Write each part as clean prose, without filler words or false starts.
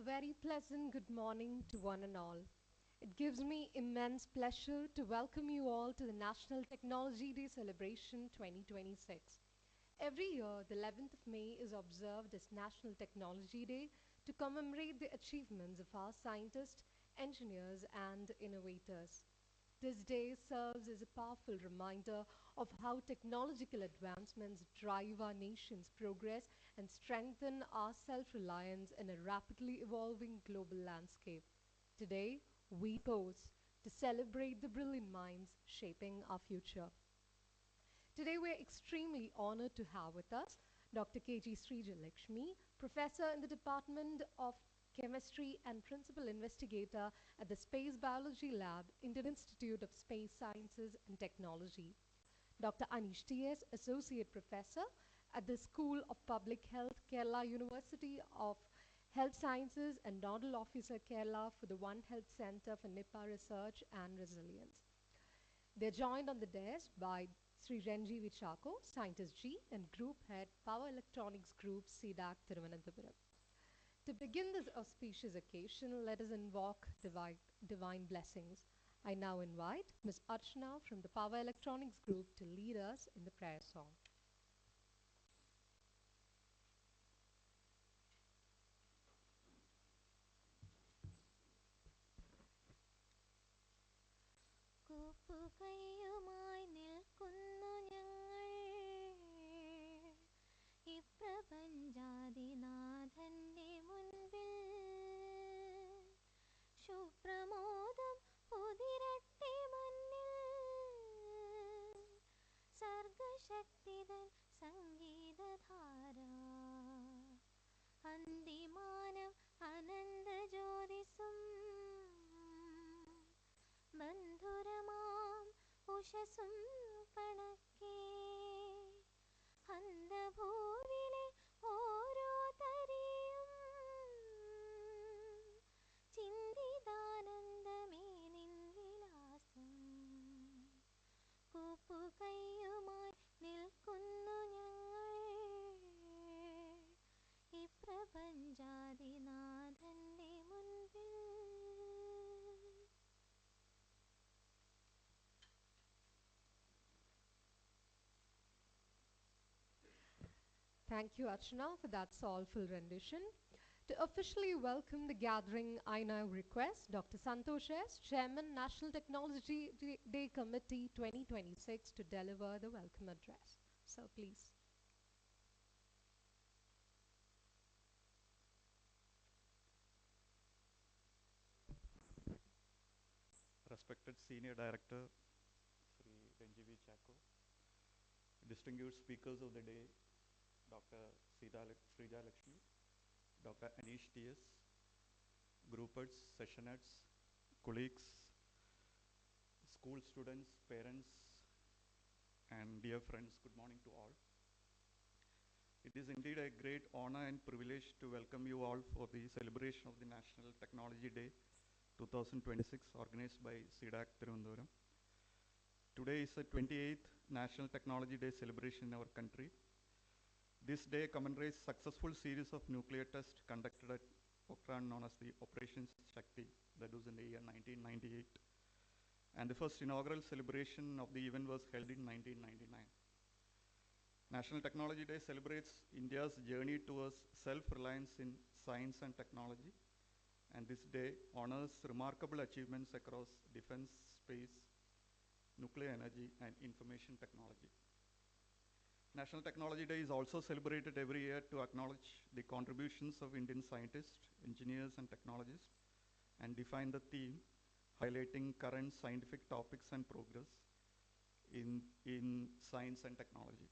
A very pleasant good morning to one and all. It gives me immense pleasure to welcome you all to the National Technology Day Celebration 2026. Every year, the 11th of May is observed as National Technology Day to commemorate the achievements of our scientists, engineers, and innovators. This day serves as a powerful reminder of how technological advancements drive our nation's progress and strengthen our self reliance in a rapidly evolving global landscape. Today, we pause to celebrate the brilliant minds shaping our future. Today, we're extremely honored to have with us Dr. K.G. Srijalakshmi, professor in the Department of Chemistry and principal investigator at the Space Biology Lab, Indian Institute of Space Sciences and Technology. Dr. Anish T.S., associate professor at the School of Public Health, Kerala University of Health Sciences, and nodal officer Kerala for the One Health Center for Nipah Research and Resilience. They're joined on the desk by Sri Renji Vichako, Scientist G, and Group Head, Power Electronics Group, C-DAC Thiruvananthapuram. To begin this auspicious occasion, let us invoke divine blessings. I now invite Ms. Archana from the Power Electronics Group to lead us in the prayer song. കൂപ്പുകൈയുമായി നിൽക്കുന്നു ഞങ്ങൾ ഈ പ്രപഞ്ചാദിനാഥന്റെ മുൻപിൽ ശുഭ്രമോദം ഉതിരട്ടെ മണ്ണിൽ സർഗശക്തിതൻ സംഗീതധാര അന്തിമാനം അനന്തജ്യോതിസും ബന്ധുരമാം ഉഷസും കണക്കേ അന്തഭൂവിലെ ഓരോ തരിയും ചിന്തിതാനന്ദമേ നിൻ വിലാസം കൂപ്പുകൈയുമായി നിൽക്കുന്നു ഞങ്ങൾ ഈ പ്രപഞ്ചാദിനാഥന്റെ മുൻപിൽ. Thank you, Archana, for that soulful rendition. To officially welcome the gathering, I now request Dr. Santosh S., Chairman, National Technology Day Committee 2026, to deliver the welcome address. So, please. Respected Senior Director, Sri Renji Vichako, distinguished speakers of the day, Dr. Srijalakshmi, Dr. Anish T.S., group heads, session heads, colleagues, school students, parents, and dear friends, good morning to all. It is indeed a great honor and privilege to welcome you all for the celebration of the National Technology Day 2026 organized by Cdac Thiruvananthapuram. Today is the 28th National Technology Day celebration in our country. This day commemorates successful series of nuclear tests conducted at Pokhran known as the Operation Shakti, that was in the year 1998. And the first inaugural celebration of the event was held in 1999. National Technology Day celebrates India's journey towards self-reliance in science and technology. And this day honors remarkable achievements across defense, space, nuclear energy, and information technology. National Technology Day is also celebrated every year to acknowledge the contributions of Indian scientists, engineers, and technologists, and define the theme, highlighting current scientific topics and progress in science and technology.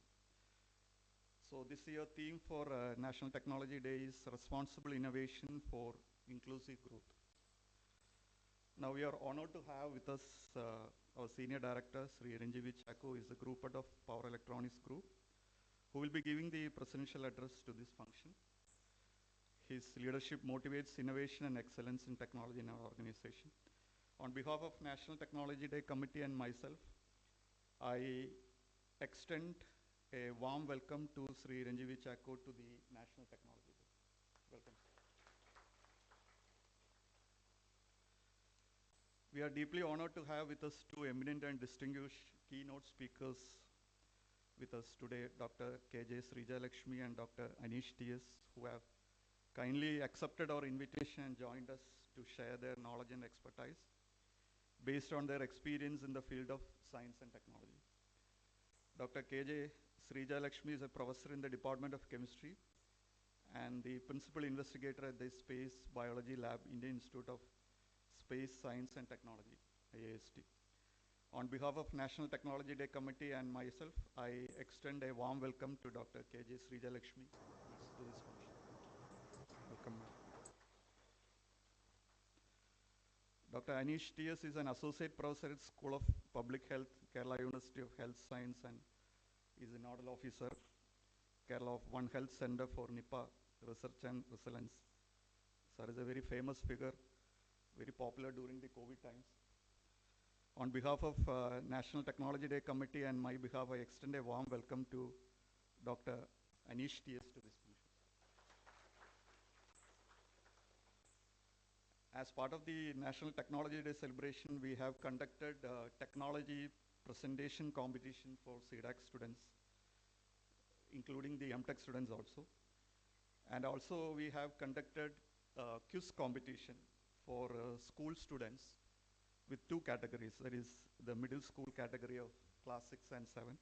So this year theme for National Technology Day is Responsible Innovation for Inclusive Growth. Now we are honored to have with us our Senior Director, Sri Renji Vichako, is the Group Head of Power Electronics Group, who will be giving the presidential address to this function. His leadership motivates innovation and excellence in technology in our organization. On behalf of National Technology Day Committee and myself, I extend a warm welcome to Sri Renji Vichako to the National Technology Day. Welcome. We are deeply honored to have with us two eminent and distinguished keynote speakers with us today, Dr. K.J. Srijalakshmi and Dr. Anish T.S., who have kindly accepted our invitation and joined us to share their knowledge and expertise based on their experience in the field of science and technology. Dr. K.J. Srijalakshmi is a professor in the Department of Chemistry and the principal investigator at the Space Biology Lab, Indian Institute of Space Science and Technology, IAST. On behalf of National Technology Day Committee and myself, I extend a warm welcome to Dr. K.J. Srijalakshmi to this function. Welcome, ma'am. Dr. Anish T.S. is an associate professor at School of Public Health, Kerala University of Health Science, and is a nodal officer, Kerala of One Health Center for Nipah Research and Resilience. Sir is a very famous figure, very popular during the COVID times. On behalf of National Technology Day Committee and my behalf, I extend a warm welcome to Dr. Anish T.S. to this function. As part of the National Technology Day celebration, we have conducted technology presentation competition for C-DAC students, including the MTech students also. And also we have conducted quiz competition for school students with two categories. That is the middle school category of class 6 and 7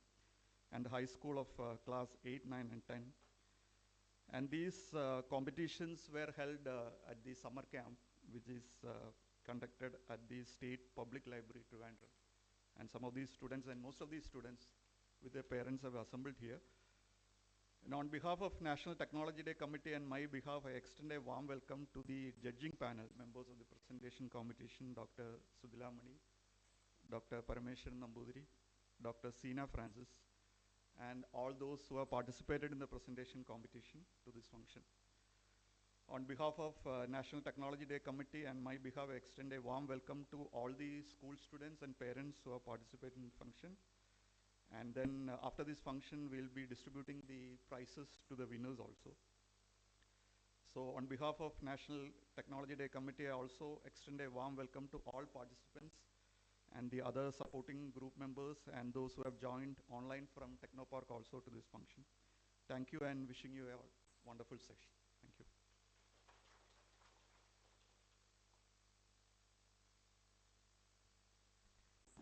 and high school of class 8, 9 and 10. And these competitions were held at the summer camp, which is conducted at the State Public Library, Trivandrum. And some of these students and most of these students with their parents have assembled here. And on behalf of National Technology Day Committee and my behalf, I extend a warm welcome to the judging panel, members of the presentation competition, Dr. Sudhila Mani, Dr. Parameshwaran Nambudiri, Dr. Seena Francis, and all those who have participated in the presentation competition to this function. On behalf of National Technology Day Committee and my behalf, I extend a warm welcome to all the school students and parents who have participated in the function. And then after this function, we'll be distributing the prizes to the winners also. So on behalf of National Technology Day Committee, I also extend a warm welcome to all participants and the other supporting group members and those who have joined online from Technopark also to this function. Thank you and wishing you a wonderful session. Thank you.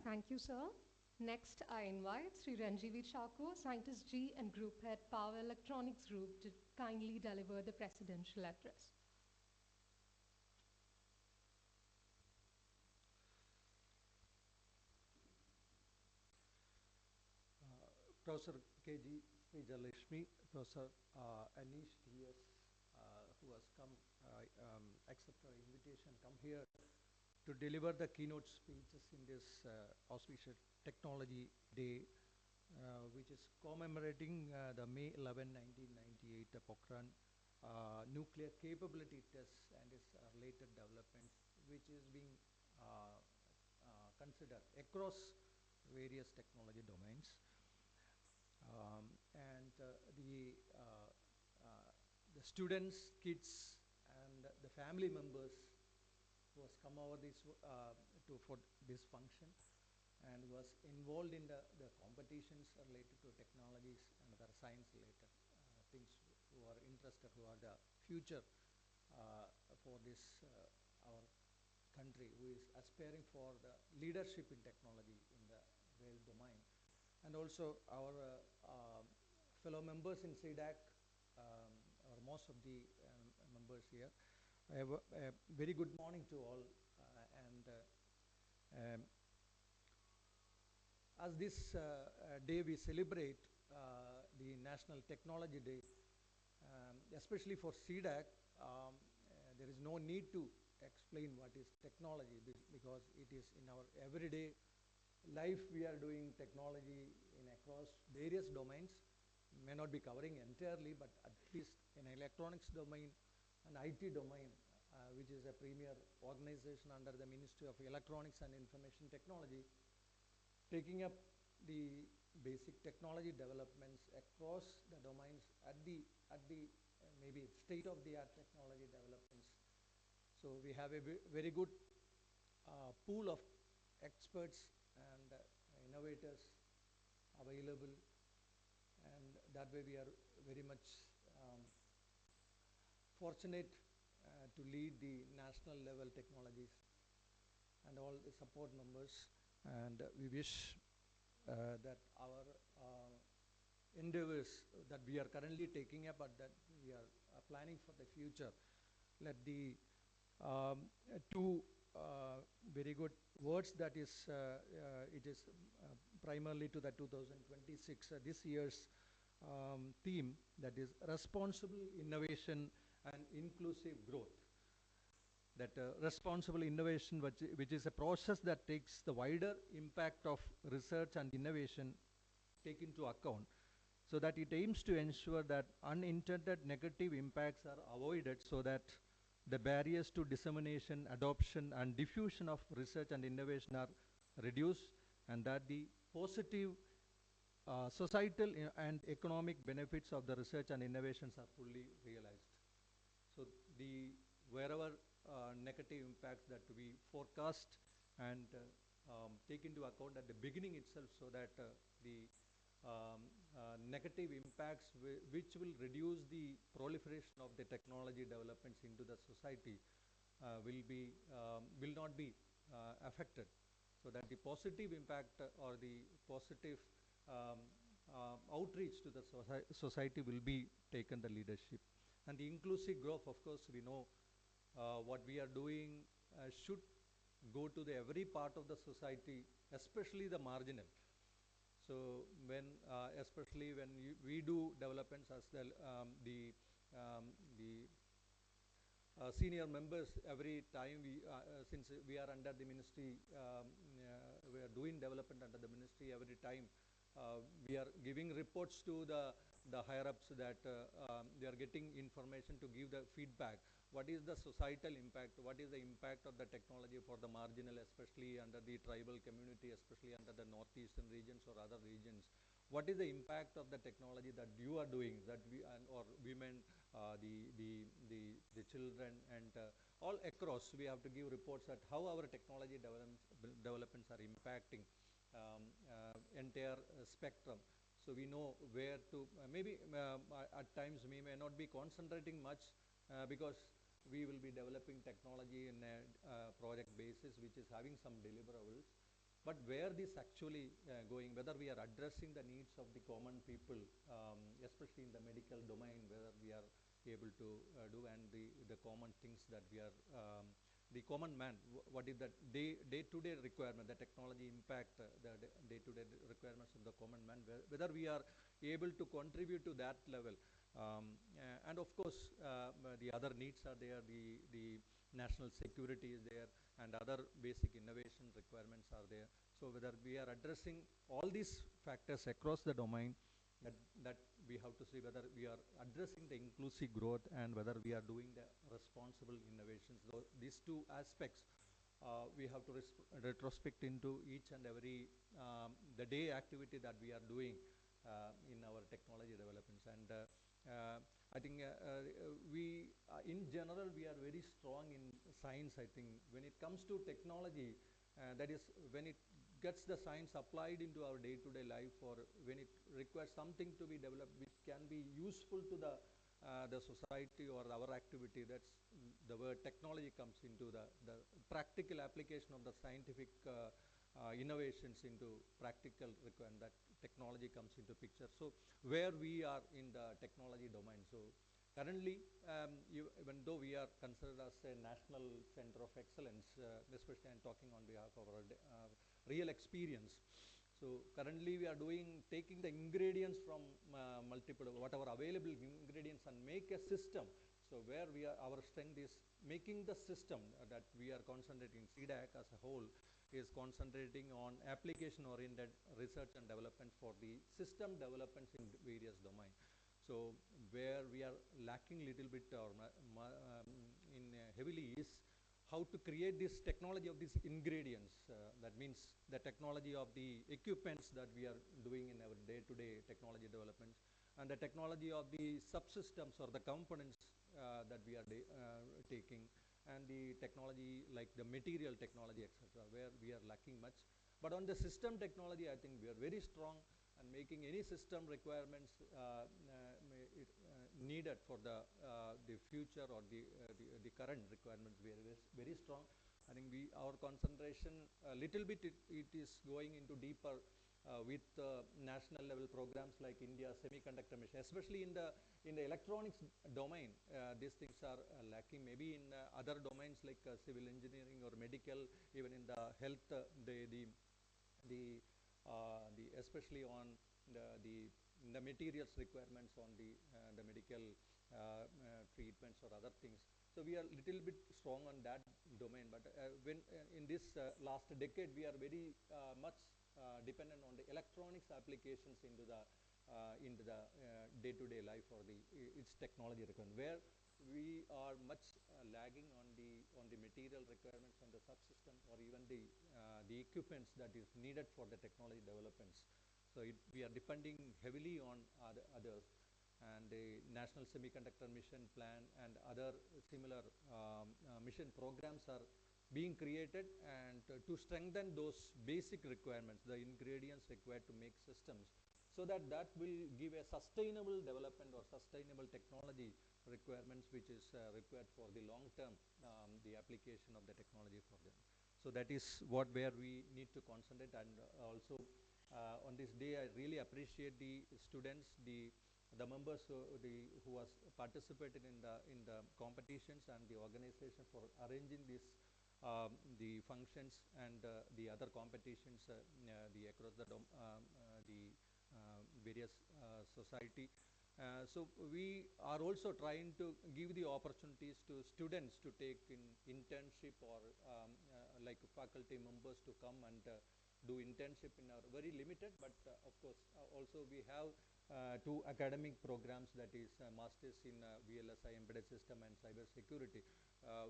Thank you, sir. Next, I invite Sri Ranjivi Chako, Scientist G and Group Head, Power Electronics Group, to kindly deliver the presidential address. Professor K.J. Srijalakshmi, Professor Anish T.S., who has come, accept our invitation, come here to deliver the keynote speeches in this auspicious Technology Day, which is commemorating the May 11, 1998, the Pokhran nuclear capability test and its related developments, which is being considered across various technology domains. The students, kids, and the family members who has come over this for this function and was involved in the competitions related to technologies and other science-related things, who are interested, who are the future for this our country, who is aspiring for the leadership in technology in the rail domain. And also our fellow members in C-DAC, or most of the members here. I have a very good morning to all. As this day we celebrate the National Technology Day, especially for C-DAC, there is no need to explain what is technology because it is in our everyday life. We are doing technology in across various domains, may not be covering entirely, but at least in electronics domain and IT domain, which is a premier organization under the Ministry of Electronics and Information Technology, taking up the basic technology developments across the domains at the maybe state-of-the-art technology developments. So we have a very good pool of experts and innovators available, and that way we are very much fortunate to lead the national level technologies and all the support members, and we wish that our endeavors that we are currently taking up, but that we are planning for the future, let the two very good words that is it is primarily to the 2026 this year's theme, that is responsible innovation and inclusive growth. That responsible innovation, which is a process that takes the wider impact of research and innovation take into account, so that it aims to ensure that unintended negative impacts are avoided, so that the barriers to dissemination, adoption, and diffusion of research and innovation are reduced, and that the positive societal and economic benefits of the research and innovations are fully realized. So the wherever negative impacts that we forecast and take into account at the beginning itself, so that the negative impacts which will reduce the proliferation of the technology developments into the society will not be affected, so that the positive impact or the positive outreach to the society will be taken the leadership. And the inclusive growth, of course, we know what we are doing should go to the every part of the society, especially the marginal. So when especially when we do developments as the senior members, every time since we are under the ministry, we are doing development under the ministry, every time we are giving reports to the higher ups, that they are getting information to give the feedback. What is the societal impact? What is the impact of the technology for the marginal, especially under the tribal community, especially under the northeastern regions or other regions? What is the impact of the technology that you are doing, that we or women, the children, and all across? We have to give reports that how our technology developments are impacting entire spectrum. So we know where to maybe at times we may not be concentrating much because we will be developing technology in a project basis, which is having some deliverables. But where this actually going, whether we are addressing the needs of the common people, especially in the medical domain, whether we are able to do, and the common things that we are, the common man, what is the day-to-day requirement, the technology impact, the day-to-day requirements of the common man, whether we are able to contribute to that level. And of course, the other needs are there, the national security is there, and other basic innovation requirements are there. So whether we are addressing all these factors across the domain, that we have to see whether we are addressing the inclusive growth and whether we are doing the responsible innovations. These two aspects we have to retrospect into each and every the day activity that we are doing in our technology developments. And I think we in general we are very strong in science. I think when it comes to technology, that is when it gets the science applied into our day-to-day life, or when it requires something to be developed which can be useful to the society or our activity, that's the word technology comes into the practical application of the scientific innovations into practical requirement, that technology comes into picture. So where we are in the technology domain. So currently, even though we are considered as a national center of excellence, especially I'm talking on behalf of our real experience. So currently we are taking the ingredients from multiple, whatever available ingredients, and make a system. So where our strength is making the system that we are concentrating. C-DAC as a whole is concentrating on application-oriented research and development for the system developments in various domains. So where we are lacking little bit or in heavily is how to create this technology of these ingredients. That means the technology of the equipments that we are doing in our day-to-day technology developments, and the technology of the subsystems or the components that we are taking, and the technology like the material technology, etc., where we are lacking much. But on the system technology, I think we are very strong, and making any system requirements needed for the future or the current requirements, we are very strong. I think our concentration a little bit it is going into deeper with national level programs like India semiconductor mission, especially in the electronics domain. These things are lacking. Maybe in other domains like civil engineering or medical, even in the health, the especially on the materials requirements on the medical treatments or other things. So we are little bit strong on that domain. But when in this last decade, we are very much dependent on the electronics applications into the day-to-day life or its technology requirement, where we are much lagging on the material requirements on the subsystem or even the equipments that is needed for the technology developments. So we are depending heavily on others, and the National Semiconductor Mission Plan and other similar mission programs are being created, and to strengthen those basic requirements, the ingredients required to make systems, so that will give a sustainable development or sustainable technology requirements, which is required for the long term, the application of the technology for them. So that is where we need to concentrate. And also on this day, I really appreciate the students, the members who has participated in the competitions and the organization for arranging this the functions and the other competitions the across the various society. So we are also trying to give the opportunities to students to take in internship or like faculty members to come and do internship in our very limited, but of course also we have 2 academic programs, that is masters in VLSI embedded system and cyber security,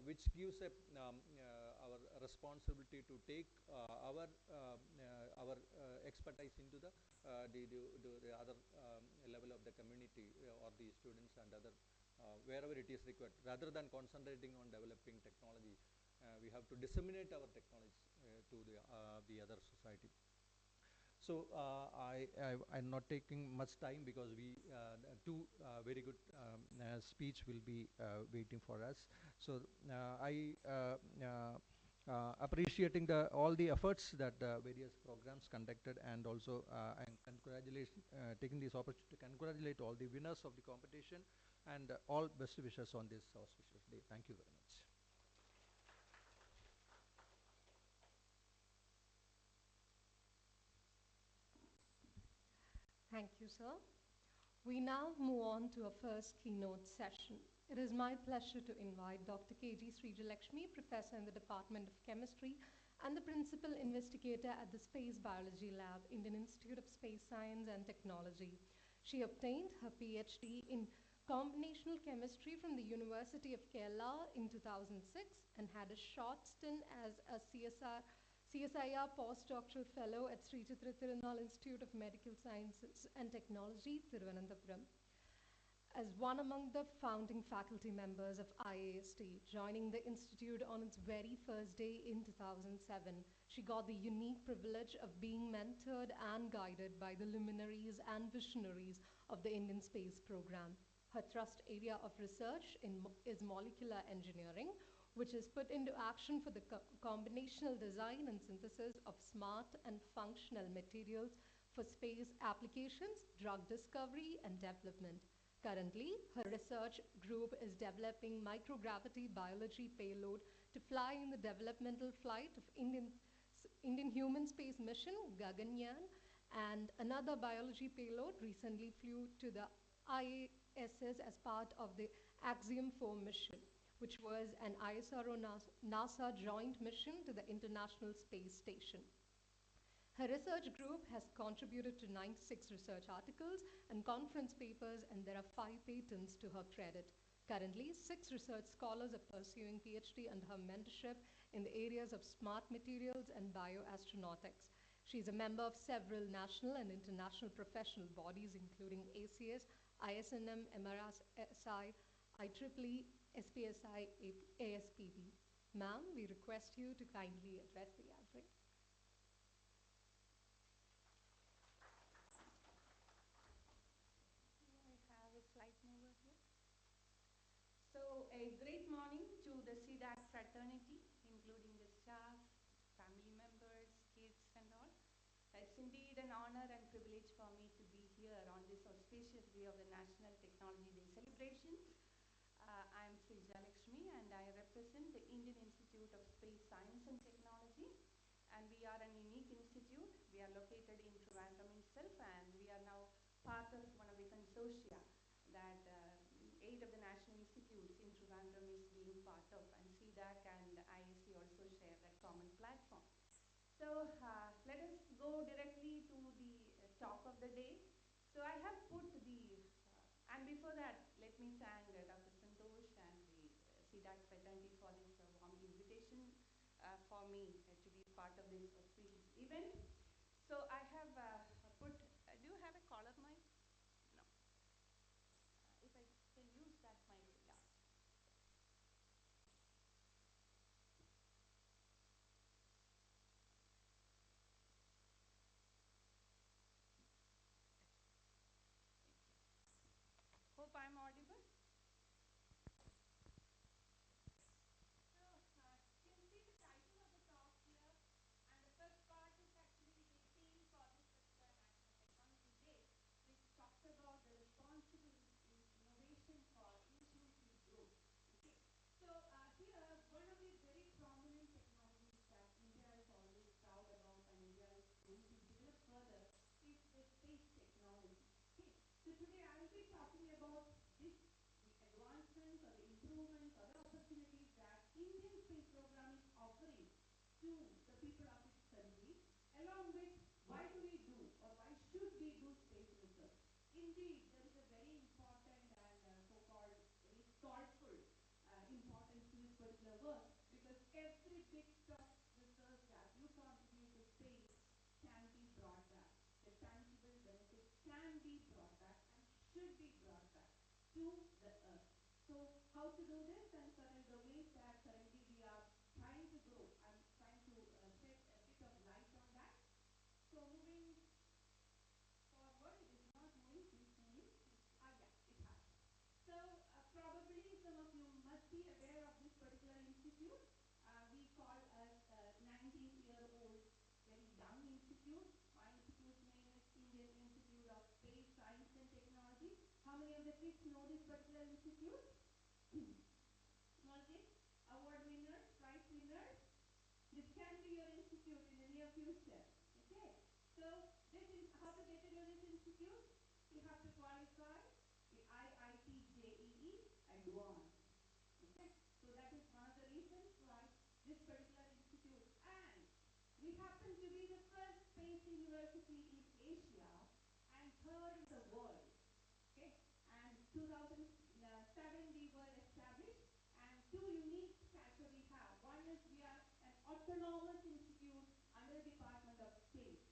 which gives our responsibility to take our expertise into the other level of the community or the students and other wherever it is required, rather than concentrating on developing technology. We have to disseminate our technologies to the other society. So I'm not taking much time, because we 2 very good speech will be waiting for us. So I appreciating all the efforts that various programs conducted, and also I'm taking this opportunity to congratulate all the winners of the competition, and all best wishes on this auspicious day. Thank you very much. Thank you, sir. We now move on to our first keynote session. It is my pleasure to invite Dr. K.G. Srijalakshmi, Professor in the Department of Chemistry and the Principal Investigator at the Space Biology Lab, Indian Institute of Space Science and Technology. She obtained her PhD in combinational chemistry from the University of Kerala in 2006 and had a short stint as a CSIR postdoctoral fellow at Sri Chitra Tirunal Institute of Medical Sciences and Technology, Thiruvananthapuram. As one among the founding faculty members of IAST, joining the institute on its very first day in 2007, she got the unique privilege of being mentored and guided by the luminaries and visionaries of the Indian space program. Her thrust area of research is molecular engineering, which is put into action for the combinational design and synthesis of smart and functional materials for space applications, drug discovery, and development. Currently, her research group is developing microgravity biology payload to fly in the developmental flight of Indian human space mission Gaganyaan, and another biology payload recently flew to the ISS as part of the Axiom 4 mission, which was an ISRO-NASA joint mission to the International Space Station. Her research group has contributed to 96 research articles and conference papers, and there are 5 patents to her credit. Currently, 6 research scholars are pursuing PhD under her mentorship in the areas of smart materials and bioastronautics. She is a member of several national and international professional bodies, including ACS, ISNM, MRSI, IEEE SPSI ASPB. Ma'am, we request you to kindly address the gathering. Do I have a slide mover here? So, a great morning to the C-DAC fraternity, including the staff, family members, kids, and all. It's indeed an honor and privilege for me to be here on this auspicious day of the National Technology Day celebrations. I am Srijalakshmi and I represent the Indian Institute of Space Science and Technology. And we are an unique institute. We are located in Trivandrum itself, and we are now part of one of the consortia that 8 of the national institutes in Trivandrum is being part of, and C-DAC and ISC also share that common platform. So let us go directly to the talk of the day. So I have put and before that, let me thank Dr. Santosh and the C-DAC fraternity for this warm invitation for me to be part of this auspicious event. So I have put, do you have a collar mic? No. If I can use that mic, yeah. Hope I'm audible. So you can see the title of the talk here, and the first part is actually the theme for this particular National Technology Day, which talks about the responsible innovation for inclusive growth. Okay, so here one of the very prominent technologies that India is always proud about and India is going to develop further is the space technology. Okay, so today I will be talking about the advancements or the improvements or the opportunities that Indian space program is offering to the people of its country, along with why do we do or why should we do space research. Indeed, there is a very important and so-called very thoughtful importance to this particular work, because every bit of research that you contribute to space can be brought back. The tangible benefits can be brought back and should be brought back to the earth. So how to do this, and certain domains that currently we are trying to grow. I'm trying to shed a bit of light on that. So moving forward, it is not moving, please moving. Yeah, it has. So probably some of you must be aware of this particular institute. We call us 19-year-old, very young institute. My institute's name is Indian Institute of Space Science and Technology. How many of the kids know this particular institute? Small kids, award winners, prize winners. This can be your institute in the near future. Okay, so this is how to get into this institute. You have to qualify the IIT JEE Advanced. Okay, so that is one of the reasons why this particular institute, and we happen to be the first space university in Asia and third in the world. Okay, and 2007 we were established, and two unique factors we have. One is we are an autonomous institute under the Department of Space.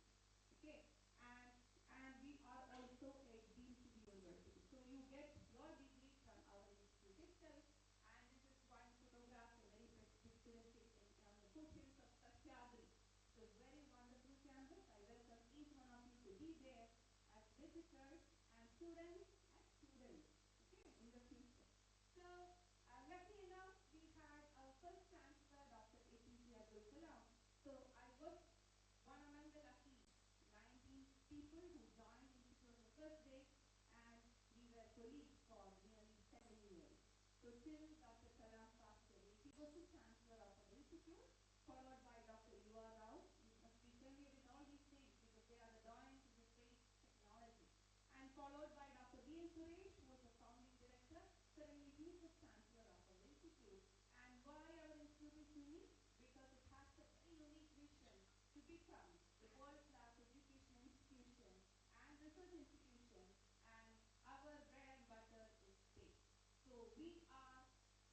Okay, and we are also a deemed to be university. So you get your degree from our institute itself. And this is one photograph, a very picturesque on the foothills of Sahyadri. So very wonderful campus. I welcome each one of you to be there as visitors and students okay, in the future. So lucky enough, we had our first chancellor, Dr. Amphitheater. So I was one among the lucky 19 people who joined the institute on the first day, and we were colleagues for nearly 7 years. So till Dr. Kalam passed away, he was the chancellor of our institute, followed by Dr. U.R. Rao. You must be familiar with all these names because they are the doyens in the space technology. And followed by Dr. B.N. Suresh, who was the founding director. Currently, he is the chancellor of our institute. And why our institute is unique? Because it has a very unique vision to become the world-class education institution and research institution, and our bread and butter is space. So we are,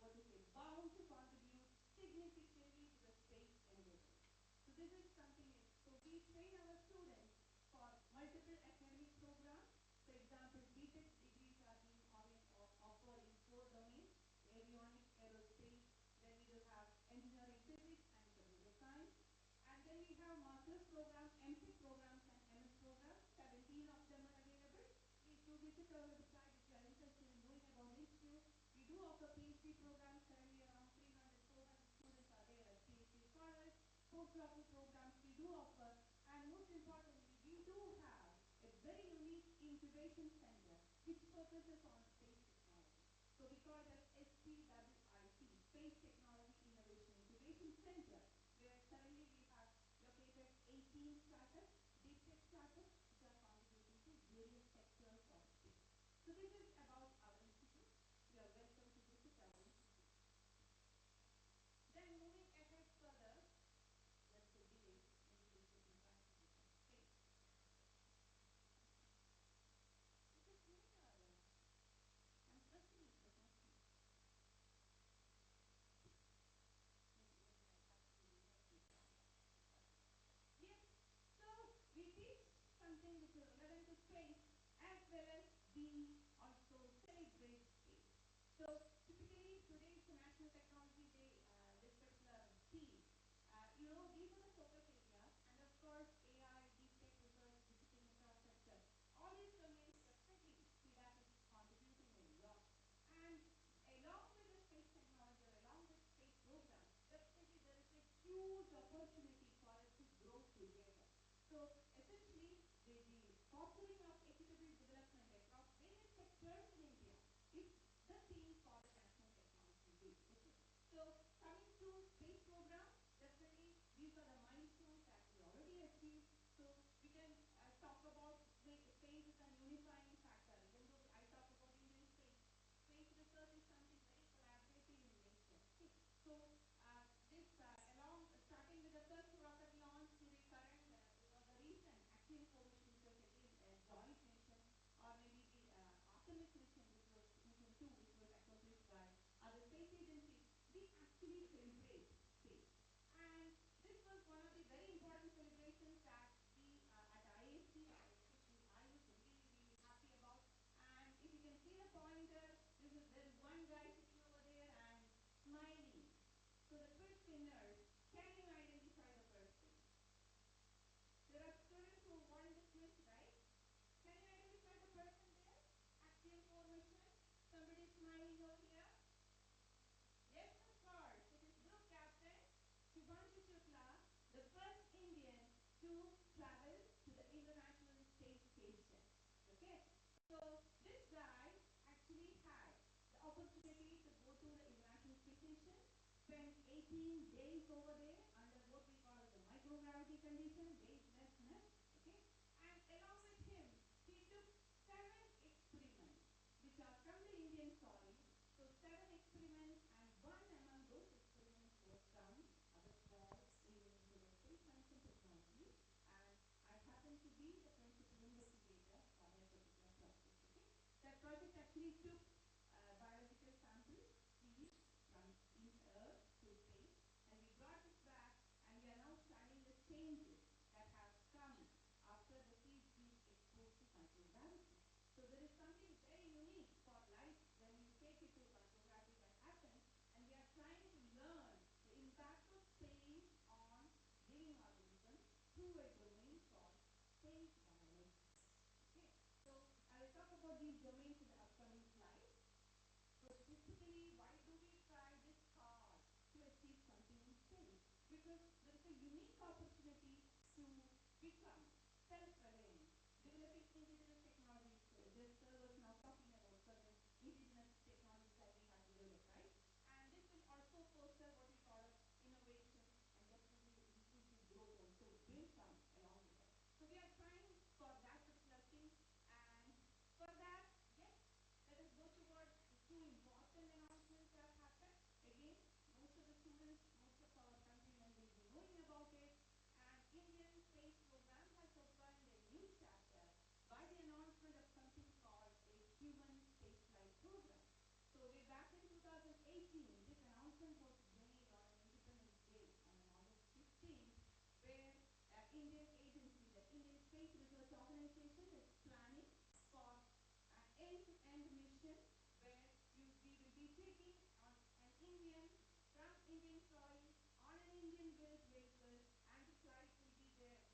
what to say, bound to contribute significantly to the space endeavor. So this is something else. So we train our students for multiple academic programs. For example, BTech degrees are being offered in 4 domains: bachelor's program, MPhil programs, and MS programs. 17 of them are available. Please do visit our website if you are interested in knowing about Institute. We do offer PhD programs. Currently, around 300, 400 students are there as PhD scholars. Postdoctoral programs we do offer, and most importantly, we do have a very unique incubation center which focuses on space technology. So we call it as STIIT, Space Technology Innovation Incubation Center, where currently we have located 18 startups, deep tech startups, which are contributing to various sectors of space. So this is about our institute. You are welcome to visit our institute. Then moving ahead further, just a delay, maybe this is interacting with my screen. Is it moving or I'm pressing it but nothing? Maybe I have to make it faster. Yes, so we teach something which is relevant to space as well as we also celebrate space. So typically today is the National Technology Day, this particular theme. These are the focus areas, and of course AI, deep tech research, digital infrastructure, all these domains definitely CDAC is contributing a lot. And along with the space technology or along with space programs, definitely there is a huge opportunity for us to grow together. So essentially, the fostering of equitable development across various sectors in India is the theme for the National Technology Day. Okay. So coming to space programs, definitely these are the milestones that we already achieved. So we can talk about space as an unifying factor. Even though I talk about Indian space, space research is something very collaborative in nature. Okay. So this along starting with the first rocket launch to the current, the recent Axiom 4 mission, which was again a joint mission, or maybe the Artemis mission, which was mission 2, which was accomplished by other space agencies, we actually celebrate space. And this was one of the very important celebrations that we at ISC, especially I was really, really happy about. And if you can see the pointer, there is one guy sitting over there and smiling. So the quiz winners, can you identify the person? There are students who won the quiz, right? Can you identify the person there? Axiom 4 mission. Somebody is smiling over here. Yes, of course. It is Group Captain Shubhanshu Shukla, the first Indian to travel to the International Space Station. Okay? So this guy actually had the opportunity to go to the International Space Station, spend 18 days over there under what we call as the microgravity condition, weightlessness. Okay? And along with him, he took 7 experiments, which are from the Indian soil. So 7 experiments, and one among those experiments was from our small Indian Institute of Space Science and Technology, and I happen to be the principal investigator for that particular project. Okay, that project actually took biological samples, seeds from Earth to space, and we brought it back, and we are now studying the changes that have come after the seeds being exposed to microgravity. So there is something very unique for life when you take it to microgravity that happens, and we are trying to learn the impact of space on living organisms through a domain called space biology. Okay, so I will talk about these domains in the upcoming slides. So typically, why do we try this hard to achieve something in space? Because there is a unique opportunity to become self-reliant, developing indigenous technologies. This sir was now talking about certain indigenous technologies that we have developed, right? And this will also foster what we call as innovation, and definitely inclusive growth also will come along with that. So we are trying for that particular thing, and for that, yes, let us go towards the 2 important announcements that happened. Again, most of the students, most of our countrymen will be knowing about it. And Indian space program has opened a new chapter by the announcement of something called a human spaceflight program. So way back in 2018, this announcement was made on an Independence Day on August 15th, where Indian agency, the Indian Space Research Organization, is planning for an end-to-end mission where we will be taking on an from Indian soil on an Indian-built vehicle, and the flight will be there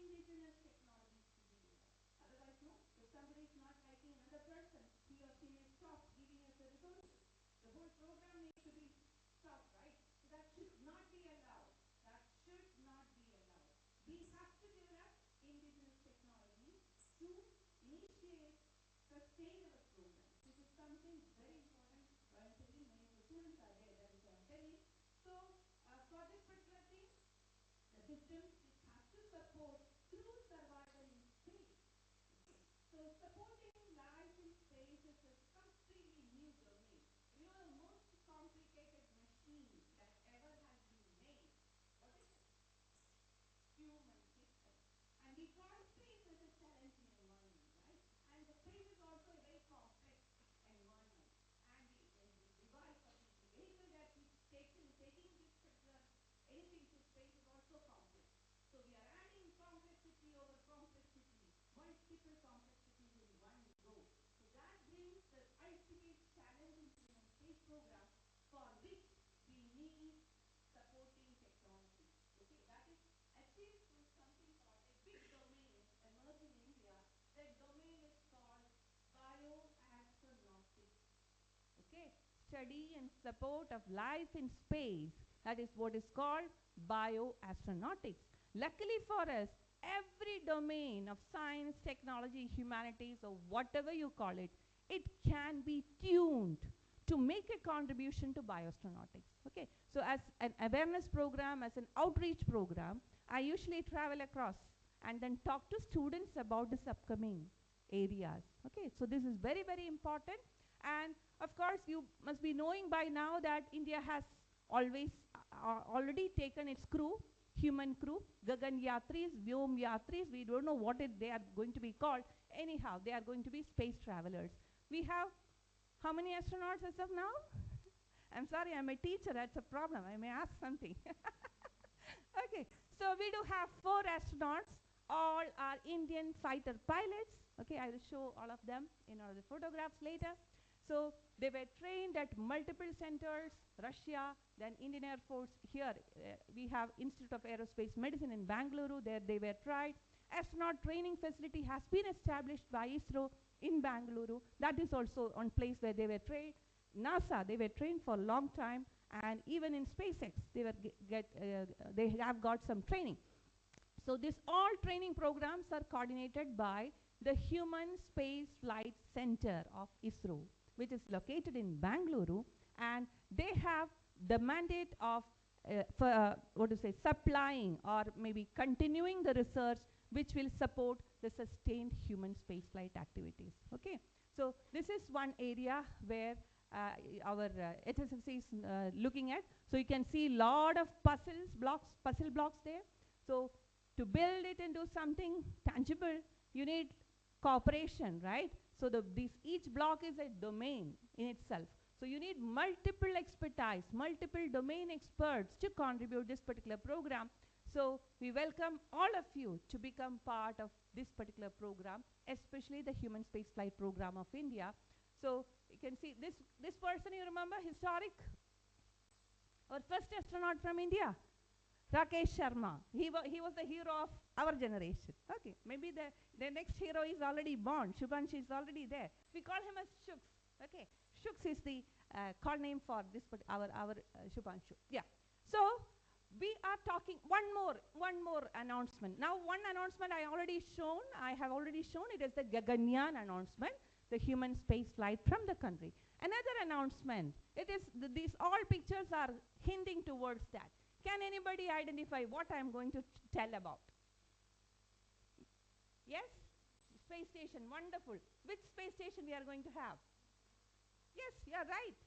indigenous technologies to be there. Otherwise, no. If somebody is not liking another person, he or she may stop giving us the resources. The whole program needs to be stopped, right? So that should not be allowed. That should not be allowed. We have to develop indigenous technologies to initiate sustainable programs. This is something very important. I'm telling many of the students are there. That is what I'm telling. So for this particular thing, the system it has to support through survival in space. Okay. So supporting life in space is a completely new domain. You know, the most complicated machine that ever has been made. What is it? Human system. And we call space as a challenging environment, right? And the space is also a very complex environment. And the device or the vehicle that is taking this particular anything to space is also complex. So we are adding complexity over complexity, multiple complexities in one go. So that brings the ultimate challenge in human space program for which we need supporting technology. Okay, that is achieved through something called a big domain emerged in India. That domain is called bioastronautics. Okay, study and support of life in space. That is what is called bioastronautics. Luckily for us, every domain of science, technology, humanities, or whatever you call it, it can be tuned to make a contribution to bioastronautics. Okay, so as an awareness program, as an outreach program, I usually travel across and then talk to students about this upcoming areas. Okay, so this is very, very important. And of course, you must be knowing by now that India has already taken its crew, human crew, Gagan Yatris, Vyom Yatris, we don't know what they are going to be called. Anyhow, they are going to be space travelers. We have how many astronauts as of now? I'm sorry, I'm a teacher, that's a problem. I may ask something. Okay, so we do have 4 astronauts. All are Indian fighter pilots. Okay, I will show all of them in all the photographs later. So they were trained at multiple centers, Russia, then Indian Air Force. Here we have Institute of Aerospace Medicine in Bangalore. There they were tried. Astronaut training facility has been established by ISRO in Bangalore. That is also one place where they were trained. NASA, they were trained for a long time, and even in SpaceX, they were they have got some training. So this all training programs are coordinated by the Human Space Flight Center of ISRO, which is located in Bangalore, and they have the mandate of supplying or maybe continuing the research which will support the sustained human spaceflight activities. Okay, so this is one area where our HSFC is looking at. So you can see lot of puzzle blocks there. So to build it into something tangible, you need cooperation, right? So each block is a domain in itself. So you need multiple expertise, multiple domain experts to contribute this particular program. So we welcome all of you to become part of this particular program, especially the Human Spaceflight Program of India. So you can see this person, you remember, historic? Our first astronaut from India, Rakesh Sharma. He was the hero of our generation. Okay, maybe the next hero is already born. Shubhanshu is already there. We call him as Shuks. Okay, Shuks is the call name for this, but our Shubhanshu. Yeah. So we are talking one more announcement. Now one announcement I have already shown. It is the Gaganyaan announcement, the human space flight from the country. Another announcement. It is these all pictures are hinting towards that. Can anybody identify what I am going to tell about? Yes? Space station, wonderful. Which space station we are going to have? Yes, you are right.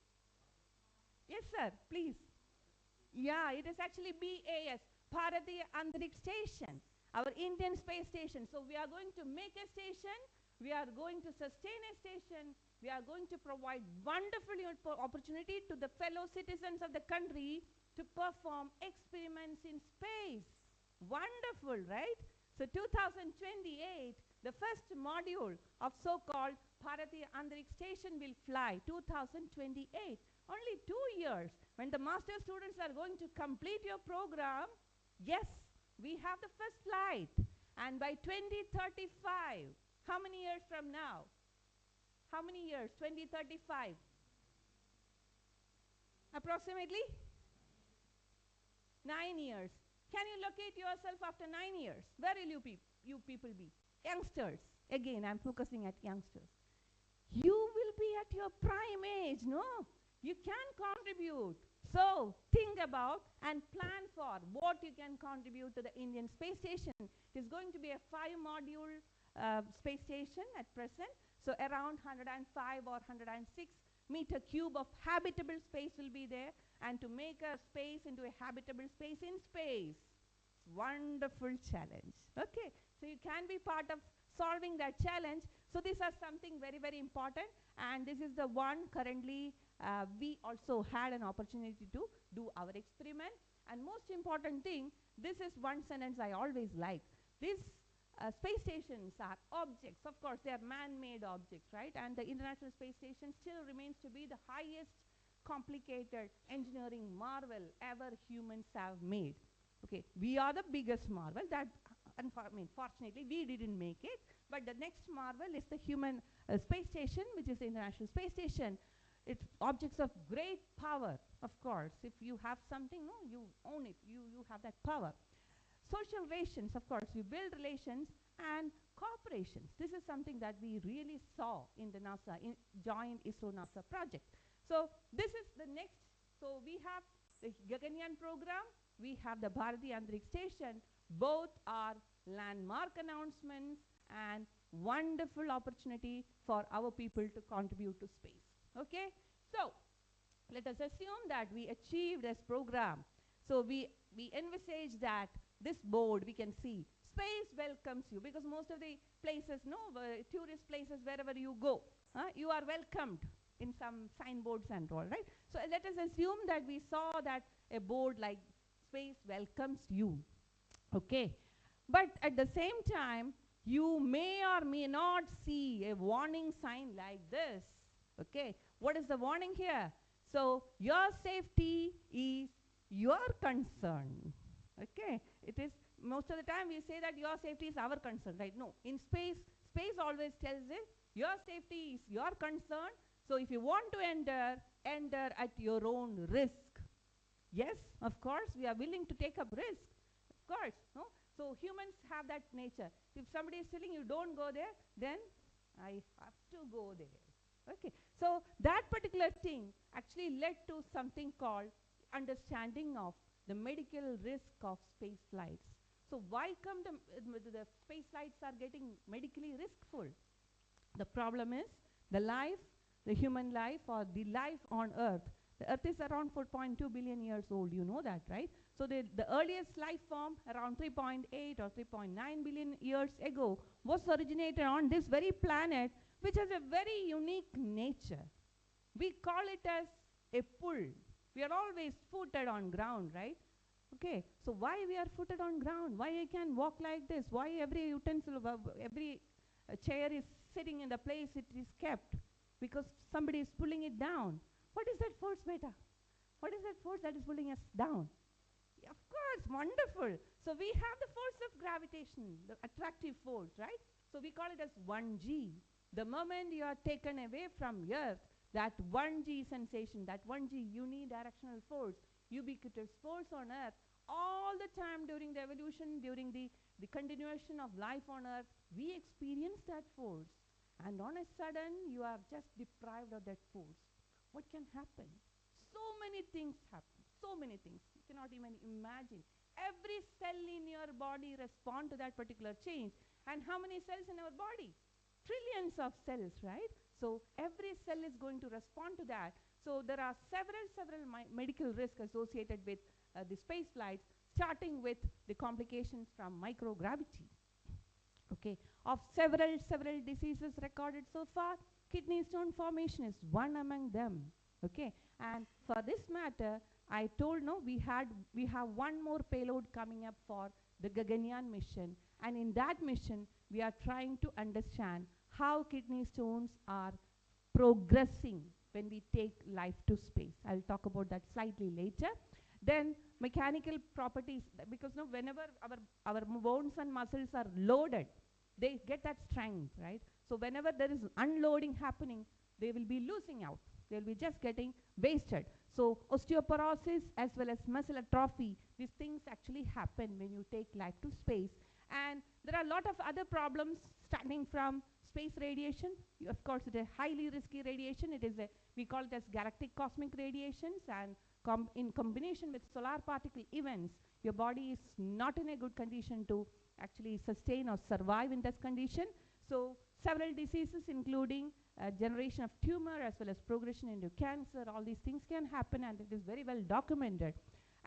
Yes, sir, please. Yeah, it is actually BAS, Bharatiya Antariksh Station, our Indian space station. So we are going to make a station, we are going to sustain a station, we are going to provide wonderful opportunity to the fellow citizens of the country to perform experiments in space. Wonderful, right? So 2028, the first module of so-called Bharatiya Antariksh Station will fly, 2028. Only 2 years. When the master students are going to complete your program, yes, we have the first flight. And by 2035, how many years from now? How many years? 2035. Approximately 9 years. Can you locate yourself after 9 years? Where will you people be? Youngsters. Again, I'm focusing at youngsters. You will be at your prime age, no? You can contribute. So think about and plan for what you can contribute to the Indian space station. It is going to be a 5-module space station at present. So around 105 or 106 meter cube of habitable space will be there, and to make a space into a habitable space in space. Wonderful challenge. Okay, so you can be part of solving that challenge. So these are something very, very important, and this is the one currently we also had an opportunity to do our experiment. And most important thing, this is one sentence I always like. These space stations are objects. Of course, they are man-made objects, right? And the International Space Station still remains to be the highest complicated engineering marvel ever humans have made. Okay, we are the biggest marvel that, fortunately, we didn't make it. But the next marvel is the human space station, which is the International Space Station. It's objects of great power, of course. If you have something, no, you own it. You have that power. Social relations, of course, we build relations, and cooperations. This is something that we really saw in the NASA, joint ISRO-NASA project. So this is the next. So we have the Gaganyaan program, we have the Bharati Antariksh Station. Both are landmark announcements and wonderful opportunity for our people to contribute to space. Okay, so let us assume that we achieved this program. So we envisage that this board we can see, space welcomes you, because most of the places, tourist places, wherever you go, you are welcomed in some signboards and all, right? So let us assume that we saw that a board like space welcomes you. Okay, but at the same time, you may or may not see a warning sign like this. Okay, what is the warning here? So your safety is your concern. Okay, it is most of the time we say that your safety is our concern, right? No, in space always tells it your safety is your concern. So if you want to enter at your own risk. Yes, of course, we are willing to take up risk. Of course, no? So humans have that nature. If somebody is telling you don't go there, then I have to go there. Okay, so that particular thing actually led to something called understanding of the medical risk of space flights. So why come the space flights are getting medically riskful? The problem is the human life, or the life on Earth. The Earth is around 4.2 billion years old, you know that, right? So the earliest life form around 3.8 or 3.9 billion years ago was originated on this very planet, which has a very unique nature. We call it as a pull. We are always footed on ground, right? Okay, so why we are footed on ground? Why I can walk like this? Why every utensil, every chair is sitting in the place it is kept? Because somebody is pulling it down. What is that force, beta? What is that force that is pulling us down? Of course, wonderful. So we have the force of gravitation, the attractive force, right? So we call it as 1G. The moment you are taken away from Earth, that 1G sensation, that 1G unidirectional force, ubiquitous force on Earth, all the time during the evolution, during the continuation of life on Earth, we experience that force. And on a sudden, you are just deprived of that force. What can happen? So many things happen. So many things. You cannot even imagine. Every cell in your body respond to that particular change. And how many cells in our body? Trillions of cells, right? So every cell is going to respond to that. So there are several medical risks associated with the space flights, starting with the complications from microgravity. Okay, of several diseases recorded so far, kidney stone formation is one among them. Okay, and for this matter, I told we have one more payload coming up for the Gaganyaan mission, and in that mission we are trying to understand how kidney stones are progressing when we take life to space. I'll talk about that slightly later. Then mechanical properties, because no, whenever our bones and muscles are loaded, they get that strength, right? So whenever there is unloading happening, they will be losing out. They will be just getting wasted. So osteoporosis as well as muscle atrophy, these things actually happen when you take life to space. And there are a lot of other problems starting from space radiation. Of course, it is a highly risky radiation. It is we call it as galactic cosmic radiations, and in combination with solar particle events, your body is not in a good condition to actually sustain or survive in this condition. So several diseases, including generation of tumor as well as progression into cancer, all these things can happen, and it is very well documented.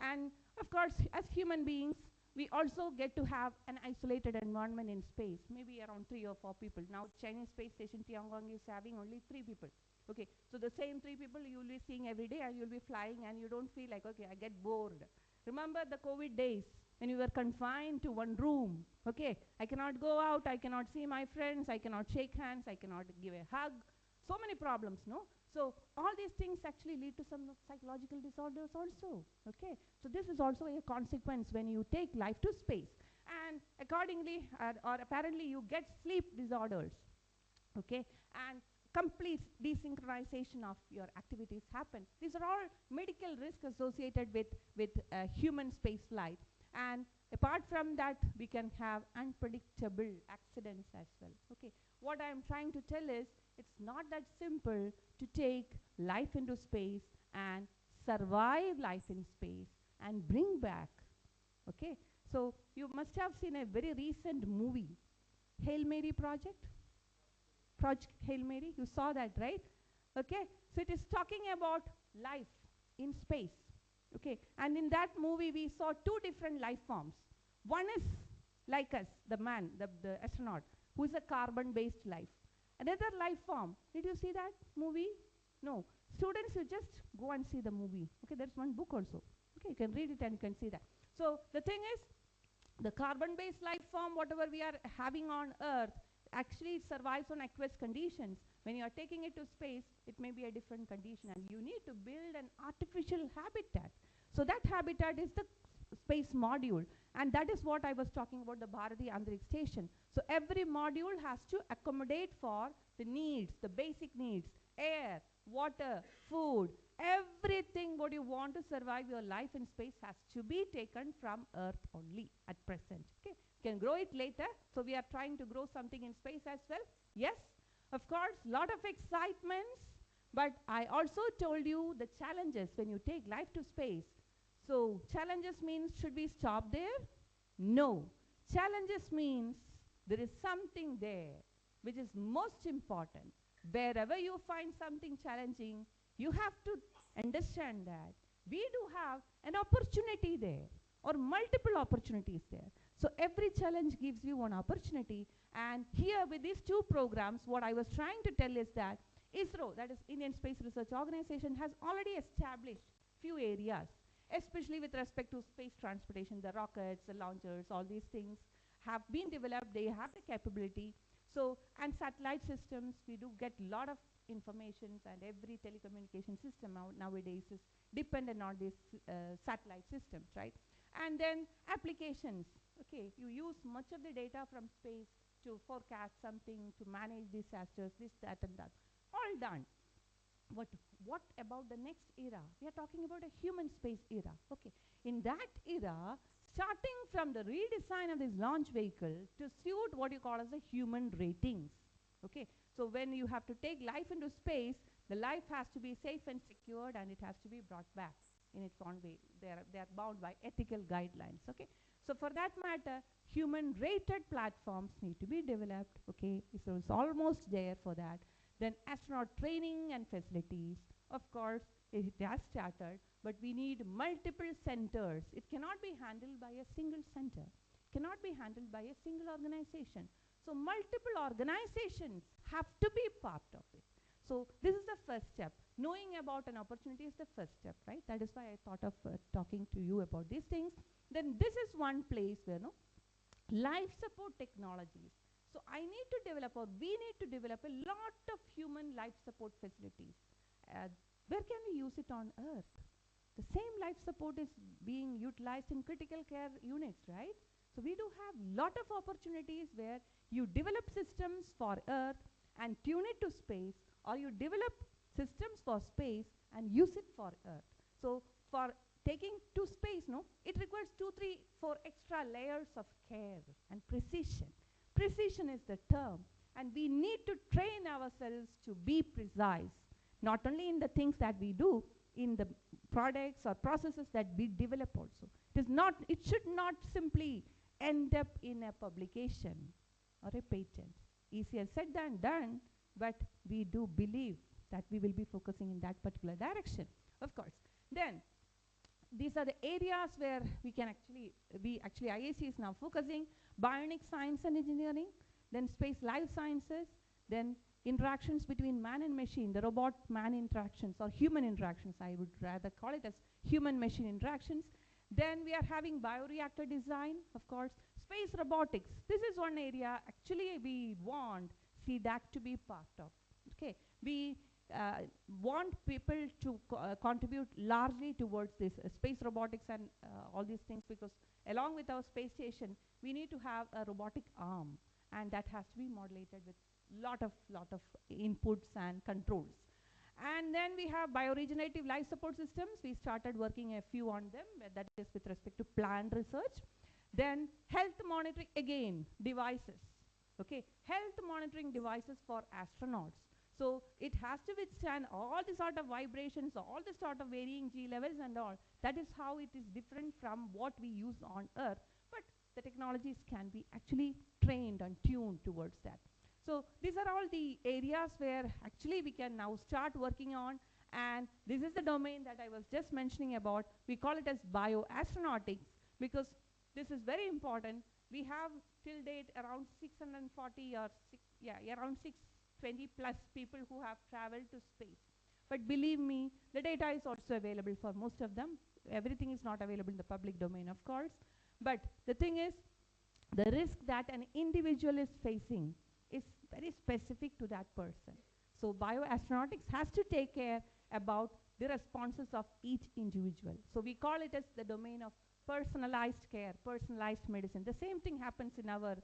And of course, as human beings, we also get to have an isolated environment in space, maybe around 3 or 4 people. Now Chinese space station Tiangong is having only 3 people. Okay, so the same 3 people you will be seeing every day, and you'll be flying, and you don't feel like, okay, I get bored. Remember the COVID days when we were confined to one room? Okay, I cannot go out, I cannot see my friends, I cannot shake hands, I cannot give a hug. So many problems, no? So all these things actually lead to some psychological disorders also. Okay, so this is also a consequence when you take life to space, and accordingly or apparently you get sleep disorders. Okay, and complete desynchronization of your activities happen. These are all medical risks associated with human space flight. And apart from that, we can have unpredictable accidents as well. Okay, what I am trying to tell is, it's not that simple to take life into space and survive life in space and bring back. Okay, so you must have seen a very recent movie, Hail Mary Project Hail Mary. You saw that, right? Okay, so it is talking about life in space. Okay, and in that movie we saw 2 different life forms. One is like us, the man, the astronaut, who is a carbon-based life. Another life form, did you see that movie? No. Students, you just go and see the movie. Okay, there's one book also. Okay, you can read it and you can see that. So the thing is, the carbon-based life form, whatever we are having on Earth, actually it survives on aqueous conditions. When you are taking it to space, it may be a different condition, and you need to build an artificial habitat. So that habitat is the space module, and that is what I was talking about, the Bharati Antarik Station. So every module has to accommodate for the needs, the basic needs: air, water, food, everything what you want to survive your life in space has to be taken from Earth only at present. Okay, you can grow it later. So we are trying to grow something in space as well. Yes, of course, lot of excitements, but I also told you the challenges when you take life to space. So challenges means, should we stop there? No. Challenges means there is something there which is most important. Wherever you find something challenging, you have to understand that we do have an opportunity there, or multiple opportunities there. So every challenge gives you one opportunity. And here with these 2 programs, what I was trying to tell is that ISRO, that is Indian Space Research Organization, has already established few areas, especially with respect to space transportation. The rockets, the launchers, all these things have been developed. They have the capability. So, and satellite systems, we do get a lot of informations, and every telecommunication system nowadays is dependent on these satellite systems, right? And then applications. Okay, you use much of the data from space to forecast something, to manage disasters, this, that, and that. All done. What about the next era? We are talking about a human space era. Okay, in that era, starting from the redesign of this launch vehicle to suit what you call as the human ratings. Okay, so when you have to take life into space, the life has to be safe and secured, and it has to be brought back in its own way. They are bound by ethical guidelines. Okay, so for that matter, human rated platforms need to be developed. Okay, so it's almost there for that. Then astronaut training and facilities. Of course, it has started, but we need multiple centers. It cannot be handled by a single center. It cannot be handled by a single organization. So multiple organizations have to be part of it. So this is the first step. Knowing about an opportunity is the first step, right? That is why I thought of talking to you about these things. Then this is one place where life support technologies. So I need to develop, or we need to develop, a lot of human life support facilities. Where can we use it on Earth? The same life support is being utilized in critical care units, right? So we do have lot of opportunities where you develop systems for Earth and tune it to space, or you develop systems for space and use it for Earth. So for taking to space, no, it requires 2, 3, 4 extra layers of care and precision. Precision is the term, and we need to train ourselves to be precise, not only in the things that we do, in the products or processes that we develop also. It should not simply end up in a publication or a patent. Easier said than done, but we do believe that we will be focusing in that particular direction, of course. Then these are the areas where we can actually, IAC is now focusing: bionic science and engineering, then space life sciences, then interactions between man and machine, the robot-man interactions, or human interactions, I would rather call it as human-machine interactions. Then we are having bioreactor design, of course, space robotics. This is one area actually we want C-DAC to be part of. Okay, we want people to contribute largely towards this space robotics and all these things, because along with our space station, we need to have a robotic arm, and that has to be modulated with lot of inputs and controls. And then we have bioregenerative life support systems. We started working a few on them, that is with respect to planned research. Then health monitoring, again, devices. Okay, health monitoring devices for astronauts. So it has to withstand all the sort of vibrations, all the sort of varying G levels and all. That is how it is different from what we use on Earth. But the technologies can be actually trained and tuned towards that. So these are all the areas where actually we can now start working on, and this is the domain that I was just mentioning about. We call it as bioastronautics, because this is very important. We have till date around 640 or around 620 plus people who have traveled to space. But believe me, the data is also available for most of them. Everything is not available in the public domain, of course. But the thing is, the risk that an individual is facing is very specific to that person. So bioastronautics has to take care about the responses of each individual. So we call it as the domain of personalized care, personalized medicine. The same thing happens in our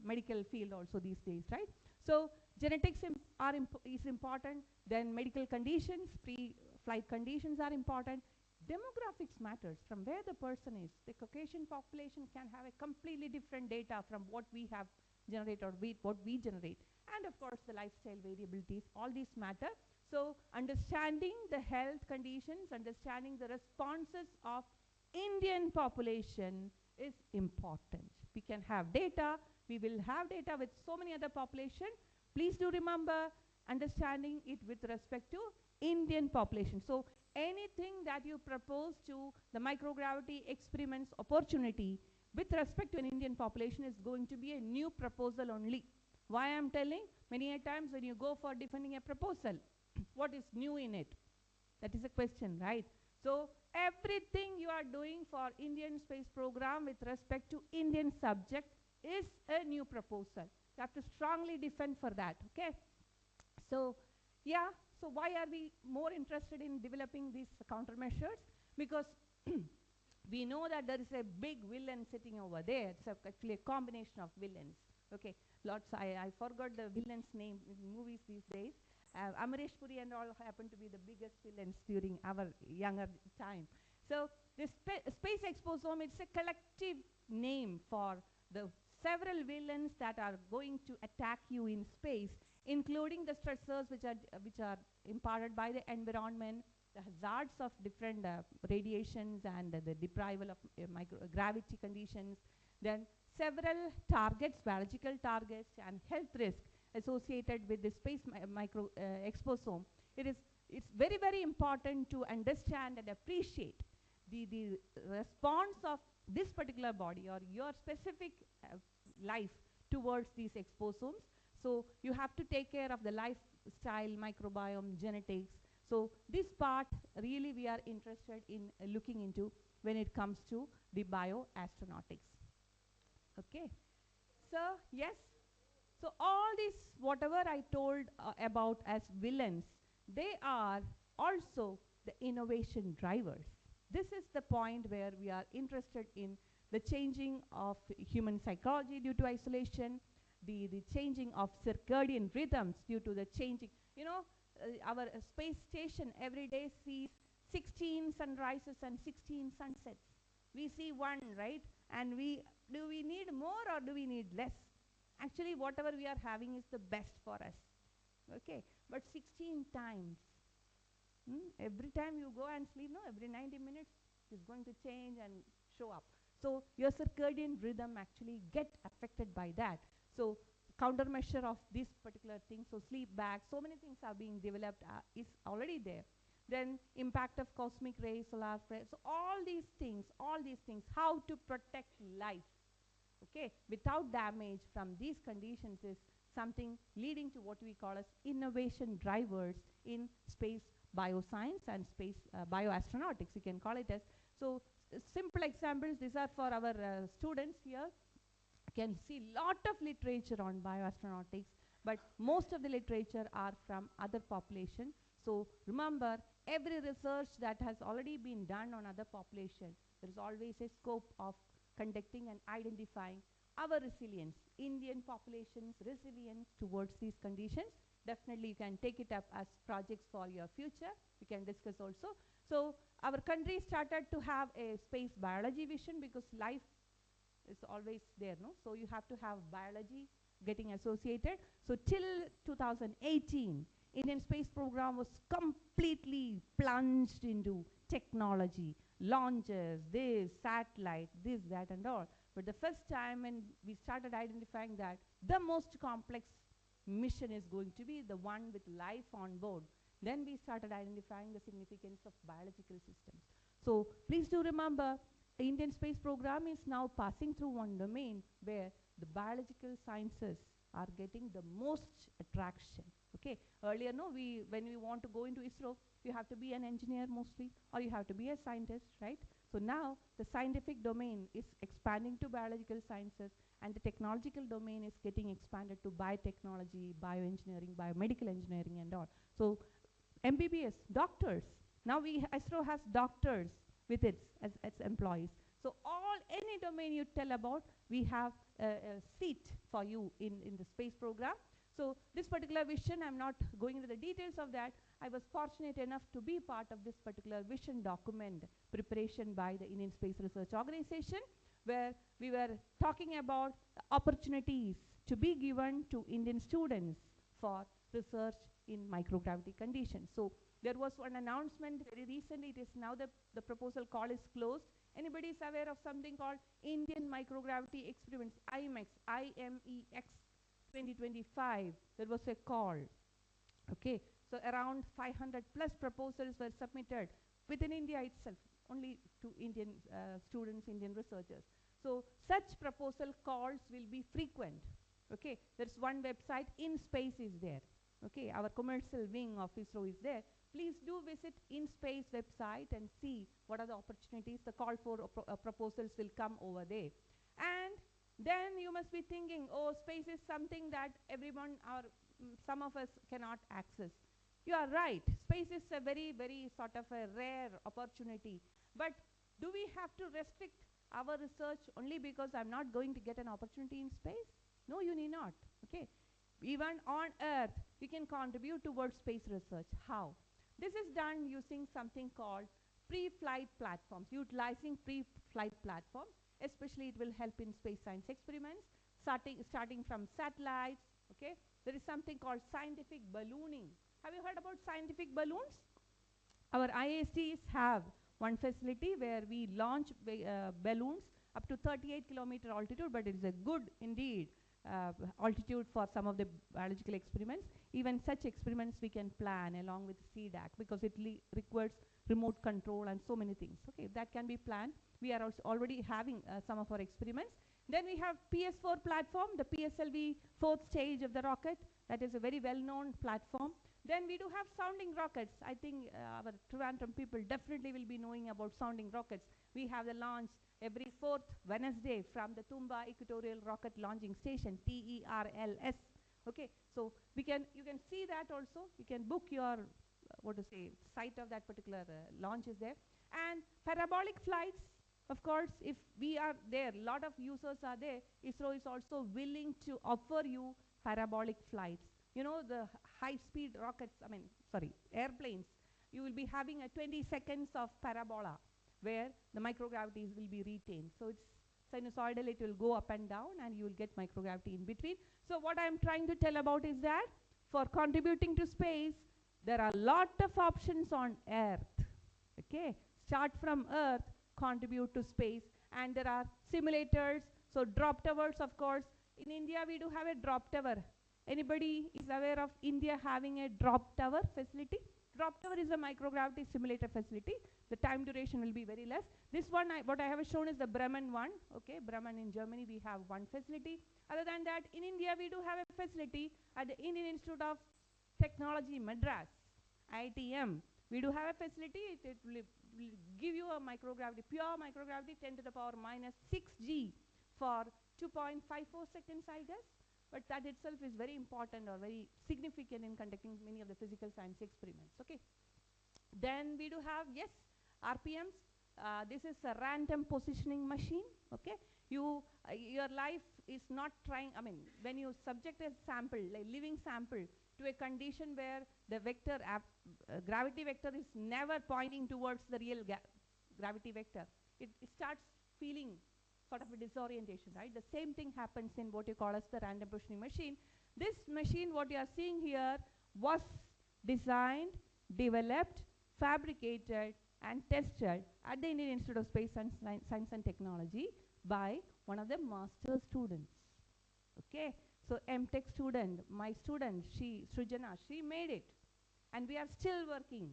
medical field also these days, right? So genetics is important, then medical conditions, pre-flight conditions are important. Demographics matters, from where the person is. The Caucasian population can have a completely different data from what we have generate or what we generate. And of course the lifestyle variabilities, all these matter. So understanding the health conditions, understanding the responses of Indian population is important. We can have data, we will have data with so many other population. Please do remember understanding it with respect to Indian population. So anything that you propose to the microgravity experiments opportunity with respect to an Indian population is going to be a new proposal only. Why I'm telling? Many a times when you go for defending a proposal, what is new in it? That is a question, right? So everything you are doing for Indian space program with respect to Indian subject is a new proposal. You have to strongly defend for that, okay? So yeah, so why are we more interested in developing these countermeasures? Because we know that there is a big villain sitting over there. It's actually a combination of villains. Okay, I forgot the villain's name in movies these days. Amrish Puri and all happen to be the biggest villains during our younger time. So this space exposome, it's a collective name for the several villains that are going to attack you in space, including the stressors which are imparted by the environment, the hazards of different radiations and the deprival of microgravity conditions, then several targets, biological targets, and health risk associated with the space exposome. It's very, very important to understand and appreciate the response of this particular body or your specific life towards these exposomes. So you have to take care of the lifestyle, microbiome, genetics. So this part really we are interested in looking into when it comes to the bioastronautics. Okay. So yes. So all this, whatever I told about as villains, they are also the innovation drivers. This is the point where we are interested in the changing of human psychology due to isolation, the changing of circadian rhythms due to the changing, our space station every day sees 16 sunrises and 16 sunsets. We see one, right? And do we need more or do we need less? Actually, whatever we are having is the best for us. Okay, but 16 times. Every time you go and sleep, no, every 90 minutes is going to change and show up. So your circadian rhythm actually get affected by that. So countermeasure of this particular thing, so sleep back, so many things are being developed, is already there. Then impact of cosmic rays, solar flares, so all these things, how to protect life, okay, without damage from these conditions is something leading to what we call as innovation drivers in space bioscience and space bioastronautics, you can call it as. So simple examples, these are for our students here. You can see lot of literature on bioastronautics, but most of the literature are from other population. So remember, every research that has already been done on other population, there is always a scope of conducting and identifying our resilience, Indian population's resilience towards these conditions. Definitely you can take it up as projects for your future. We can discuss also. So our country started to have a space biology vision because life is always there, no? So you have to have biology getting associated. So till 2018, Indian space program was completely plunged into technology, launches, this, satellite, this, that and all. But the first time when we started identifying that the most complex mission is going to be the one with life on board, then we started identifying the significance of biological systems. So please do remember, the Indian space program is now passing through one domain where the biological sciences are getting the most attraction. Okay, earlier, no, when we want to go into ISRO, you have to be an engineer mostly, or you have to be a scientist, right? So now the scientific domain is expanding to biological sciences, and the technological domain is getting expanded to biotechnology, bioengineering, biomedical engineering and all. So MBBS, doctors. Now ISRO has doctors with its as employees. So any domain you tell about, we have a seat for you in the space program. So this particular vision, I'm not going into the details of that. I was fortunate enough to be part of this particular vision document preparation by the Indian Space Research Organization, where we were talking about opportunities to be given to Indian students for research in microgravity conditions. So there was one announcement very recently. It is now the proposal call is closed. Anybody is aware of something called Indian Microgravity Experiments, IMEX 2025? There was a call. Okay, so around 500 plus proposals were submitted within India itself, only to Indian students, Indian researchers. So such proposal calls will be frequent. Okay, there's one website, InSpace is there. Okay, our commercial wing of ISRO is there. Please do visit InSpace website and see what are the opportunities. The call for proposals will come over there. And then you must be thinking, oh, space is something that everyone or some of us cannot access. You are right. Space is a very, very sort of a rare opportunity. But do we have to restrict our research only because I'm not going to get an opportunity in space? No, you need not. Okay. Even on Earth, we can contribute towards space research. How? This is done using something called pre-flight platforms, utilizing pre-flight platforms. Especially it will help in space science experiments, starting from satellites. Okay, there is something called scientific ballooning. Have you heard about scientific balloons? Our IIScs have one facility where we launch balloons up to 38-kilometer altitude, but it is a good indeed altitude for some of the biological experiments. Even such experiments we can plan along with C-DAC because it requires remote control and so many things. Okay, that can be planned. We are also already having some of our experiments. Then we have PS4 platform, the PSLV fourth stage of the rocket. That is a very well-known platform. Then we do have sounding rockets. I think our Trivandrum people definitely will be knowing about sounding rockets. We have the launch every 4th Wednesday from the Tumba Equatorial Rocket Launching Station, TERLS. Okay, so you can see that also. You can book your what to say, site of that particular launch is there. And parabolic flights, of course, if we are there, a lot of users are there, ISRO is also willing to offer you parabolic flights. You know, the high-speed rockets, airplanes, you will be having a 20 seconds of parabola where the microgravities will be retained. So it's sinusoidal, it will go up and down, and you will get microgravity in between. So what I'm trying to tell about is that for contributing to space, there are a lot of options on Earth. Okay, start from Earth, contribute to space, and there are simulators. So drop towers, of course. In India, we do have a drop tower. Anybody is aware of India having a drop tower facility? Drop tower is a microgravity simulator facility. The time duration will be very less. This one, what I have shown is the Bremen one. Okay, Bremen in Germany, we have one facility. Other than that, in India, we do have a facility at the Indian Institute of Technology, Madras, IITM. We do have a facility. It will give you a microgravity, pure microgravity, 10 to the power minus 6G for 2.54 seconds, I guess. But that itself is very important or very significant in conducting many of the physical science experiments. Okay. Then we do have, yes, RPMs. This is a random positioning machine. Okay. Your life is not trying, when you subject a sample, like living sample, to a condition where the vector, gravity vector is never pointing towards the real gravity vector, it starts feeling sort of a disorientation, right? The same thing happens in what you call as the random positioning machine. This machine, what you are seeing here, was designed, developed, fabricated, and tested at the Indian Institute of Space and Science and Technology by one of the master students. Okay, so MTech student, my student, Srijana, she made it, and we are still working.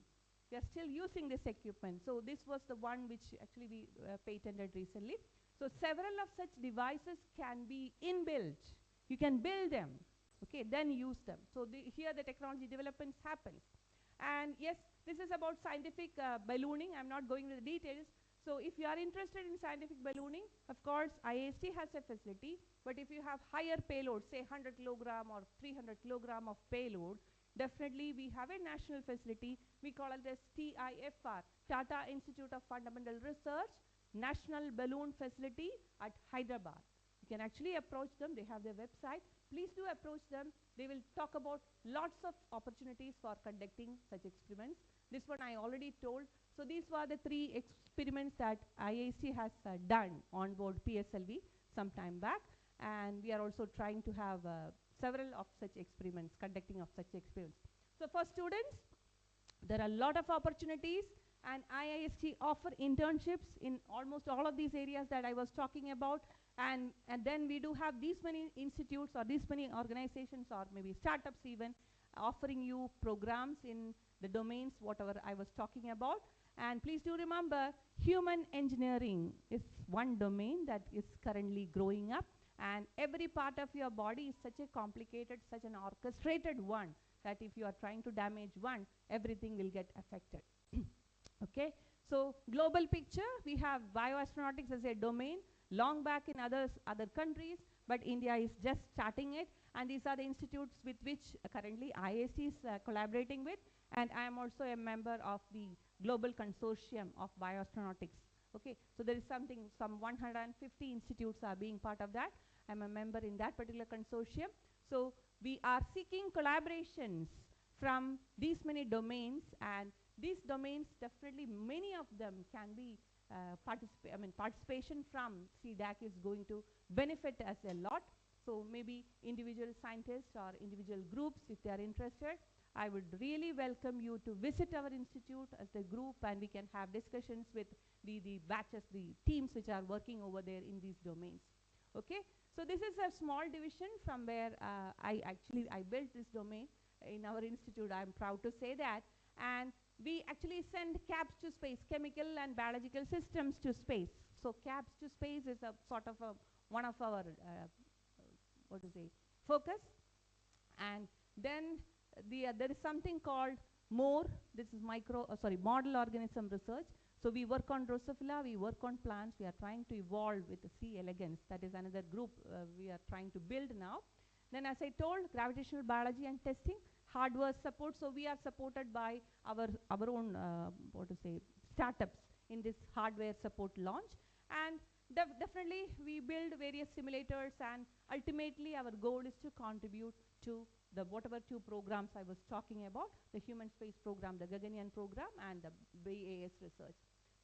We are still using this equipment. So this was the one which actually we patented recently. So several of such devices can be inbuilt. You can build them, okay, then use them. So here the technology developments happens. And yes, this is about scientific ballooning. I'm not going into the details. So if you are interested in scientific ballooning, of course, IAST has a facility. But if you have higher payload, say 100 kilogram or 300 kilogram of payload, definitely we have a national facility. We call it as TIFR, Tata Institute of Fundamental Research, National Balloon Facility at Hyderabad. You can actually approach them. They have their website. Please do approach them. They will talk about lots of opportunities for conducting such experiments. This one I already told. So these were the 3 experiments that IAC has done on board PSLV some time back. And we are also trying to have several of such experiments, conducting of such experiments. So for students, there are a lot of opportunities, and IIST offer internships in almost all of these areas that I was talking about. And then we do have these many institutes or these many organizations or maybe startups even offering you programs in the domains whatever I was talking about. And please do remember, human engineering is one domain that is currently growing up, and every part of your body is such a complicated, such an orchestrated one that if you are trying to damage one, everything will get affected. Okay, so global picture, we have bioastronautics as a domain long back in other countries, but India is just starting it, and these are the institutes with which currently IAC is collaborating with, and I am also a member of the global consortium of bioastronautics. Okay, so there is some 150 institutes are being part of that. I'm a member in that particular consortium. So we are seeking collaborations from these many domains, and these domains definitely many of them can be participation from C-DAC is going to benefit us a lot. So maybe individual scientists or individual groups, if they are interested, I would really welcome you to visit our institute as a group, and we can have discussions with the batches, the teams which are working over there in these domains. Okay, so this is a small division from where I built this domain in our institute. I'm proud to say that. And we actually send CABs to space, chemical and biological systems to space. So CABs to space is a sort of one of our focus. And then there is something called MORE. This is model organism research. So we work on Drosophila, we work on plants. We are trying to evolve with the C. elegans. That is another group we are trying to build now. Then as I told, gravitational biology and testing. hardware support. So we are supported by our own startups in this hardware support launch. And definitely we build various simulators, and ultimately our goal is to contribute to the whatever two programs I was talking about, the human space program, the Gaganyaan program, and the BAS research.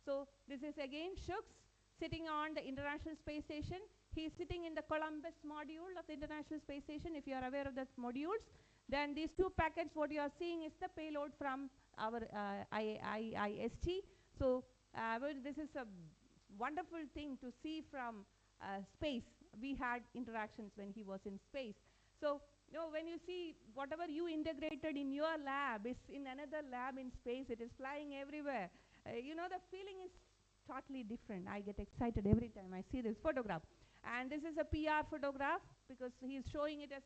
So this is again Shooks sitting on the International Space Station. He is sitting in the Columbus module of the International Space Station, if you are aware of the modules. Then these two packets, what you are seeing is the payload from our IIST. So well, this is a wonderful thing to see from space. We had interactions when he was in space. So when you see whatever you integrated in your lab is in another lab in space, it is flying everywhere. The feeling is totally different. I get excited every time I see this photograph. And this is a PR photograph because he is showing it as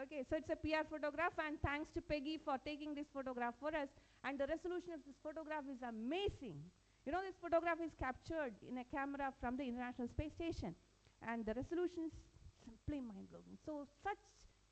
okay, so it's a PR photograph, and thanks to Peggy for taking this photograph for us. And the resolution of this photograph is amazing. This photograph is captured in a camera from the International Space Station, and the resolution is simply mind-blowing. So such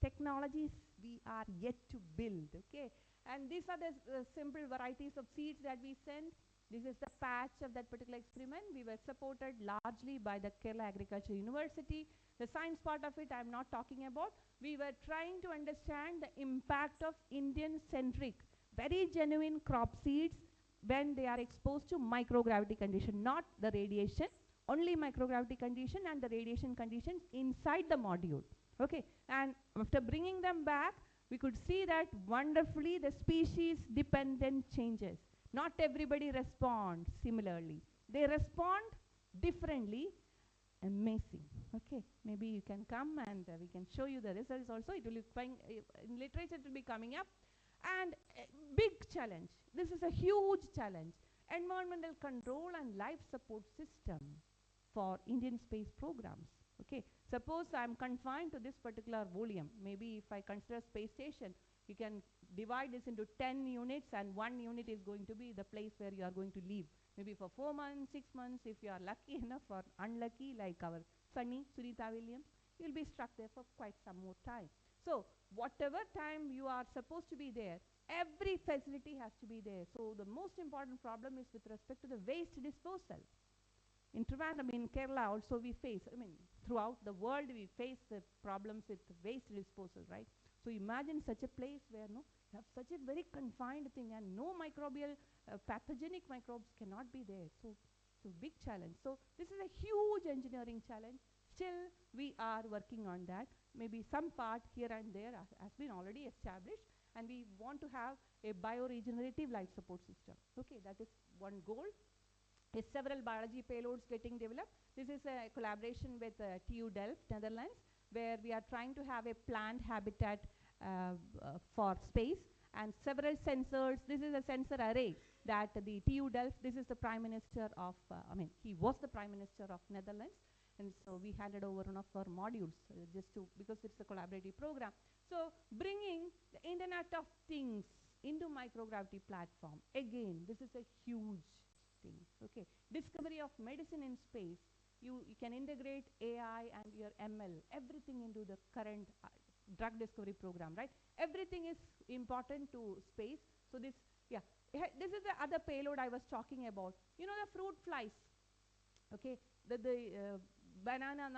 technologies we are yet to build, okay? And these are the simple varieties of seeds that we send. This is the patch of that particular experiment. We were supported largely by the Kerala Agriculture University. The science part of it I'm not talking about. We were trying to understand the impact of Indian-centric, very genuine crop seeds when they are exposed to microgravity condition, not the radiation, only microgravity condition and the radiation conditions inside the module. Okay, and after bringing them back, we could see that wonderfully the species-dependent changes. Not everybody responds similarly. They respond differently. Amazing. Okay, maybe you can come and we can show you the results also. It will be in literature it will be coming up. And a big challenge. This is a huge challenge. Environmental control and life support system for Indian space programs. Okay, suppose I'm confined to this particular volume. Maybe if I consider space station, you can divide this into 10 units, and one unit is going to be the place where you are going to live. Maybe for 4 months, 6 months, if you are lucky enough, or unlucky like our Sunny, Sunita Williams, you'll be stuck there for quite some more time. So whatever time you are supposed to be there, every facility has to be there. So the most important problem is with respect to the waste disposal. In Trivandrum, in Kerala also we face, throughout the world we face the problems with waste disposal, right? So imagine such a place where you have such a very confined thing, and no microbial, pathogenic microbes cannot be there. So big challenge. So this is a huge engineering challenge. Still, we are working on that. Maybe some part here and there has been already established, and we want to have a bioregenerative life support system. Okay, that is one goal. Is several biology payloads getting developed. This is a collaboration with TU Delft, Netherlands, where we are trying to have a plant habitat for space, and several sensors. This is a sensor array that the TU Delft, this is the Prime Minister of, he was the Prime Minister of Netherlands, and so we handed over one of our modules because it's a collaborative program. So bringing the Internet of Things into microgravity platform, again, this is a huge thing. Okay, discovery of medicine in space. You can integrate AI and your ML, everything into the current drug discovery program, right? Everything is important to space. So this is the other payload I was talking about. The fruit flies. Okay, the banana,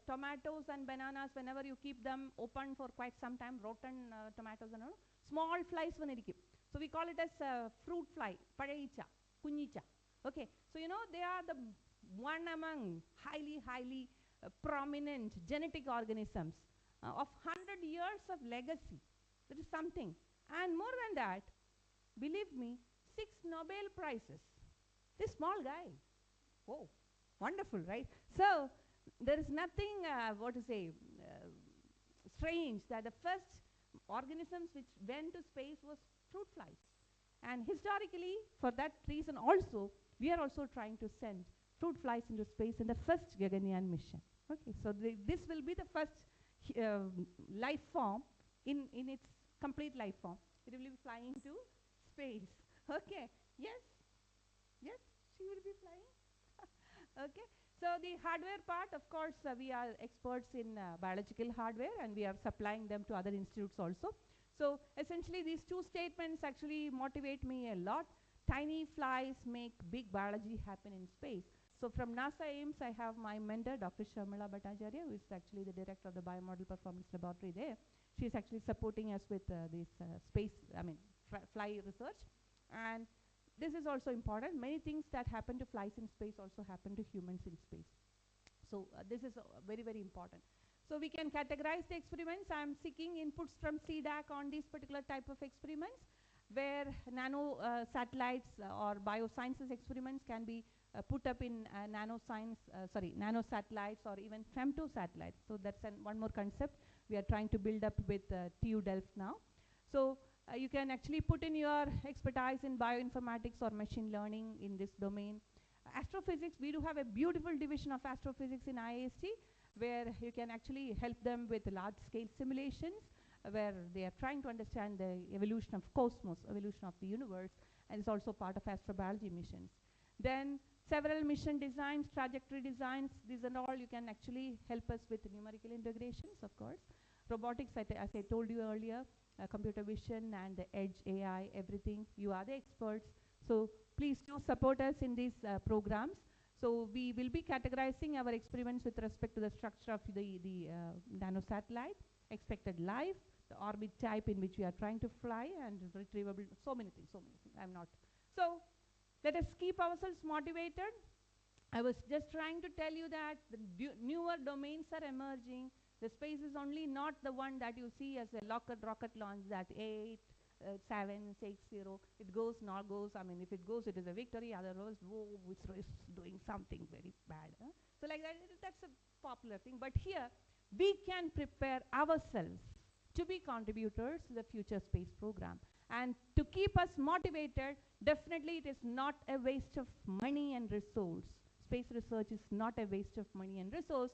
tomatoes and bananas, whenever you keep them open for quite some time, rotten tomatoes and all, small flies vanirikkum. So we call it as fruit fly, padaicha, kunyicha. Okay, so they are the one among highly prominent genetic organisms of 100 years of legacy. That is something. And more than that, believe me, 6 Nobel Prizes. This small guy. Whoa, wonderful, right? So there is nothing, strange that the first organisms which went to space was fruit flies. And historically, for that reason also, we are also trying to send fruit flies into space in the first Gaganyaan mission. Okay, so this will be the first life form in its complete life form. It will be flying to space. Okay, yes, she will be flying. Okay, so the hardware part, of course, we are experts in biological hardware, and we are supplying them to other institutes also. So essentially these two statements actually motivate me a lot. Tiny flies make big biology happen in space. So from NASA Ames, I have my mentor, Dr. Sharmila Bhattacharya, who is actually the director of the Biomodel Performance Laboratory there. She is actually supporting us with this fly research. And this is also important. Many things that happen to flies in space also happen to humans in space. So this is very, very important. So we can categorize the experiments. I am seeking inputs from C-DAC on these particular type of experiments, where nano satellites or biosciences experiments can be put up in nano satellites or even femto satellites. So that's one more concept we are trying to build up with TU Delft now. So you can actually put in your expertise in bioinformatics or machine learning in this domain. Astrophysics, we do have a beautiful division of astrophysics in IIST, where you can actually help them with large-scale simulations, where they are trying to understand the evolution of cosmos, evolution of the universe, and it's also part of astrobiology missions. Then several mission designs, trajectory designs, these and all you can actually help us with numerical integrations, of course. Robotics, as I told you earlier, computer vision and the edge AI, everything, you are the experts. So please do support us in these programs. So we will be categorizing our experiments with respect to the structure of the nanosatellite, expected life, the orbit type in which we are trying to fly, and retrievable, so many things. I'm not. So let us keep ourselves motivated. I was just trying to tell you that the newer domains are emerging. The space is only not the one that you see as a rocket launch, that 8, 7, 6, 0. It goes, not goes. I mean, if it goes, it is a victory. Otherwise, whoa, ISRO is doing something very bad. So like that, that's a popular thing. But here, we can prepare ourselves to be contributors to the future space program. And to keep us motivated, definitely it is not a waste of money and resource. Space research is not a waste of money and resource,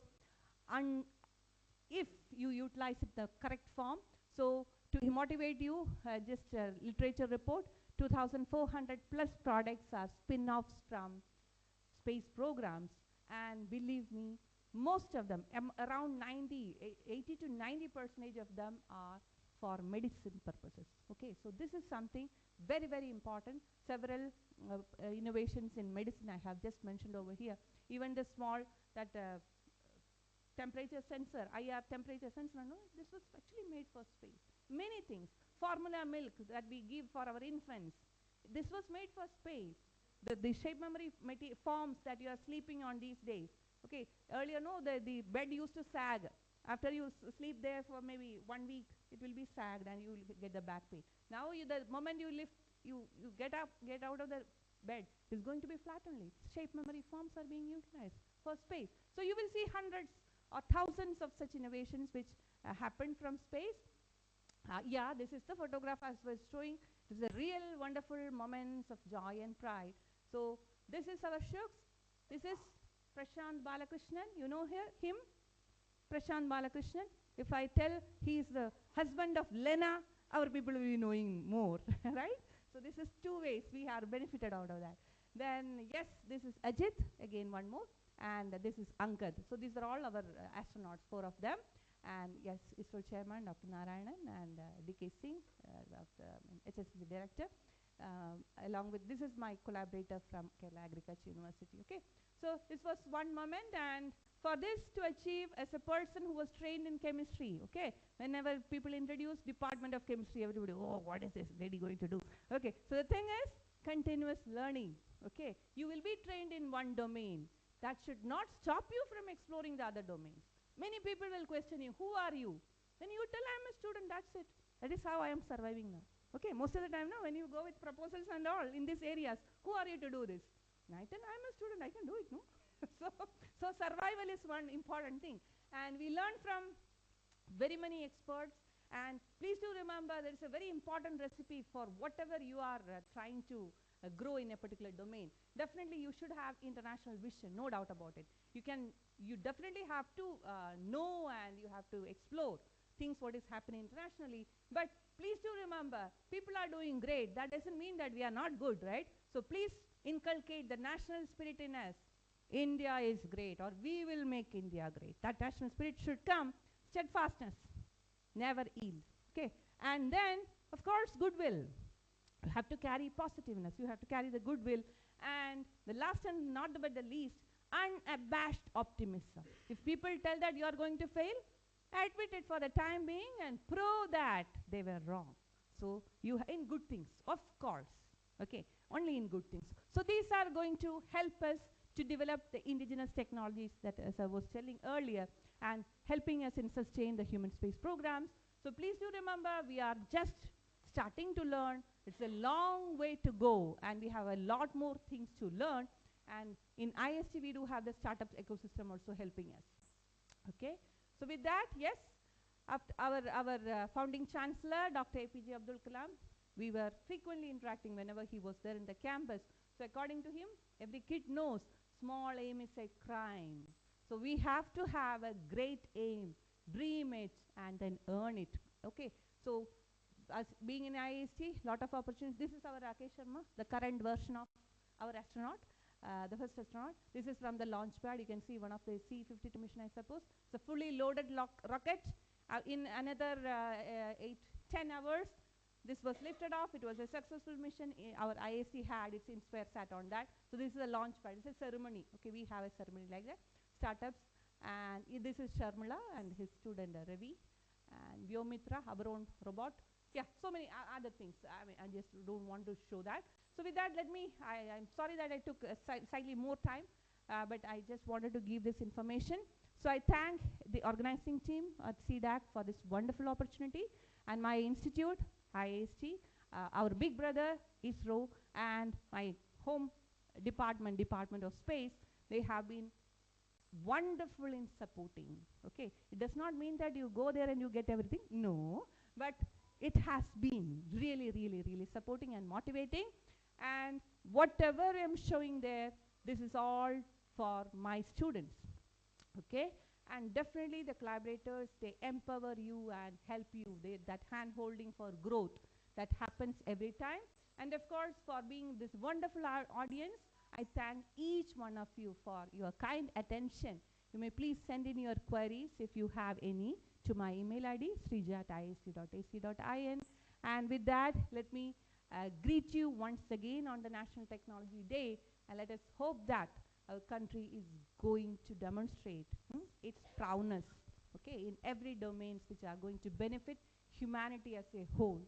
if you utilize it the correct form. So to motivate you, just a literature report, 2,400 plus products are spin-offs from space programs, and believe me, most of them, around 80 to 90% of them are for medicine purposes. Okay, so this is something very, very important. Several innovations in medicine I have just mentioned over here. Even the small, that temperature sensor, IR temperature sensor, no, this was actually made for space. Many things. Formula milk that we give for our infants, this was made for space. The shape memory forms that you are sleeping on these days. Okay, earlier, no, the bed used to sag. After you sleep there for maybe 1 week, it will be sagged and you will get the back pain. Now, the moment you lift, you get up, get out of the bed, it's going to be flat only. Shape memory forms are being utilized for space. So you will see hundreds or thousands of such innovations which happened from space. Yeah, this is the photograph I was showing. This is a real wonderful moments of joy and pride. So this is our Shuks. This is Prashant Balakrishnan. You know him? Prashant Balakrishnan. If I tell he is the husband of Lena, our people will be knowing more, right? So this is two ways we are benefited out of that. Then yes, this is Ajit, again one more, and this is Ankad. So these are all our astronauts, 4 of them. And yes, ISRO chairman, Dr. Narayanan, and D.K. Singh, HSC director. Along with, this is my collaborator from Kerala Agriculture University, okay? So this was one moment, and for this to achieve, as a person who was trained in chemistry, okay? Whenever people introduce Department of Chemistry, everybody, oh, what is this lady going to do? Okay, so the thing is, continuous learning, okay? You will be trained in one domain. That should not stop you from exploring the other domains. Many people will question you, who are you? Then you tell, I'm a student, that's it. That is how I am surviving now. Okay, most of the time now, when you go with proposals and all in these areas, who are you to do this? And I tell, I'm a student, I can do it, no? so survival is one important thing. And we learn from very many experts. And please do remember, there is a very important recipe for whatever you are trying to grow in a particular domain. Definitely you should have international vision, no doubt about it. You definitely have to know, and you have to explore things what is happening internationally. But please do remember, people are doing great. That doesn't mean that we are not good, right? So please inculcate the national spirit in us. India is great, or we will make India great. That national spirit should come. Steadfastness, never yield. Okay, And then, of course, goodwill. You have to carry positiveness. You have to carry the goodwill. And the last and not but the least, unabashed optimism. If people tell that you are going to fail, admit it for the time being and prove that they were wrong. So you in good things, of course. Okay, only in good things. So these are going to help us to develop the indigenous technologies that, as I was telling earlier, and helping us in sustain the human space programs. So please do remember, we are just starting to learn. It's a long way to go, and we have a lot more things to learn. And in IST, we do have the startups ecosystem also helping us. Okay, so with that, yes, our founding chancellor, Dr. APJ Abdul Kalam, we were frequently interacting whenever he was there in the campus. So according to him, every kid knows small aim is a crime. So we have to have a great aim, dream it, and then earn it. Okay, so as being in IST, lot of opportunities. This is our Rakesh Sharma, the current version of our astronaut, the first astronaut. This is from the launch pad. You can see one of the C-52 mission, I suppose. It's a fully loaded rocket. In another 8-10 hours, this was lifted off. It was a successful mission. Our IST had its InspireSat on that. So this is a launch pad. It's a ceremony. Okay, we have a ceremony like that. Startups. And this is Sharmila and his student Ravi. And Vyomitra, our own robot. Yeah, so many other things. I mean, I just don't want to show that. So with that, I'm sorry that I took slightly more time, but I just wanted to give this information. So I thank the organizing team at C-DAC for this wonderful opportunity, and my institute, IST, our big brother, ISRO, and my home department, Department of Space. They have been wonderful in supporting. Okay, it does not mean that you go there and you get everything. No, but it has been really, really, really supporting and motivating. And whatever I'm showing there, this is all for my students. Okay, and definitely the collaborators, they empower you and help you. That hand holding for growth that happens every time. And of course, for being this wonderful audience, I thank each one of you for your kind attention. You may please send in your queries if you have any to my email ID, srija@ist.ac.in. And with that, let me greet you once again on the National Technology Day, and let us hope that our country is going to demonstrate its prowess, okay, in every domains which are going to benefit humanity as a whole.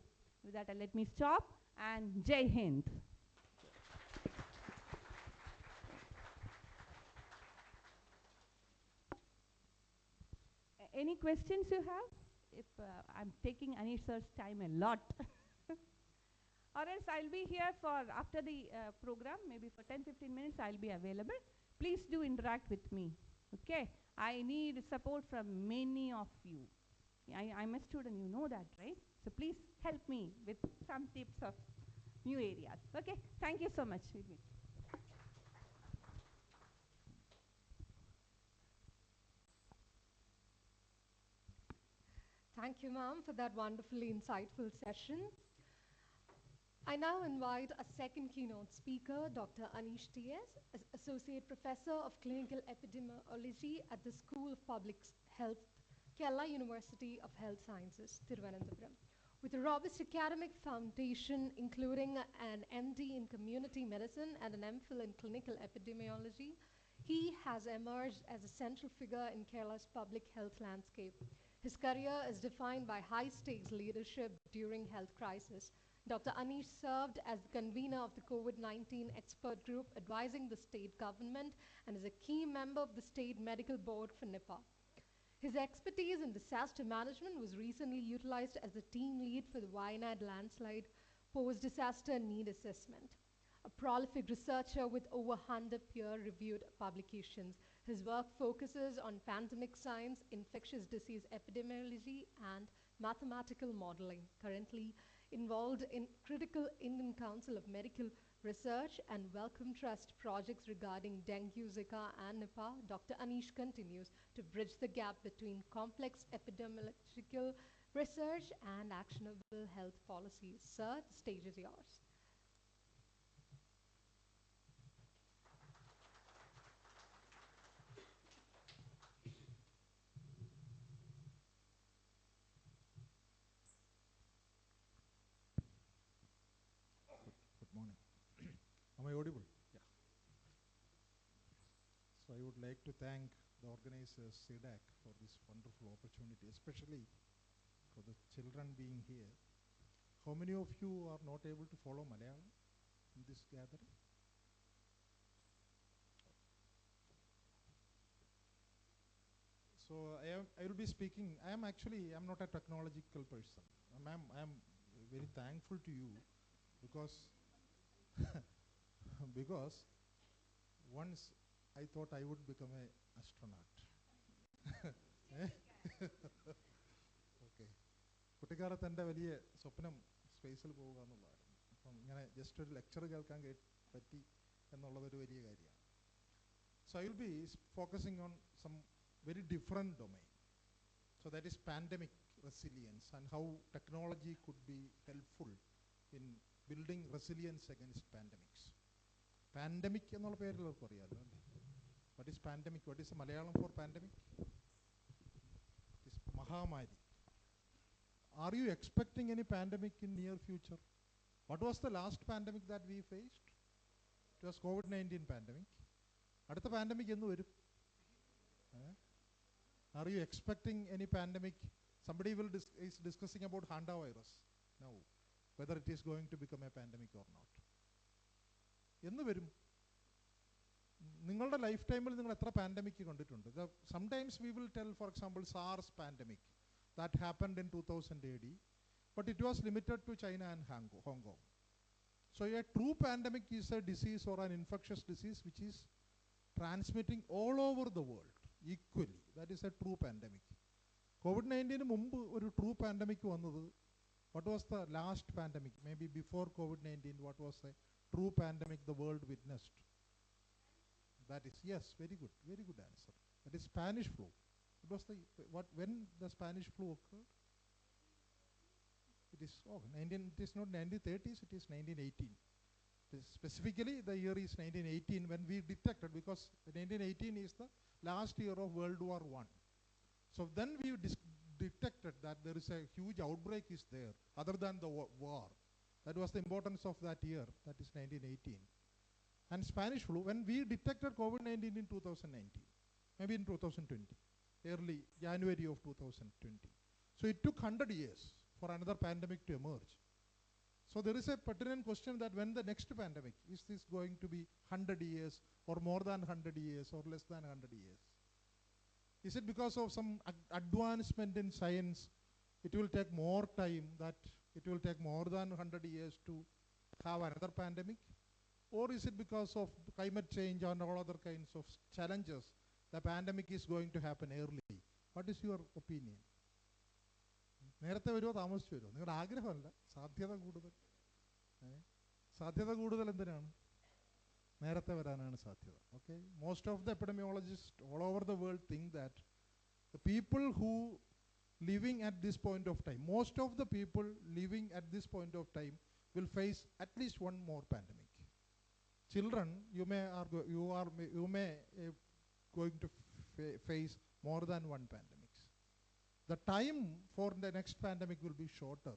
With that, let me stop, and Jai Hind. Any questions you have? If I'm taking Anish sir's time a lot. Or else I'll be here for after the program, maybe for 10-15 minutes I'll be available. Please do interact with me. Okay, I need support from many of you. I'm a student, you know that, right? So please help me with some tips of new areas. Okay, thank you so much. Thank you, ma'am, for that wonderfully insightful session. I now invite a second keynote speaker, Dr. Anish T.S., Associate Professor of Clinical Epidemiology at the School of Public Health, Kerala University of Health Sciences, Thiruvananthapuram. With a robust academic foundation, including an MD in Community Medicine and an MPhil in Clinical Epidemiology, he has emerged as a central figure in Kerala's public health landscape. His career is defined by high-stakes leadership during health crisis. Dr. Anish served as the convener of the COVID-19 expert group advising the state government and is a key member of the state medical board for Nipah. His expertise in disaster management was recently utilized as the team lead for the Wayanad landslide post-disaster need assessment. A prolific researcher with over 100 peer-reviewed publications, his work focuses on pandemic science, infectious disease epidemiology, and mathematical modeling. Currently involved in critical Indian Council of Medical Research and Wellcome Trust projects regarding dengue, Zika, and Nipah, Dr. Anish continues to bridge the gap between complex epidemiological research and actionable health policies. Sir, the stage is yours. Am I audible? Yeah. So I would like to thank the organizers, C-DAC, for this wonderful opportunity, especially for the children being here. How many of you are not able to follow Malayalam in this gathering? So I will be speaking. I'm not a technological person. I'm very thankful to you because because once I thought I would become an astronaut. Okay, കുട്ടിക്കാലത്ത് എൻ്റെ വലിയ സ്വപ്നം സ്പേസിൽ പോവുക എന്നുള്ളതായിരുന്നു. അപ്പം ഇങ്ങനെ just ഒരു ലെക്ചർ കേൾക്കാൻ പറ്റി എന്നുള്ളതൊരു വലിയ കാര്യമാണ്. So I will be focusing on some very different domain. So that is pandemic resilience and how technology could be helpful in building resilience against pandemics. Pandemic എന്നുള്ള പേര് എല്ലാവർക്കും അറിയാമല്ലോ അല്ലേ? What is pandemic? What is the Malayalam for pandemic? It is Mahamari. Are you expecting any pandemic in near future? What was the last pandemic that we faced? It was COVID-19 pandemic. അടുത്ത pandemic എന്ന് വരും? Are you expecting any pandemic? Somebody is discussing about Handa virus. No. Whether it is going to become a pandemic or not. എന്ന് വരും? നിങ്ങളുടെ life ടൈമിൽ നിങ്ങൾ എത്ര pandemic കണ്ടിട്ടുണ്ട്? Sometimes we will tell, for example, SARS pandemic that happened in 2000 AD, but it was limited to China and Hong Kong. So a true pandemic is a disease or an infectious disease which is transmitting all over the world equally. That is a true pandemic. COVID-19 മുമ്പ് ഒരു true pandemic വന്നത്, what was the last pandemic? Maybe before COVID-19, what was a true pandemic the world witnessed? That is, yes, very good answer. That is Spanish flu. It was when the Spanish flu occurred? It is not 1930s, it is 1918. Specifically, the year is 1918 when we detected, because 1918 is the last year of World War I. So then we detected that there is a huge outbreak is there other than the war. That was the importance of that year, that is 1918. And Spanish flu, when we detected COVID-19 in 2019, maybe in 2020, early January of 2020. So it took 100 years for another pandemic to emerge. So there is a pertinent question that when the next pandemic, is this going to be 100 years or more than 100 years or less than 100 years? Is it because of some advancement in science, it will take more time, that it will take more than 100 years to have another pandemic? Or is it because of climate change and all other kinds of challenges, the pandemic is going to happen early? What is your opinion? നേരത്തെ വരുമോ താമസിച്ചു വരുമോ? നിങ്ങളുടെ ആഗ്രഹമല്ല, സാധ്യത കൂടുതൽ. സാധ്യത കൂടുതൽ എന്തിനാണ്? നേരത്തെ വരാനാണ് സാധ്യത. Okay, most of the epidemiologists all over the world think that the people who living at this point of time, most of the people living at this point of time will face at least one more pandemic. Children, you may going to face more than one pandemic. The time for the next pandemic will be shorter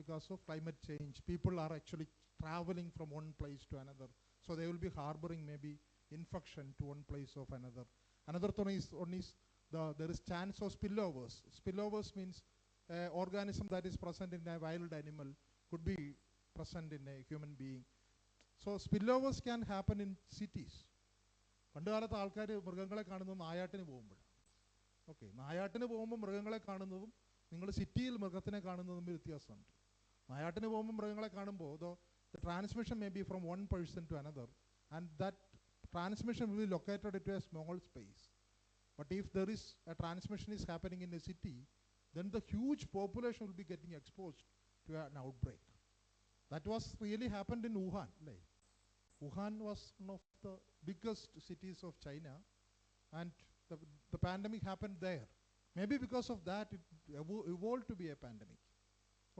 because of climate change. People are actually traveling from one place to another, so they will be harboring maybe infection to one place of another. Another thing is there is chance of spillovers. Spillovers means organism that is present in a wild animal could be present in a human being. So spillovers can happen in cities. പണ്ട് കാലത്ത് ആൾക്കാർ മൃഗങ്ങളെ കാണുന്നത് നായാട്ടിന് പോകുമ്പോൾ. Okay, നായാട്ടിന് പോകുമ്പോൾ മൃഗങ്ങളെ കാണുന്നതും നിങ്ങൾ സിറ്റിയിൽ മൃഗത്തിനെ കാണുന്നതും വ്യത്യാസമുണ്ട്. നായാട്ടിന് പോകുമ്പോൾ മൃഗങ്ങളെ കാണുമ്പോൾ the transmission may be from one person to another, and that transmission will be located into a small space. But if there is a transmission is happening in a city, then the huge population will be getting exposed to an outbreak. That was really happened in Wuhan. Wuhan was one of the biggest cities of China, and the pandemic happened there. Maybe because of that, it evolved to be a pandemic.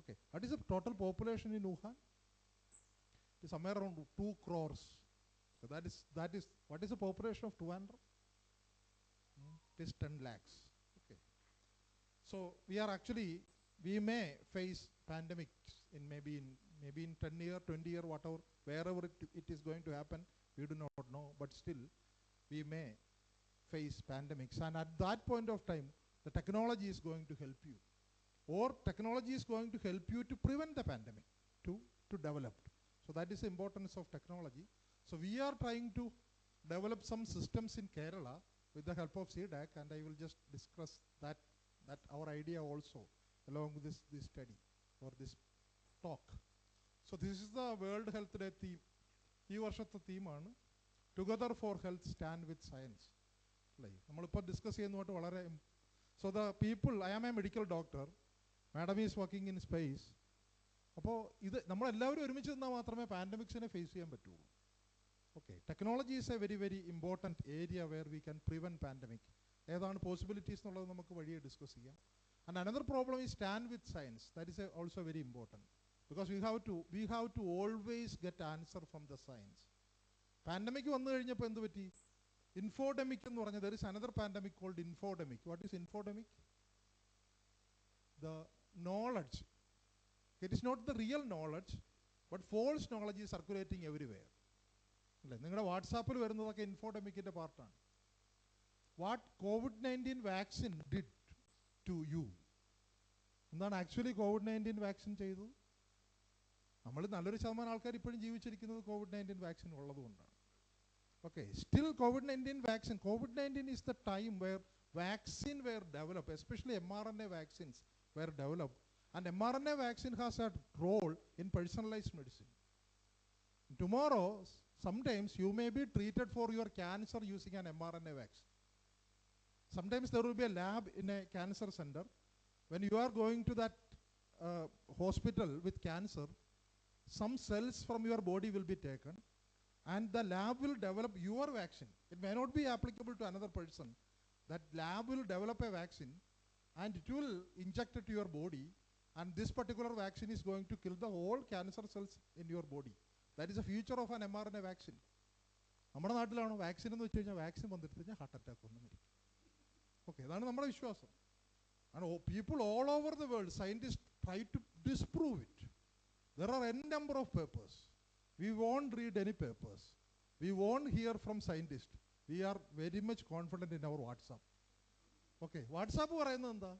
Okay, what is the total population in Wuhan? It is somewhere around 2 crores. So that is what is the population of 200? It is 10 lakhs. Okay. So we may face pandemics in maybe in maybe in 10 year, 20 year, whatever, wherever it is going to happen, we do not know, but still we may face pandemics. And at that point of time, the technology is going to help you, or technology is going to help you to prevent the pandemic to develop. So that is the importance of technology. So we are trying to develop some systems in Kerala with the help of C-DAC, and I will just discuss that our idea also along with this study or this talk. So this is the World Health Day theme. ഈ വർഷത്തെ തീമാണ് together for health stand with science അല്ലേ. നമ്മളിപ്പോൾ discuss ചെയ്യുന്നതുമായിട്ട് വളരെ so the people, I am a medical doctor, madam is working in space. അപ്പോൾ ഇത് നമ്മളെല്ലാവരും ഒരുമിച്ച് നിന്നാൽ മാത്രമേ പാൻഡമിക്സിനെ ഫേസ് ചെയ്യാൻ പറ്റുള്ളൂ. Okay, technology is a very very important area where we can prevent pandemic. ഏതാണ് പോസിബിലിറ്റീസ് എന്നുള്ളത് നമുക്ക് വഴിയെ ഡിസ്കസ് ചെയ്യാം. And another problem is stand with science. That is also very important because we have to always get answer from the science. Pandemic വന്നു കഴിഞ്ഞപ്പോൾ എന്ത് പറ്റി? Infodemic എന്ന് പറഞ്ഞാൽ there is another pandemic called infodemic. What is infodemic? The knowledge. It is not the real knowledge, but false knowledge is circulating everywhere. അല്ലേ, നിങ്ങളുടെ വാട്സാപ്പിൽ വരുന്നതൊക്കെ ഇൻഫോഡെമിക്കിൻ്റെ പാർട്ടാണ്. What COVID-19 vaccine did to you? എന്താണ് ആക്ച്വലി COVID-19 വാക്സിൻ ചെയ്തത്? നമ്മൾ നല്ലൊരു ശതമാനം ആൾക്കാർ ഇപ്പോഴും ജീവിച്ചിരിക്കുന്നത് COVID-19 വാക്സിൻ ഉള്ളതുകൊണ്ടാണ്. Okay, still COVID-19 vaccine, COVID-19 is the time where vaccine were developed, especially mRNA vaccines were developed, and mRNA vaccine has a role in personalized medicine. Tomorrow, sometimes you may be treated for your cancer using an mRNA vaccine. Sometimes there will be a lab in a cancer center. When you are going to that hospital with cancer, some cells from your body will be taken and the lab will develop your vaccine. It may not be applicable to another person. That lab will develop a vaccine and it will inject it to your body, and this particular vaccine is going to kill the whole cancer cells in your body. That is the future of an mRNA vaccine. നമ്മുടെ നാട്ടിലാണോ vaccine എന്ന് വെച്ച് കഴിഞ്ഞാൽ vaccine വന്നിട്ട് കഴിഞ്ഞാൽ heart attack ഒന്നും വരും. Okay, അതാണ് നമ്മുടെ വിശ്വാസം. And people all over the world, scientists try to disprove it. There are n number of papers. We won't read any papers. We won't hear from scientists. We are very much confident in our WhatsApp. Okay, WhatsApp പറയുന്നത് എന്താ?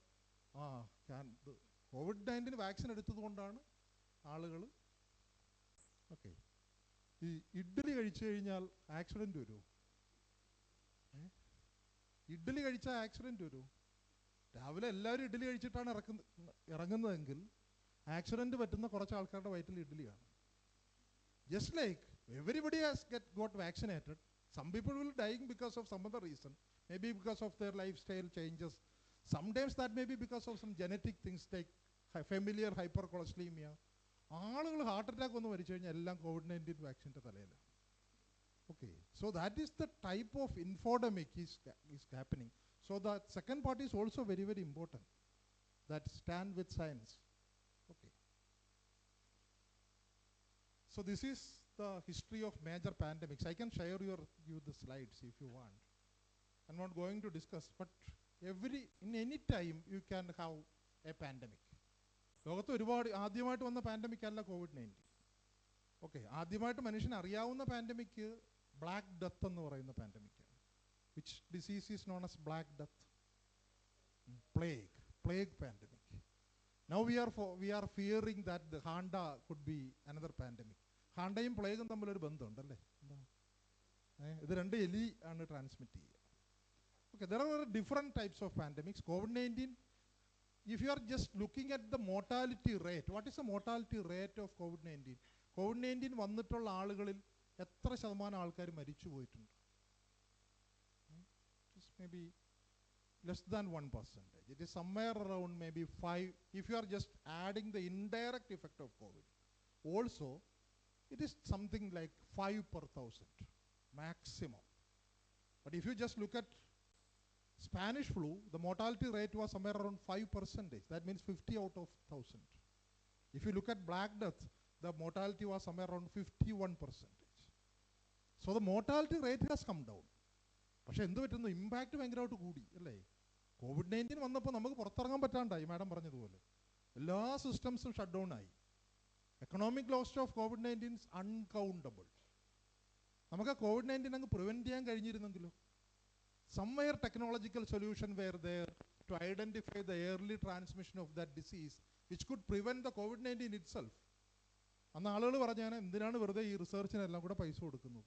COVID-19 vaccine എടുത്തതുകൊണ്ടാണ് ആളുകൾ. Okay, ഈ ഇഡ്ഡലി കഴിച്ചു കഴിഞ്ഞാൽ accident വരുമോ? ഇഡ്ഡലി കഴിച്ചാൽ accident വരുമോ? രാവിലെ എല്ലാവരും ഇഡ്ഡലി കഴിച്ചിട്ടാണ് ഇറങ്ങുന്നതെങ്കിൽ ആക്സിഡൻറ്റ് പറ്റുന്ന കുറച്ച് ആൾക്കാരുടെ വയറ്റിൽ ഇഡ്ഡലിയാണ്. Just like everybody has got vaccinated, some people will dying because of some other reason, maybe because of their lifestyle changes. Sometimes that may be because of some genetic things like familiar hypercholesteremia. ആളുകൾ heart attack ഒന്ന് മരിച്ചു കഴിഞ്ഞാൽ എല്ലാം COVID-19 വാക്സിൻ്റെ തലയിലാണ്. Okay, so that is the type of infodemic is happening. So the second part is also very very important, that stand with science. Okay, so this is the history of major pandemics. I can share you the slides if you want. I'm not going to discuss, but in any time you can have a pandemic. ലോകത്ത് ഒരുപാട് ആദ്യമായിട്ട് വന്ന pandemic അല്ല COVID-19. Okay, ആദ്യമായിട്ട് മനുഷ്യന് അറിയാവുന്ന pandemic black death എന്ന് പറയുന്ന പാൻഡമിക്കാണ്. Which disease is known as black death? Plague pandemic. Now we are fearing that the Handa could be another pandemic. ഹാണ്ടയും പ്ലേഗും തമ്മിലൊരു ബന്ധമുണ്ടല്ലേ? ഇത് രണ്ട് എലി ആണ് ട്രാൻസ്മിറ്റ് ചെയ്യുക. Okay, there are different types of pandemics. COVID-19, if you are just looking at the mortality rate, what is the mortality rate of COVID-19? COVID-19 വന്നിട്ടുള്ള ആളുകളിൽ എത്ര ശതമാനം ആൾക്കാർ മരിച്ചു പോയിട്ടുണ്ട്? Maybe less than 1%. It is somewhere around maybe 5. If you are just adding the indirect effect of COVID, also it is something like 5 per 1,000 maximum. But if you just look at Spanish flu, the mortality rate was somewhere around 5%. That means 50 out of 1,000. If you look at Black Death, the mortality was somewhere around 51%. So the mortality rate has come down. പക്ഷെ എന്ത് പറ്റുന്നു? Impact ഭയങ്കരമായിട്ട് കൂടി അല്ലേ? COVID-19 വന്നപ്പോൾ നമുക്ക് പുറത്തിറങ്ങാൻ പറ്റാണ്ടായി. Madam പറഞ്ഞതുപോലെ എല്ലാ സിസ്റ്റംസും ഷട്ട് ഡൗൺ ആയി. Economic loss of COVID-19 is uncountable. നമുക്ക് COVID-19 അങ്ങ് പ്രിവെൻറ്റ് ചെയ്യാൻ കഴിഞ്ഞിരുന്നെങ്കിലോ? Somewhere technological solution were there to identify the early transmission of that disease which could prevent the COVID-19 itself. അന്ന് ആളുകൾ പറഞ്ഞാൽ എന്തിനാണ് വെറുതെ ഈ റിസർച്ചിനെല്ലാം കൂടെ പൈസ കൊടുക്കുന്നത്?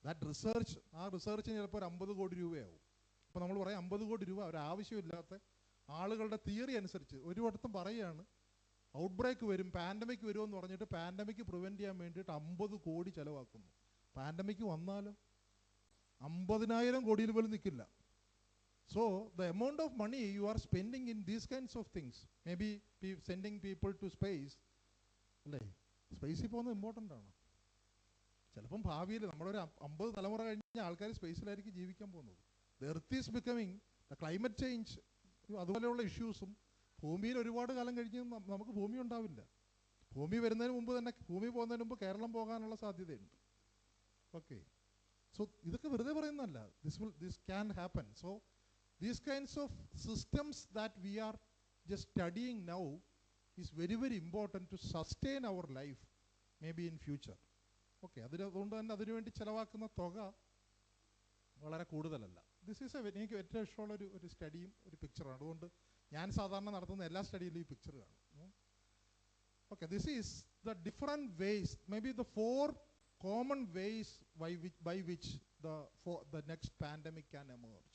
ദാറ്റ് റിസർച്ച്, ആ റിസർച്ചിന് ചിലപ്പോൾ ഒരു 50 കോടി രൂപയാവും. അപ്പോൾ നമ്മൾ പറയാം 50 കോടി രൂപ ഒരാവശ്യമില്ലാത്ത ആളുകളുടെ തിയറി അനുസരിച്ച് ഒരു വട്ടം പറയുകയാണ് ഔട്ട് ബ്രേക്ക് വരും, പാൻഡമിക് വരുമെന്ന് പറഞ്ഞിട്ട് പാൻഡമിക് പ്രിവെൻറ്റ് ചെയ്യാൻ വേണ്ടിയിട്ട് 50 കോടി ചിലവാക്കുന്നു. പാൻഡമിക് വന്നാലോ 50,000 കോടിയിൽ പോലും നിൽക്കില്ല. So the amount of money you are spending in these kinds of things, maybe sending people to space, അല്ലേ, സ്പേസിൽ പോകുന്നത് ഇമ്പോർട്ടൻ്റ് ആണ്. ചിലപ്പം ഭാവിയിൽ നമ്മളൊരു 50 തലമുറ കഴിഞ്ഞ ആൾക്കാർ സ്പേസിലായിരിക്കും ജീവിക്കാൻ പോകുന്നത്. The earth is becoming, the climate change, അതുപോലെയുള്ള ഇഷ്യൂസും ഭൂമിയിൽ ഒരുപാട് കാലം കഴിഞ്ഞ് നമുക്ക് ഭൂമി ഉണ്ടാവില്ല. ഭൂമി വരുന്നതിന് മുമ്പ് തന്നെ, ഭൂമി പോകുന്നതിന് മുമ്പ് കേരളം പോകാനുള്ള സാധ്യതയുണ്ട്. ഓക്കെ, സോ ഇതൊക്കെ വെറുതെ പറയുന്നതല്ല. This can happen. So these kinds of systems that we are just studying now is very, very important to sustain our life maybe in future. Okay, അതുകൊണ്ട് തന്നെ അതിനുവേണ്ടി ചിലവാക്കുന്ന തുക വളരെ കൂടുതലല്ല. ദിസ് ഈസ് എനിക്ക് ഏറ്റവും ഇഷ്ടമുള്ള ഒരു സ്റ്റഡിയും ഒരു പിക്ചറാണ്. അതുകൊണ്ട് ഞാൻ സാധാരണ നടത്തുന്ന എല്ലാ സ്റ്റഡിയിലും ഈ പിക്ചർ കാണും. Okay, this is the different ways, may be the 4 common ways by which the next pandemic can emerge.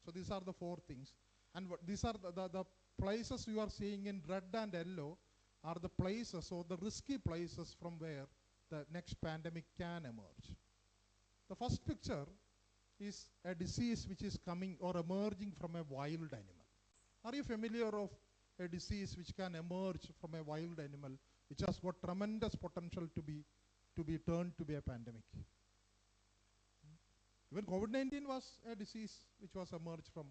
So these are the 4 things, and these are the places you are seeing in red and yellow are the places, or the risky places from where the next pandemic can emerge. The first picture is a disease which is coming or emerging from a wild animal. Are you familiar of a disease which can emerge from a wild animal which has got tremendous potential to be turned to be a pandemic? Even COVID-19 was a disease which was emerged from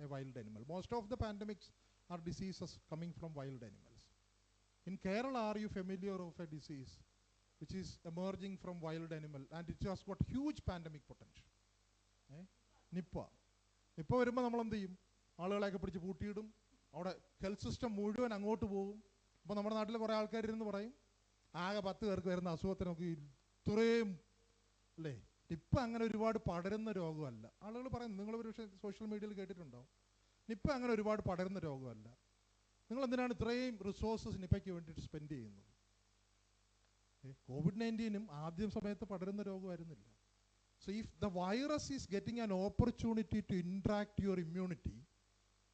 a wild animal. Most of the pandemics are diseases coming from wild animals. In Kerala, are you familiar of a disease which is emerging from wild animal and it has got huge pandemic potential? Nipah. Nipah വരുമ്പോൾ നമ്മൾ എന്ത് ചെയ്യും? ആളുകളെയൊക്കെ പിടിച്ച് പൂട്ടിയിടും. അവിടെ health system മുഴുവൻ അങ്ങോട്ട് പോകും. അപ്പോൾ നമ്മുടെ നാട്ടിൽ കുറേ ആൾക്കാരിരുന്ന് പറയും ആകെ 10 പേർക്ക് വരുന്ന അസുഖത്തിനൊക്കെ ഇത്രയും, അല്ലേ? നിപ്പ അങ്ങനെ ഒരുപാട് പടരുന്ന രോഗമല്ല. ആളുകൾ പറയുന്നത്, നിങ്ങൾ ഒരു പക്ഷേ സോഷ്യൽ മീഡിയയിൽ കേട്ടിട്ടുണ്ടാവും, നിപ്പ അങ്ങനെ ഒരുപാട് പടരുന്ന രോഗമല്ല. നിങ്ങൾ എന്തിനാണ് ഇത്രയും റിസോഴ്സസ് നിപ്പയ്ക്ക് വേണ്ടിയിട്ട് സ്പെൻഡ് ചെയ്യുന്നത്? COVID-19 ആദ്യം സമയത്ത് പടരുന്ന രോഗമായിരുന്നില്ല. So if the virus is getting an opportunity to interact your immunity,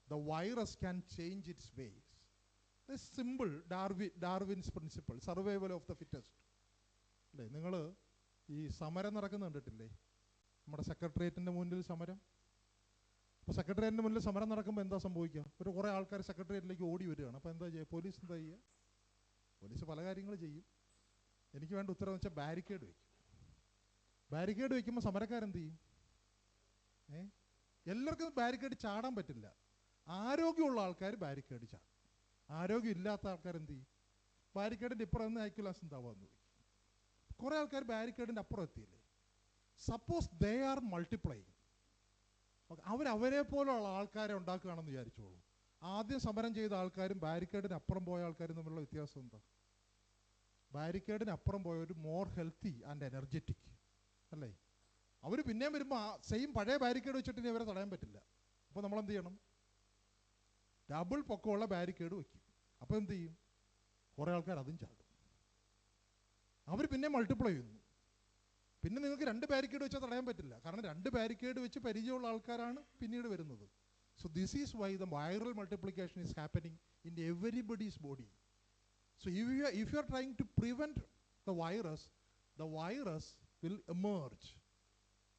the virus can change its ways. This simple Darwin's principle, survival of the fittest. അല്ലേ, നിങ്ങൾ ഈ സമരം നടക്കുന്ന കണ്ടിട്ടില്ലേ? നമ്മുടെ സെക്രട്ടേറിയറ്റിൻ്റെ മുന്നിൽ സമരം. അപ്പോൾ സെക്രട്ടേറിയറ്റിൻ്റെ മുന്നിൽ സമരം നടക്കുമ്പോൾ എന്താ സംഭവിക്കുക? കുറേ ആൾക്കാർ സെക്രട്ടേറിയറ്റിലേക്ക് ഓടി വരികയാണ്. അപ്പോൾ എന്താ ചെയ്യുക? പോലീസ് എന്താ ചെയ്യുക? പോലീസ് പല കാര്യങ്ങൾ ചെയ്യും. എനിക്ക് വേണ്ട ഉത്തരവ് വെച്ചാൽ ബാരിക്കേഡ് വയ്ക്കും. ബാരിക്കേഡ് വയ്ക്കുമ്പോൾ സമരക്കാരെന്ത് ചെയ്യും? എല്ലാവർക്കും ബാരിക്കേഡ് ചാടാൻ പറ്റില്ല. ആരോഗ്യമുള്ള ആൾക്കാർ ബാരിക്കേഡ് ചാടും. ആരോഗ്യമില്ലാത്ത ആൾക്കാർ എന്ത് ചെയ്യും? ബാരിക്കേഡിൻ്റെ ഇപ്പുറം നിന്ന് ഐക്യലാസ് എന്താവാന്ന് ചോദിക്കും. കുറേ ആൾക്കാർ ബാരിക്കേഡിൻ്റെ അപ്പുറം എത്തിയില്ലേ? Suppose they are multiplying. അവരെ പോലുള്ള ആൾക്കാരെ ഉണ്ടാക്കുകയാണെന്ന് വിചാരിച്ചോളൂ. ആദ്യം സമരം ചെയ്ത ആൾക്കാരും ബാരിക്കേഡിന് അപ്പുറം പോയ ആൾക്കാരും തമ്മിലുള്ള വ്യത്യാസം എന്താ? ബാരിക്കേഡിന് അപ്പുറം പോയ ഒരു മോർ ഹെൽത്തി ആൻഡ് എനർജറ്റിക്, അല്ലേ? അവർ പിന്നെയും വരുമ്പോൾ സെയിം പഴയ ബാരിക്കേഡ് വെച്ചിട്ട് അവരെ തടയാൻ പറ്റില്ല. അപ്പോൾ നമ്മളെന്ത് ചെയ്യണം? ഡബിൾ പൊക്കമുള്ള ബാരിക്കേഡ് വയ്ക്കും. അപ്പോൾ എന്ത് ചെയ്യും? കുറേ ആൾക്കാർ അതും ചാടും. അവർ പിന്നെ മൾട്ടിപ്ലൈ ചെയ്യുന്നു. പിന്നെ നിങ്ങൾക്ക് 2 ബാരിക്കേഡ് വെച്ചാൽ തടയാൻ പറ്റില്ല. കാരണം 2 ബാരിക്കേഡ് വെച്ച് പരിചയമുള്ള ആൾക്കാരാണ് പിന്നീട് വരുന്നത്. So this is why the viral multiplication is happening in everybody's body. So if you are trying to prevent the virus will emerge.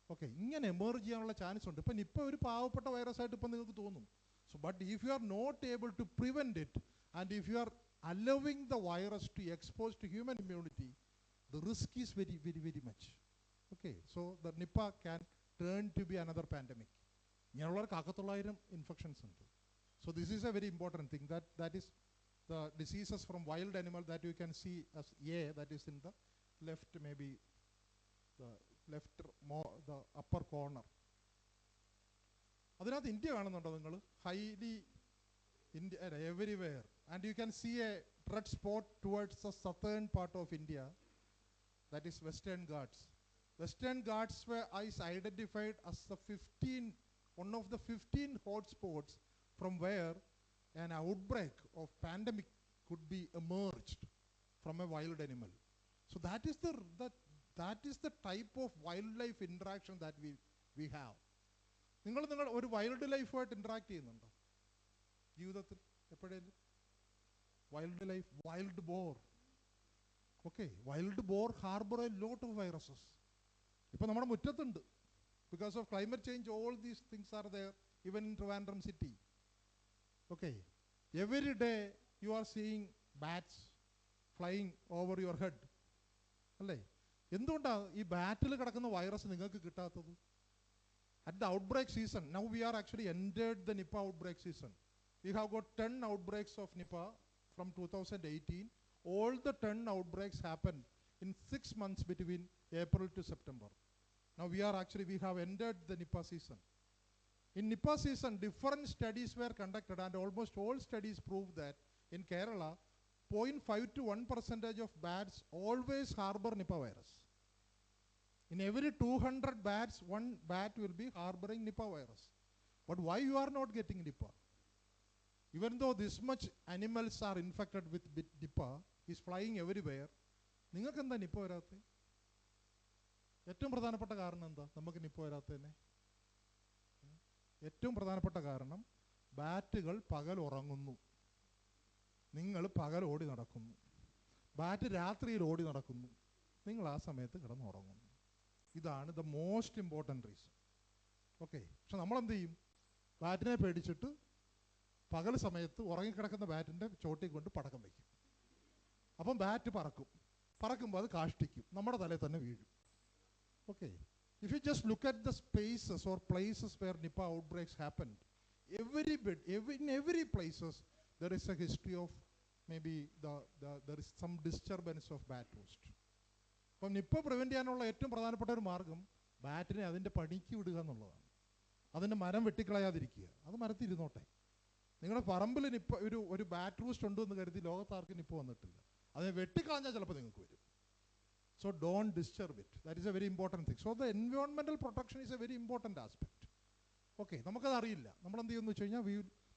Okay, ഇങ്ങനെ എമേർജ് ചെയ്യാനുള്ള ചാൻസ് ഉണ്ട്. ഇപ്പം നിപ്പ ഒരു പാവപ്പെട്ട വൈറസായിട്ട് ഇപ്പം നിങ്ങൾക്ക് തോന്നും. So but if you are not able to prevent it, and if you are allowing the virus to expose to human immunity, the risk is very, very, very much. Okay, so the Nipah can turn to be another pandemic. ഇങ്ങനെയുള്ളവർക്ക് 1,900 infections ഉണ്ട്. So this is a very important thing. That is the diseases from wild animal that you can see as A, that is in the left, maybe the left, the upper corner. അതിനകത്ത് India കാണുന്നുണ്ടോ നിങ്ങൾ? Highly India everywhere. And you can see a red spot towards the southern part of India, that is Western Ghats. Western Ghats is identified as one of the 15 hotspots from where an outbreak of pandemic could be emerged from a wild animal. So that is the type of wildlife interaction that we have. നിങ്ങൾ ഒരു wild ലൈഫുമായിട്ട് interact ചെയ്യുന്നുണ്ടോ ജീവിതത്തിൽ എപ്പോഴേലും? Wildlife, wild boar. Okay, wild boar harbour a lot of viruses. ഇപ്പം നമ്മുടെ മുറ്റത്തുണ്ട്. Because of climate change, all these things are there, even in Trivandrum city. Okay, every day you are seeing bats flying over your head. അല്ലേ? എന്തുകൊണ്ടാണ് ഈ ബാറ്റിൽ കിടക്കുന്ന virus നിങ്ങൾക്ക് കിട്ടാത്തത്? At the outbreak season, now we are actually entered the Nipah outbreak season. We have got 10 outbreaks of Nipah from 2018. All the 10 outbreaks happened in 6 months between April to September. Now we have entered the Nipah season. In Nipah season, different studies were conducted, and almost all studies proved that in Kerala, 0.5 to 1% of bats always harbor Nipah virus. In every 200 bats, one bat will be harboring Nipah virus. But why you are not getting Nipah? Even though this much animals are infected with Nipah, is flying everywhere, നിങ്ങൾക്ക് എന്താ Nipah വരാത്തത്? ഏറ്റവും പ്രധാനപ്പെട്ട കാരണം എന്താ നമുക്ക് Nipah വരാത്തതിന്? ഏറ്റവും പ്രധാനപ്പെട്ട കാരണം ബാറ്റുകൾ പകൽ ഉറങ്ങുന്നു, നിങ്ങൾ പകൽ ഓടി നടക്കുന്നു. ബാറ്റ് രാത്രിയിൽ ഓടി നടക്കുന്നു, നിങ്ങൾ ആ സമയത്ത് കിടന്നുറങ്ങുന്നു. ഇതാണ് the most important reason. Okay, പക്ഷെ നമ്മളെന്ത് ചെയ്യും? ബാറ്റിനെ പേടിച്ചിട്ട് പകൽ സമയത്ത് ഉറങ്ങിക്കിടക്കുന്ന ബാറ്റിൻ്റെ ചോട്ടി കൊണ്ട് പടക്കം വയ്ക്കും. അപ്പം ബാറ്റ് പറക്കുമ്പോൾ അത് കാഷ്ടിക്കും, നമ്മുടെ തലയിൽ തന്നെ വീഴും. Okay, if you just look at the spaces or places where Nipah outbreaks happened, in every places there is a history of maybe there is some disturbance of bat roost. അപ്പം Nipah prevent ചെയ്യാനുള്ള ഏറ്റവും പ്രധാനപ്പെട്ട ഒരു മാർഗം ബാറ്റിനെ അതിൻ്റെ പണിക്ക് വിടുക എന്നുള്ളതാണ്. അതിൻ്റെ മരം വെട്ടിക്കളയാതിരിക്കുക, അത് മരത്തിൽ ഇരുന്നോട്ടെ. നിങ്ങളുടെ പറമ്പിൽ നിപ്പ ഒരു ബാറ്റ് റൂസ്റ്റ് ഉണ്ടെന്ന് കരുതി ലോകത്താർക്കും നിപ്പ വന്നിട്ടില്ല. അതിനെ വെട്ടിക്കളഞ്ഞാൽ ചിലപ്പോൾ നിങ്ങൾക്ക് വരും. So don't disturb it. That is a very important thing. So the environmental protection is a very important aspect. Okay, നമുക്കത് അറിയില്ല. നമ്മളെന്ത് ചെയ്യുമെന്ന് വെച്ച് കഴിഞ്ഞാൽ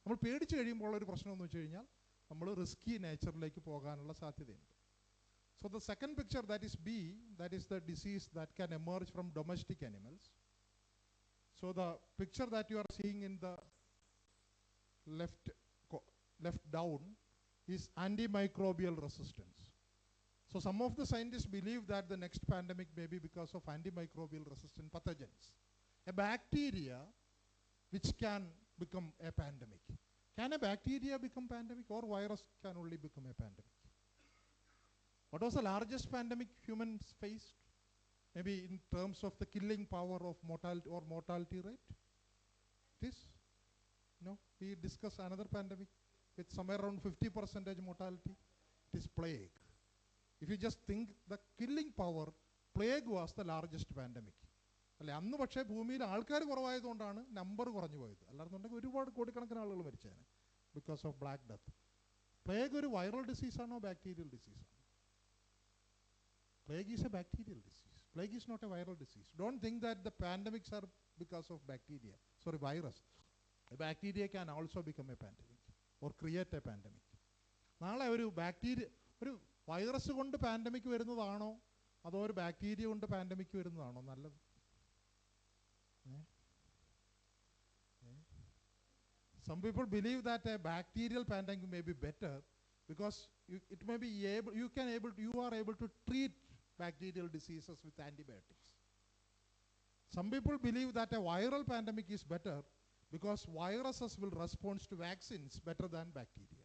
നമ്മൾ പേടിച്ച് കഴിയുമ്പോൾ ഒരു പ്രശ്നം എന്ന് വെച്ച് കഴിഞ്ഞാൽ നമ്മൾ റിസ്കി നേച്ചറിലേക്ക് പോകാനുള്ള സാധ്യതയുണ്ട്. So the second picture, that is B, that is the disease that can emerge from domestic animals. So the picture that you are seeing in the left down is antimicrobial resistance. So some of the scientists believe that the next pandemic may be because of antimicrobial resistant pathogens. A bacteria which can become a pandemic. Can a bacteria become pandemic, or virus can only become a pandemic? What was the largest pandemic humans faced? Maybe in terms of the killing power of mortality rate? It is? No, we discussed another pandemic with somewhere around 50% mortality. It is plague. If you just think the killing power, plague was the largest pandemic. അല്ലെ, അന്ന് പക്ഷേ ഭൂമിയിൽ ആൾക്കാർ കുറവായതുകൊണ്ടാണ് number കുറഞ്ഞു പോയത്. അല്ലാന്നുണ്ടെങ്കിൽ ഒരുപാട് കോടിക്കണക്കിന് ആളുകൾ മരിച്ചേനെ because of Black Death. Plague ഒരു വൈറൽ ഡിസീസാണോ ബാക്ടീരിയൽ ഡിസീസാണോ? Plague is a bacterial disease. Plague is not a viral disease. Don't think that the pandemics are because of bacteria. Sorry, virus. A bacteria can also become a pandemic or create a pandemic. നാളെ ഒരു virus കൊണ്ട് pandemic വരുന്നതാണോ അതോ ഒരു bacteria കൊണ്ട് pandemic വരുന്നതാണോ നല്ലത്? Some people believe that a bacterial pandemic may be better because you are able to treat bacterial diseases with antibiotics. Some people believe that a viral pandemic is better because viruses will respond to vaccines better than bacteria.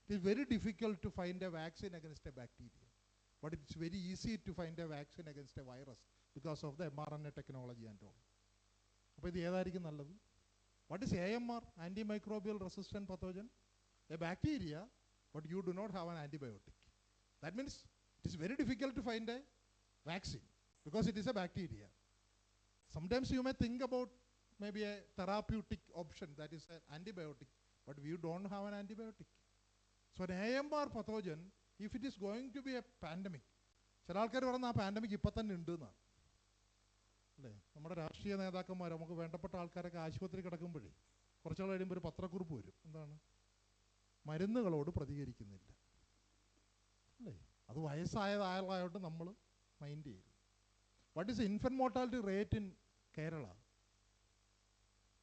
It is very difficult to find a vaccine against a bacteria, but it's very easy to find a vaccine against a virus because of the mRNA technology and all. അപ്പോൾ ഇത് ഏതായിരിക്കും നല്ലത്? What is AMR? Antimicrobial resistant pathogen? A bacteria, but you do not have an antibiotic. That means it is very difficult to find a vaccine because it is a bacteria. Sometimes you may think about maybe a therapeutic option, that is an antibiotic, but we don't have an antibiotic. So an AMR pathogen, if it is going to be a pandemic, ചില ആൾക്കാർ പറയുന്ന ആ pandemic ഇപ്പം തന്നെ ഉണ്ട് എന്നാണ് അല്ലേ. നമ്മുടെ രാഷ്ട്രീയ നേതാക്കന്മാർ നമുക്ക് വേണ്ടപ്പെട്ട ആൾക്കാരൊക്കെ ആശുപത്രി കിടക്കുമ്പോഴേ കുറച്ചാൾ കഴിയുമ്പോൾ ഒരു പത്രക്കുറിപ്പ് വരും, എന്താണ്, മരുന്നുകളോട് പ്രതികരിക്കുന്നില്ല അല്ലേ. അത് വയസ്സായതായതുകൊണ്ട് നമ്മൾ മൈൻഡ് ചെയ്യും. What is infant mortality rate in Kerala?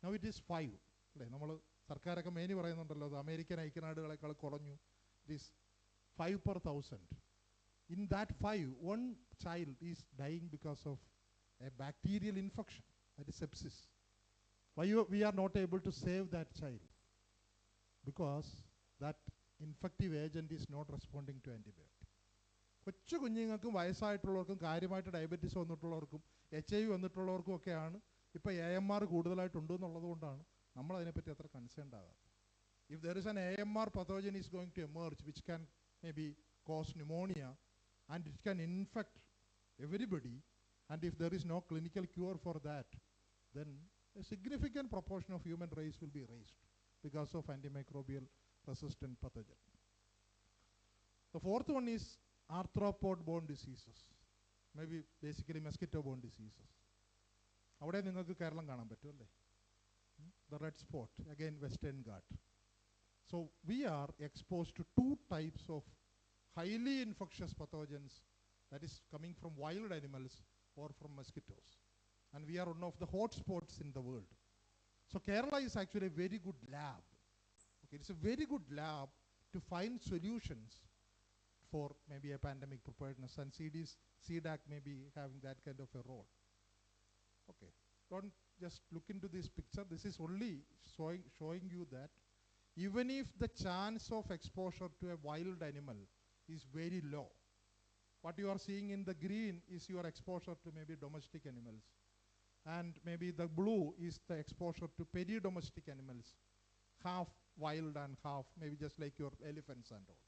Now it is 5 അല്ലേ. നമ്മൾ സർക്കാരൊക്കെ മേനി പറയുന്നുണ്ടല്ലോ, അത് അമേരിക്കൻ ഐക്യനാടുകളെക്കാൾ കുറഞ്ഞു. It is 5 per 1000. In that 5, one child is dying because of a bacterial infection, that is sepsis. Why we are not able to save that child? Because that infective agent is not responding to antibiotic. കൊച്ചു കുഞ്ഞുങ്ങൾക്കും വയസ്സായിട്ടുള്ളവർക്കും കാര്യമായിട്ട് diabetes വന്നിട്ടുള്ളവർക്കും HIV വന്നിട്ടുള്ളവർക്കും ഒക്കെയാണ് ഇപ്പോൾ AMR കൂടുതലായിട്ടുണ്ടോ എന്നുള്ളത് കൊണ്ടാണ് നമ്മളതിനെപ്പറ്റി അത്ര concerned ആകാത്തത്. If there is an AMR pathogen is going to emerge which can maybe cause pneumonia and it can infect everybody, and if there is no clinical cure for that, then a significant proportion of human race will be raised because of antimicrobial resistant pathogen. The fourth one is arthropod-borne diseases, maybe basically mosquito-borne diseases. അവിടെ നിങ്ങൾക്ക് കേരളം കാണാൻ പറ്റും അല്ലേ. The red spot, again Western Ghat. So we are exposed to 2 types of highly infectious pathogens, that is coming from wild animals or from mosquitoes. And we are one of the hot spots in the world. So Kerala is actually a very good lab. Okay, it's a very good lab to find solutions for maybe a pandemic preparedness, and C-DAC may be having that kind of a role. Okay, don't just look into this picture. This is only showing you that even if the chance of exposure to a wild animal is very low, what you are seeing in the green is your exposure to maybe domestic animals, and maybe the blue is the exposure to peri-domestic animals, half wild and half maybe just like your elephants and all.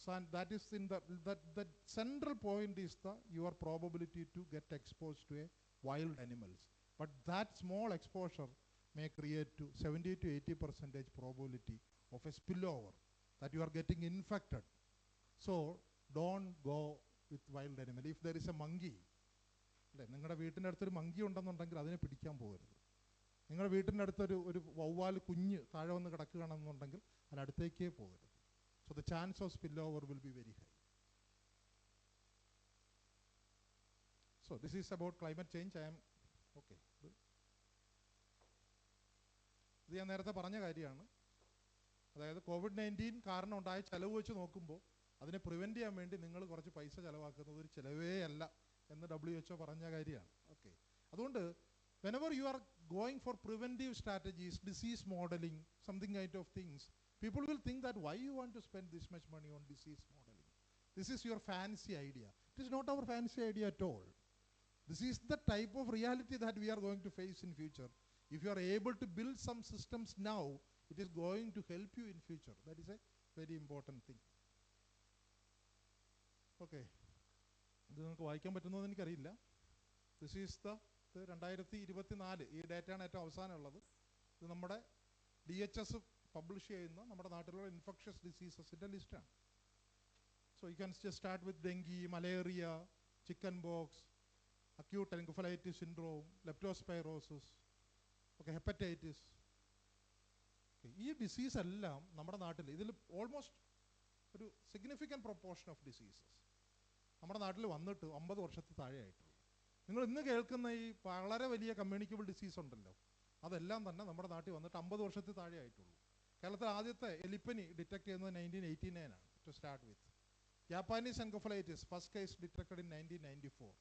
So and that is in the central point is your probability to get exposed to a wild animals. But that small exposure may create to 70 to 80% probability of a spillover that you are getting infected. So don't go with wild animal. If there is a monkey, അല്ലേ, നിങ്ങളുടെ വീട്ടിൻ്റെ അടുത്തൊരു monkey ഉണ്ടെന്നുണ്ടെങ്കിൽ അതിനെ പിടിക്കാൻ പോകരുത്. നിങ്ങളുടെ വീട്ടിൻ്റെ അടുത്തൊരു വവ്വാൽ കുഞ്ഞ് താഴെ വന്ന് കിടക്കുകയാണെന്നുണ്ടെങ്കിൽ അതിനടുത്തേക്കേ പോകരുത്. So the chance of spillover will be very high. So this is about climate change. Okay. ഇത് ഞാൻ നേരത്തെ പറഞ്ഞ കാര്യമാണ്. അതായത് COVID-19 കാരണം ഉണ്ടായ ചിലവ് വെച്ച് നോക്കുമ്പോൾ അതിനെ പ്രിവെൻറ്റ് ചെയ്യാൻ വേണ്ടി നിങ്ങൾ കുറച്ച് പൈസ ചിലവാക്കുന്നത് ഒരു ചിലവേ അല്ല എന്ന് WHO പറഞ്ഞ കാര്യമാണ്. ഓക്കെ, അതുകൊണ്ട് whenever you are going for preventive strategies, disease modeling, something kind of things, people will think that why you want to spend this much money on disease modeling? This is your fancy idea. It is not our fancy idea at all. This is the type of reality that we are going to face in future. If you are able to build some systems now, it is going to help you in future. That is a very important thing. Okay, ഇത് നിങ്ങൾക്ക് വായിക്കാൻ പറ്റുന്നതെന്ന് എനിക്കറിയില്ല. This is the 2024 ഈ ഡേറ്റയാണ് ഏറ്റവും അവസാനമുള്ളത്. ഇത് നമ്മുടെ DHS publish ചെയ്യുന്ന നമ്മുടെ നാട്ടിലുള്ള ഇൻഫെക്ഷസ് ഡിസീസസിൻ്റെ ലിസ്റ്റാണ്. So you can just start with dengue, malaria, chickenpox, acute encephalitis syndrome, leptospirosis, okay, hepatitis. Okay, ഈ ഡിസീസ് എല്ലാം നമ്മുടെ നാട്ടിൽ ഇതിൽ ഓൾമോസ്റ്റ് ഒരു സിഗ്നിഫിക്കൻറ്റ് പ്രൊപ്പോർഷൻ ഓഫ് ഡിസീസസ് നമ്മുടെ നാട്ടിൽ വന്നിട്ട് 50 വർഷത്തിൽ താഴെയായിട്ടുള്ളൂ. നിങ്ങൾ ഇന്ന് കേൾക്കുന്ന ഈ വളരെ വലിയ കമ്മ്യൂണിക്കബിൾ ഡിസീസ് ഉണ്ടല്ലോ, അതെല്ലാം തന്നെ നമ്മുടെ നാട്ടിൽ വന്നിട്ട് 50 വർഷത്തിൽ താഴെയായിട്ടുള്ളൂ. കേരളത്തിൽ ആദ്യത്തെ എലിപ്പനി ഡിറ്റക്ട് ചെയ്യുന്നത് 1989 ആണ് to start with. Japanese encephalitis first case detected in 1994.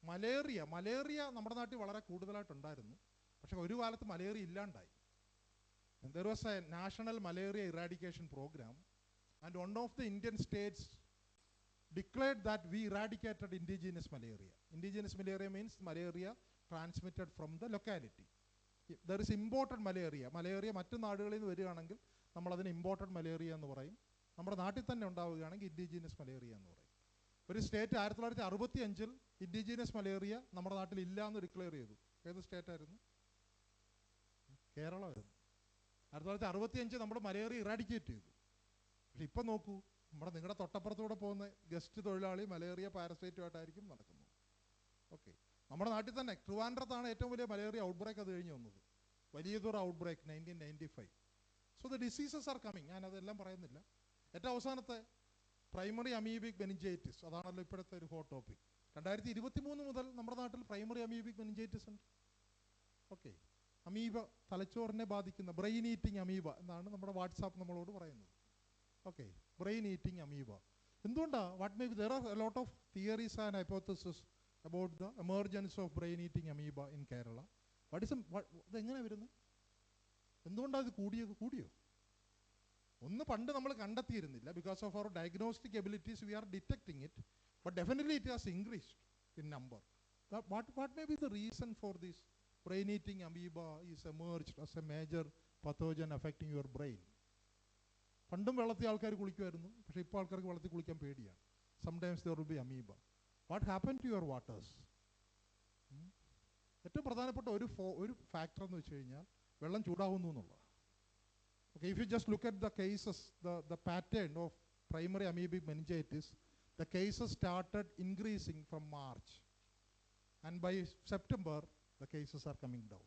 Malaria നമ്മുടെ നാട്ടിൽ വളരെ കൂടുതലായിട്ടുണ്ടായിരുന്നു, പക്ഷെ ഒരു കാലത്ത് മലേറിയ ഇല്ലാണ്ടായി. There was a national malaria eradication program, and one of the Indian states declared that we eradicated indigenous malaria. Indigenous malaria means malaria transmitted from the locality. There is imported malaria. Malaria മറ്റു നാടുകളിൽ നിന്ന് വരികയാണെങ്കിൽ നമ്മളതിന് imported malaria എന്ന് പറയും. നമ്മുടെ നാട്ടിൽ തന്നെ ഉണ്ടാവുകയാണെങ്കിൽ ഇൻഡിജീനിയസ് മലേറിയ എന്ന് പറയും. ഒരു സ്റ്റേറ്റ് 1965 ഇൻഡിജീനിയസ് മലേറിയ നമ്മുടെ നാട്ടിൽ ഇല്ല എന്ന് ഡിക്ലെയർ ചെയ്തു. ഏത് സ്റ്റേറ്റായിരുന്നു? കേരളമായിരുന്നു. 1965 നമ്മൾ മലേറിയ ഇറാഡിക്കേറ്റ് ചെയ്തു. പക്ഷെ ഇപ്പം നോക്കൂ, നിങ്ങളുടെ തൊട്ടപ്പുറത്തൂടെ പോകുന്ന ഗസ്റ്റ് തൊഴിലാളി മലേറിയ പാരസൈറ്റുമായിട്ടായിരിക്കും നടക്കുന്നത്. ഓക്കെ, നമ്മുടെ നാട്ടിൽ തന്നെ ട്രിവാൻഡ്രത്താണ് ഏറ്റവും വലിയ മലേറിയ ഔട്ട് ബ്രേക്ക് അത് കഴിഞ്ഞ് വന്നത്, വലിയതൊരു outbreak 1995. So the diseases are coming. ഞാനതെല്ലാം പറയുന്നില്ല. ഏറ്റവും അവസാനത്തെ പ്രൈമറി അമീബിക് മെനിഞ്ചൈറ്റിസ്, അതാണല്ലോ ഇപ്പോഴത്തെ ഒരു ഹോട്ട് ടോപ്പിക്. 2023 മുതൽ നമ്മുടെ നാട്ടിൽ പ്രൈമറി അമീബിക് മെനിഞ്ചൈറ്റിസ് ഉണ്ട്. ഓക്കെ, അമീബ തലച്ചോറിനെ ബാധിക്കുന്ന ബ്രെയിൻ ഈറ്റിംഗ് അമീബ എന്നാണ് നമ്മുടെ വാട്സാപ്പ് നമ്മളോട് പറയുന്നത്. Okay, brain eating amoeba. എന്തുകൊണ്ടാണ്? What may be there are a lot of theories and hypothesis about the emergence of brain eating amoeba in Kerala. ഇതെങ്ങനെ വരുന്നത്? എന്തുകൊണ്ടാണ് ഇത് കൂടിയോ? ഒന്ന് പണ്ട് നമ്മൾ കണ്ടെത്തിയിരുന്നില്ല. ബിക്കോസ് ഓഫ് അവർ diagnostic abilities we are detecting it, but definitely it has increased in number. What may be the reason for this brain eating amoeba is emerged as a major pathogen affecting your brain? പണ്ടും വെള്ളത്തിൽ ആൾക്കാർ കുളിക്കുമായിരുന്നു, പക്ഷേ ഇപ്പോൾ ആൾക്കാർക്ക് വെള്ളത്തിൽ കുളിക്കാൻ പേടിയാണ്. Sometimes there will be amoeba. What happen to your waters? ഏറ്റവും പ്രധാനപ്പെട്ട ഒരു ഫാക്ടർ എന്ന് വെച്ച് കഴിഞ്ഞാൽ വെള്ളം ചൂടാവുന്നു എന്നുള്ളതാണ്. Okay, if you just look at the cases, the pattern of primary amoebic meningitis, the cases started increasing from March, and by September the cases are coming down.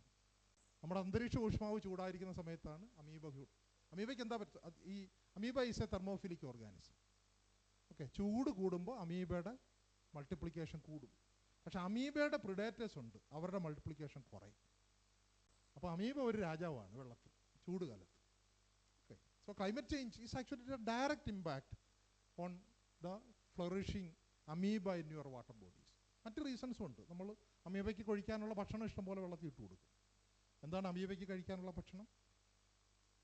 നമ്മുടെ അന്തരീക്ഷ ഊഷ്മാവ് ചൂടായിരിക്കുന്ന സമയത്താണ് അമീബയ്ക്ക് എന്താ പറ്റുക? ഈ amoeba is A thermophilic organism. Okay, ചൂട് കൂടുമ്പോൾ അമീബയുടെ multiplication കൂടും. പക്ഷെ അമീബയുടെ പ്രിഡേറ്റേഴ്സ് ഉണ്ട്, അവരുടെ മൾട്ടിപ്ലിക്കേഷൻ കുറയും. അപ്പോൾ അമീബ ഒരു രാജാവാണ് വെള്ളത്തിൽ ചൂട് കാലത്ത്. Okay, so climate change is actually A direct impact on the flourishing amoeba in your water bodies. മറ്റ് റീസൺസും ഉണ്ട്. നമ്മൾ അമീബയ്ക്ക് കഴിക്കാനുള്ള ഭക്ഷണം ഇഷ്ടംപോലെ വെള്ളത്തിൽ ഇട്ട് കൊടുക്കും. എന്താണ് അമീബയ്ക്ക് കഴിക്കാനുള്ള ഭക്ഷണം?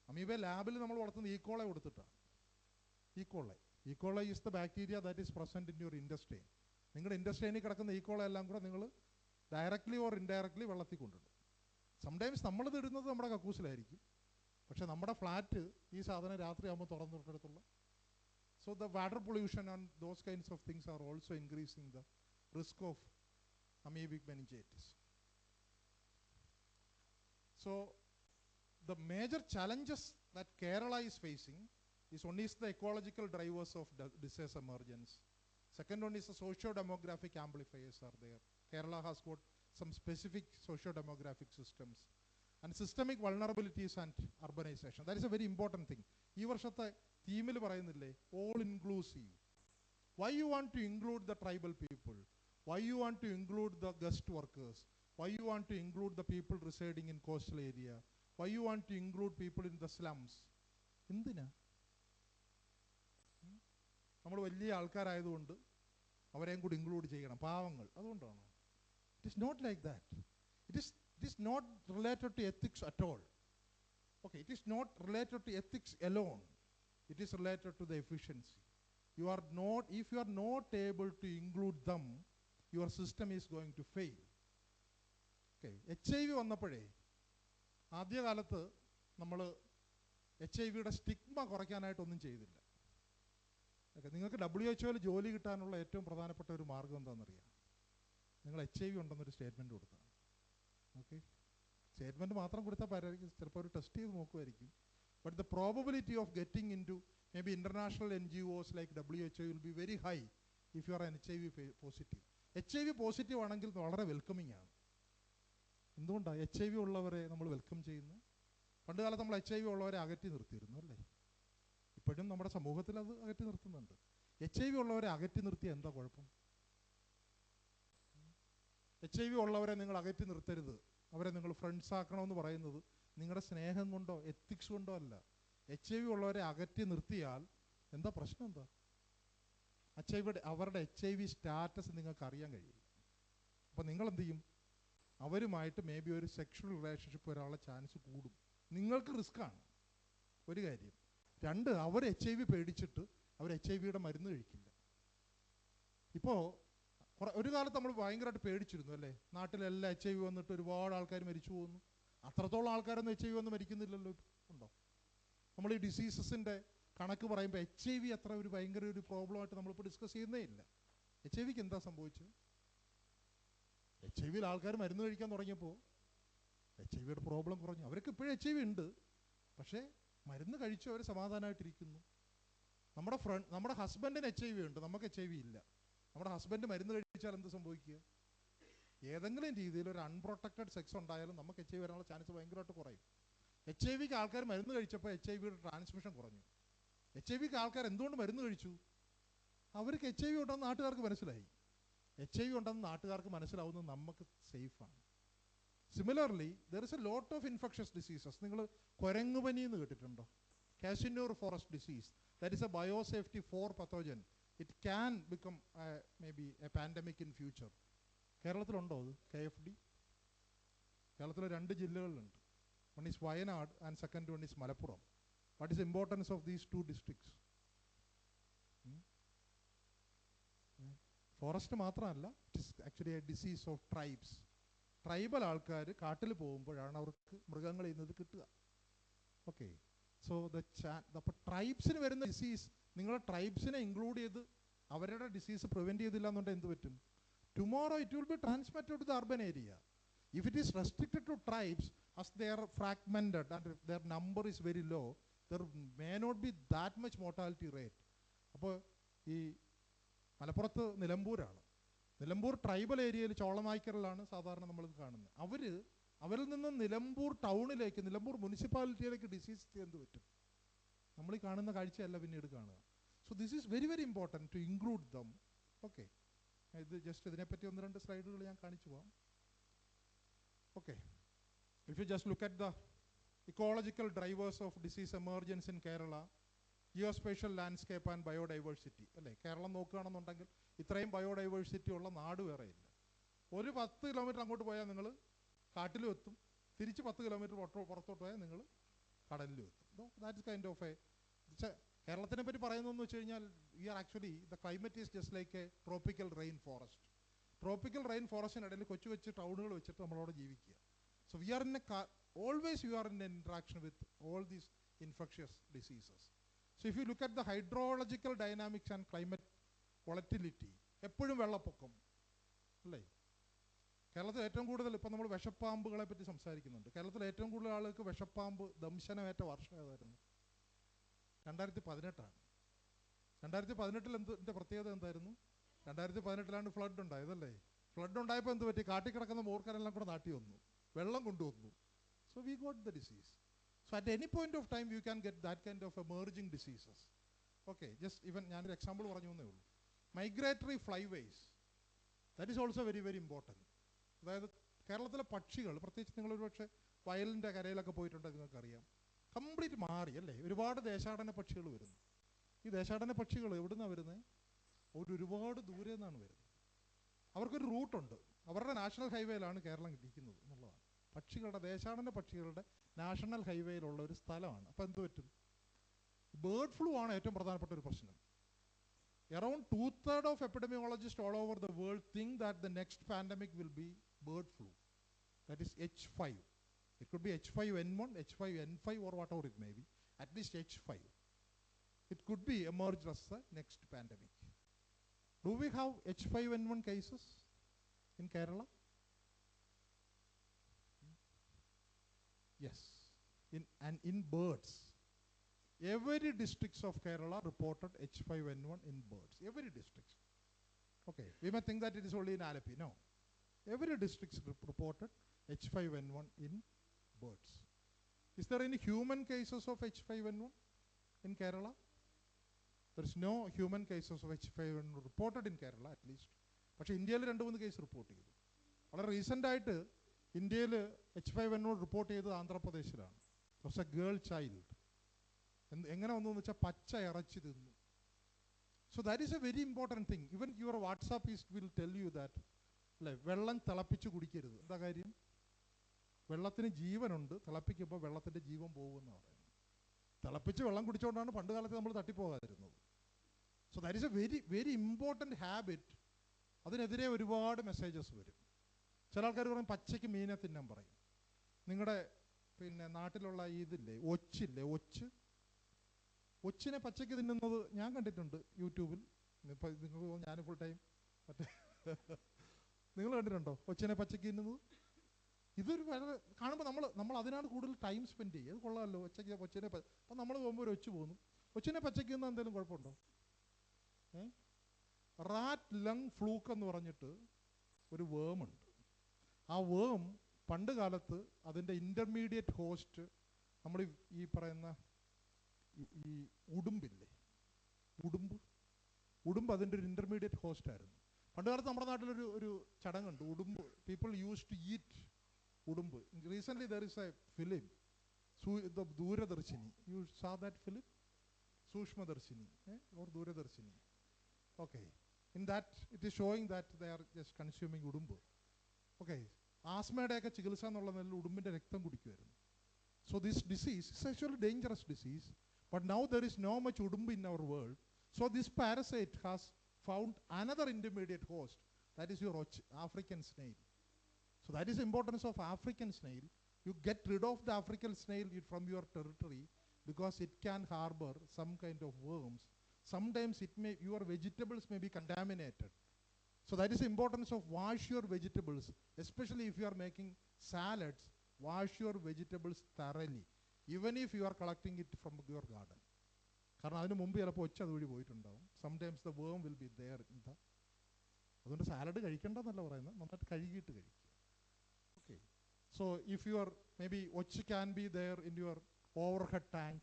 അമീബയെ ലാബിൽ നമ്മൾ വളർത്തുന്ന ഈക്കോളെ കൊടുത്തിട്ടാണ്. E coli is the bacteria that is present in your intestine. നിങ്ങളുടെ ഇൻഡസ്ട്രെയിനിൽ കിടക്കുന്ന ഈക്കോള എല്ലാം കൂടെ നിങ്ങൾ ഡയറക്റ്റ്ലി ഓർ ഇൻഡയറക്റ്റ്ലി വെള്ളത്തിൽ കൊണ്ടിടും. സംടൈംസ് നമ്മളിത് ഇടുന്നത് നമ്മുടെ കക്കൂസിലായിരിക്കും, പക്ഷെ നമ്മുടെ ഫ്ലാറ്റ് ഈ സാധനം രാത്രിയാകുമ്പോൾ തുറന്നിടത്തുള്ള. So the water pollution and those kinds of things are also increasing the risk of amoebic meningitis. So the major challenges that Kerala is facing is one is the ecological drivers of disease emergence. Second one is the socio-demographic amplifiers are there. Kerala has got some specific socio-demographic systems and systemic vulnerabilities and urbanization. That is a very important thing. ഈ വർഷത്തെ തീമിൽ പറയുന്നില്ലേ, all inclusive. Why you want to include the tribal people? Why you want to include the guest workers? Why you want to include the people residing in coastal area? Why you want to include people in the slums? എന്തിനാ? നമ്മൾ വലിയ ആൾക്കാരായതുകൊണ്ട് അവരെയും കൂടി include ചെയ്യണം, പാവങ്ങൾ, അതുകൊണ്ടാണ്. It is not like that. It is not related to ethics at all. Okay, it is not related to ethics alone. It is related to the efficiency. You are not, if you are not able to include them, your system is going to fail. Okay, HIV വന്നപ്പോഴേ ആദ്യകാലത്ത് നമ്മൾ HIV stigma കുറയ്ക്കാനായിട്ടൊന്നും ചെയ്തില്ല. Okay, നിങ്ങൾക്ക് WHO ജോലി കിട്ടാനുള്ള ഏറ്റവും പ്രധാനപ്പെട്ട ഒരു മാർഗം എന്താണെന്നറിയാം? നിങ്ങൾ HIV ഉണ്ടെന്നൊരു സ്റ്റേറ്റ്മെൻറ്റ് കൊടുത്താൽ. ഓക്കെ, സ്റ്റേറ്റ്മെൻറ്റ് മാത്രം കൊടുത്താൽ പരായിരിക്കും, ചിലപ്പോൾ ഒരു ടെസ്റ്റ് ചെയ്ത് നോക്കുമായിരിക്കും. But the probability of getting into maybe international NGOs like WHO will be very high if you are an HIV positive. HIV positive ആണെങ്കിൽ വളരെ വെൽക്കമിങ് ആണ്. എന്തുകൊണ്ടാണ് HIV ഉള്ളവരെ നമ്മൾ വെൽക്കം ചെയ്യുന്നത്? പണ്ട് കാലത്ത് നമ്മൾ HIV ഉള്ളവരെ അകറ്റി നിർത്തിയിരുന്നു അല്ലേ? ഇപ്പോഴും നമ്മുടെ സമൂഹത്തിൽ അത് അകറ്റി നിർത്തുന്നുണ്ട്. HIV ഉള്ളവരെ അകറ്റി നിർത്തിയ എന്താ കുഴപ്പം? HIV ഉള്ളവരെ നിങ്ങൾ അകറ്റി നിർത്തരുത്, അവരെ നിങ്ങൾ ഫ്രണ്ട്സ് ആക്കണമെന്ന് പറയുന്നത് നിങ്ങളുടെ സ്നേഹം കൊണ്ടോ എത്തിക്സ് കൊണ്ടോ അല്ല. HIV ഉള്ളവരെ അകറ്റി നിർത്തിയാൽ എന്താ പ്രശ്നം? എന്താ അവരുടെ HIV സ്റ്റാറ്റസ് നിങ്ങൾക്ക് അറിയാൻ കഴിയില്ല. അപ്പോൾ നിങ്ങൾ എന്ത് ചെയ്യും? അവരുമായിട്ട് മേ ബി ഒരു സെക്ഷൽ റിലേഷൻഷിപ്പ് വരാനുള്ള ചാൻസ് കൂടും. നിങ്ങൾക്ക് റിസ്ക്കാണ് ഒരു കാര്യം. രണ്ട്, അവർ HIV പേടിച്ചിട്ട് അവർ HIV മരുന്ന് കഴിക്കില്ല. ഇപ്പോൾ ഒരു കാലത്ത് നമ്മൾ ഭയങ്കരമായിട്ട് പേടിച്ചിരുന്നു അല്ലേ? നാട്ടിലെല്ലാം HIV വന്നിട്ട് ഒരുപാട് ആൾക്കാർ മരിച്ചു പോകുന്നു. അത്രത്തോളം ആൾക്കാരൊന്നും HIV വന്ന് മരിക്കുന്നില്ലല്ലോ. ഉണ്ടോ? നമ്മൾ ഈ ഡിസീസസിൻ്റെ കണക്ക് പറയുമ്പോൾ HIV അത്ര ഒരു ഭയങ്കര ഒരു പ്രോബ്ലമായിട്ട് നമ്മളിപ്പോൾ ഡിസ്കസ് ചെയ്യുന്നേ ഇല്ല. HIV എന്താ സംഭവിച്ചത്? HIV ആൾക്കാർ മരുന്ന് കഴിക്കാൻ തുടങ്ങിയപ്പോൾ HIV പ്രോബ്ലം കുറഞ്ഞു. അവർക്ക് ഇപ്പോഴും HIV ഉണ്ട്, പക്ഷേ മരുന്ന് കഴിച്ചു അവർ സമാധാനമായിട്ടിരിക്കുന്നു. നമ്മുടെ ഹസ്ബൻഡിന് HIV ഉണ്ട്, നമുക്ക് HIV ഇല്ല. നമ്മുടെ ഹസ്ബൻഡ് മരുന്ന് കഴിച്ചാൽ എന്ത് സംഭവിക്കുക? ഏതെങ്കിലും രീതിയിൽ ഒരു അൺപ്രൊട്ടക്റ്റഡ് സെക്സ് ഉണ്ടായാലും നമുക്ക് HIV വരാനുള്ള ചാൻസ് ഭയങ്കരമായിട്ട് കുറയും. HIV-ക്ക് ആൾക്കാർ മരുന്ന് കഴിച്ചപ്പോൾ HIV-യുടെ ട്രാൻസ്മിഷൻ കുറഞ്ഞു. HIV-ക്ക് ആൾക്കാർ എന്തുകൊണ്ട് മരുന്ന് കഴിച്ചു? അവർക്ക് HIV ഉണ്ടെന്ന് നാട്ടുകാർക്ക് മനസ്സിലായി. HIV ഉണ്ടെന്ന് നാട്ടുകാർക്ക് മനസ്സിലാവുന്നത് നമുക്ക് സേഫാണ്. Similarly there is a lot of infectious diseases. നിങ്ങൾ കുരങ്ങുപനി എന്ന് കേട്ടിട്ടുണ്ടോ? Kyasanur forest disease, that is a biosafety 4 pathogen. It can become may be a pandemic in future. കേരളത്തിലുണ്ടോ അത്? KFD കേരളത്തിലെ 2 ജില്ലകളിലുണ്ട്. One is Wayanad and second one is Malappuram. What is importance of these 2 districts? Forest മാത്രമല്ല, it is actually a disease of tribes. Tribal ആൾക്കാർ കാട്ടിൽ പോകുമ്പോഴാണ് അവർക്ക് മൃഗങ്ങളിൽ നിന്ന് കിട്ടുക. ഓക്കെ, സോ അപ്പോൾ ട്രൈബ്സിന് വരുന്ന ഡിസീസ്, നിങ്ങളുടെ ട്രൈബ്സിനെ ഇൻക്ലൂഡ് ചെയ്ത് അവരുടെ ഡിസീസ് പ്രിവെൻറ്റ് ചെയ്തില്ല എന്നുണ്ടെങ്കിൽ എന്ത് പറ്റും? Tomorrow it will be transmitted to the urban area. If it is restricted to tribes, as they are fragmented and if their number is very low, there may not be that much mortality rate. അപ്പോൾ ഈ മലപ്പുറത്ത് നിലമ്പൂരാണ്. Nilambur tribal ഏരിയയിൽ ചോളനായ്ക്കറിലാണ് സാധാരണ നമ്മൾ കാണുന്നത്. അവരിൽ നിന്ന് നിലമ്പൂർ ടൗണിലേക്ക്, നിലമ്പൂർ മുനിസിപ്പാലിറ്റിയിലേക്ക് ഡിസീസ് എന്ത് പറ്റും? നമ്മൾ ഈ കാണുന്ന കാഴ്ചയല്ല പിന്നീട് കാണുക. So this is very very important to include them. Okay, ഇത് ജസ്റ്റ് ഇതിനെപ്പറ്റി 1-2 സ്ലൈഡുകൾ ഞാൻ കാണിച്ചു പോകാം. Okay, if you just look at the ecological drivers of disease emergence in Kerala, geospatial landscape and biodiversity, അല്ലേ? കേരളം നോക്കുകയാണെന്നുണ്ടെങ്കിൽ ഇത്രയും ബയോഡൈവേഴ്സിറ്റി ഉള്ള നാട് വേറെ ഇല്ല. ഒരു 10 കിലോമീറ്റർ അങ്ങോട്ട് പോയാൽ നിങ്ങൾ കാട്ടിലും എത്തും, തിരിച്ച് 10 കിലോമീറ്റർ പുറത്തോട്ട് പോയാൽ നിങ്ങൾ കടലിലും എത്തും. That is kind of a കേരളത്തിനെ പറ്റി പറയുന്നതെന്ന് വെച്ച് കഴിഞ്ഞാൽ we are actually the climate is just like a tropical rainforest. Tropical rain ഫോറസ്റ്റിനിടയിൽ കൊച്ചു കൊച്ചു ടൗണുകൾ വെച്ചിട്ട് നമ്മളവിടെ ജീവിക്കുക. So we are in always you are in an interaction with all these infectious diseases. So if you look at the hydrological dynamics and climate volatility, എപ്പോഴും വെള്ളപ്പൊക്കം അല്ലേ? കേരളത്തിൽ ഏറ്റവും കൂടുതൽ, ഇപ്പം നമ്മൾ വിഷപ്പാമ്പുകളെ പറ്റി സംസാരിക്കുന്നുണ്ട്. കേരളത്തിൽ ഏറ്റവും കൂടുതൽ ആളുകൾക്ക് വിഷപ്പാമ്പ് ദംശനമേറ്റ വർഷം ഏതായിരുന്നു? 2018. 2018 എന്തിൻ്റെ പ്രത്യേകത എന്തായിരുന്നു? 2018 ഫ്ലഡ് ഉണ്ടായതല്ലേ? ഫ്ലഡ് ഉണ്ടായപ്പോൾ എന്ത് പറ്റി? കാട്ടിക്കിടക്കുന്ന മൂർഖനെല്ലാം കൂടെ നാട്ടി വന്നു, വെള്ളം കൊണ്ടുവന്നു. So we got the disease. So at any point of time you can get that kind of emerging diseases. Okay, just even ഞാനൊരു എക്സാമ്പിൾ പറഞ്ഞു എന്നേ ഉള്ളൂ. Migratory flyways, that is also very very important. അതായത് കേരളത്തിലെ പക്ഷികൾ, പ്രത്യേകിച്ച് നിങ്ങളൊരു പക്ഷേ വയലിൻ്റെ കരയിലൊക്കെ പോയിട്ടുണ്ടെങ്കിൽ നിങ്ങൾക്കറിയാം, കംപ്ലീറ്റ് മാറി അല്ലേ? ഒരുപാട് ദേശാടന പക്ഷികൾ വരുന്നു. ഈ ദേശാടന പക്ഷികൾ എവിടെ നിന്നാണ് വരുന്നത്? ഒരുപാട് ദൂരെ നിന്നാണ് വരുന്നത്. അവർക്കൊരു റൂട്ടുണ്ട്, അവരുടെ നാഷണൽ ഹൈവേയിലാണ് കേരളം ഇരിക്കുന്നത് എന്നുള്ളതാണ്. പക്ഷികളുടെ, ദേശാടന പക്ഷികളുടെ നാഷണൽ ഹൈവേയിലുള്ള ഒരു സ്ഥലമാണ്. അപ്പോൾ എന്ത് പറ്റും? ബേർഡ് ഫ്ലൂ ആണ് ഏറ്റവും പ്രധാനപ്പെട്ട ഒരു പ്രശ്നം. Around 2/3 of epidemiologists all over the world think that the next pandemic will be bird flu. That is H5. It could be H5N1, H5N5 or whatever it may be. At least H5. It could be emerged as the next pandemic. Do we have H5N1 cases in Kerala? Yes. In birds. Every districts of Kerala reported H5N1 in birds. Every district. Okay, we may think that it is only in Alleppey. No. Every district reported H5N1 in birds. Is there any human cases of H5N1 in Kerala? There is no human cases of H5N1 reported in Kerala at least. പക്ഷേ ഇന്ത്യയിൽ 2-3 case report ചെയ്തു. വളരെ റീസെൻ്റായിട്ട് ഇന്ത്യയിൽ H5N1 report ചെയ്തത് ആന്ധ്രാപ്രദേശിലാണ്. That's a girl child. എങ്ങനെ വന്നു എന്ന് വെച്ചാൽ പച്ച ഇറച്ചി തിന്നു. So that is a very important thing. Even your WhatsApp is will tell you that, അല്ലേ? വെള്ളം തിളപ്പിച്ച് കുടിക്കരുത്. എന്താ കാര്യം? വെള്ളത്തിന് ജീവനുണ്ട്, തിളപ്പിക്കുമ്പോൾ വെള്ളത്തിൻ്റെ ജീവൻ പോകുമെന്നാണ് പറയുന്നത്. തിളപ്പിച്ച് വെള്ളം കുടിച്ചുകൊണ്ടാണ് പണ്ട് കാലത്ത് നമ്മൾ തട്ടിപ്പോകാതിരുന്നത്. So that is a very very important habit. അതിനെതിരെ ഒരുപാട് മെസ്സേജസ് വരും. ചില ആൾക്കാർ പറയും പച്ചയ്ക്ക് മീനെ തിന്നാൻ പറയും. നിങ്ങളുടെ നാട്ടിലുള്ള ഇതില്ലേ, ഒച്ചില്ലേ, ഒച്ചിനെ പച്ചയ്ക്ക് തിന്നുന്നത് ഞാൻ കണ്ടിട്ടുണ്ട് യൂട്യൂബിൽ. ഇപ്പം നിങ്ങൾ, ഞാൻ ഫുൾ ടൈം മറ്റേ നിങ്ങൾ കണ്ടിട്ടുണ്ടോ ഒച്ചിനെ പച്ചയ്ക്ക് തിന്നുന്നത്? ഇതൊരു വളരെ കാണുമ്പോൾ നമ്മൾ അതിനാണ് കൂടുതൽ ടൈം സ്പെൻഡ് ചെയ്യുക. അത് കൊള്ളാമല്ലോ, ഒച്ചിനെ. അപ്പം നമ്മൾ പോകുമ്പോൾ ഒരു ഒച്ച് പോകുന്നു, കൊച്ചിനെ പച്ചയ്ക്കുന്ന എന്തെങ്കിലും കുഴപ്പമുണ്ടോ? റാറ്റ് ലങ് ഫ്ലൂക്ക് എന്ന് പറഞ്ഞിട്ട് ഒരു വേമുണ്ട്. ആ വേം പണ്ട് കാലത്ത് അതിൻ്റെ ഇൻ്റർമീഡിയറ്റ് ഹോസ്റ്റ് നമ്മൾ ഈ പറയുന്ന ഈ ഉടുമ്പില്ലേ, ഉടുമ്പ് അതിൻ്റെ ഒരു ഇൻ്റർമീഡിയറ്റ് ഹോസ്റ്റ് ആയിരുന്നു. പണ്ട് കാലത്ത് നമ്മുടെ നാട്ടിലൊരു ഒരു ചടങ്ങുണ്ട്, ഉടുമ്പ്. പീപ്പിൾ യൂസ് ടു ഈറ്റ് ഉടുമ്പ്. Recently there is a film, Dooradarshini. You saw that film, Sookshmadarshini or Dooradarshini. Okay, in that it is showing that they are just consuming udumbu. Okay, ആസ്മയുടെയൊക്കെ ചികിത്സ എന്നുള്ള നിലയിൽ ഉടുമ്പിൻ്റെ രക്തം കുടിക്കുമായിരുന്നു. So this disease is actually a dangerous disease, but now there is no much udumbu in our world. So this parasite has found another intermediate host, that is your African snail. So that is the importance of African snail. You get rid of the African snail from your territory because it can harbor some kind of worms. Sometimes your vegetables may be contaminated. So that is the importance of wash your vegetables, especially if you are making salads. Wash your vegetables thoroughly, even if you are collecting it from your garden. കാരണം അതിന് മുമ്പ് ചിലപ്പോൾ ഒച്ച അതുവഴി പോയിട്ടുണ്ടാവും. Sometimes the worm will be there in the. അതുകൊണ്ട് salad കഴിക്കേണ്ടെന്നല്ല പറയുന്നത്, നന്നായിട്ട് കഴുകിയിട്ട് കഴിക്കുക. Okay, so if your maybe ഒച്ച can be there in your overhead tank,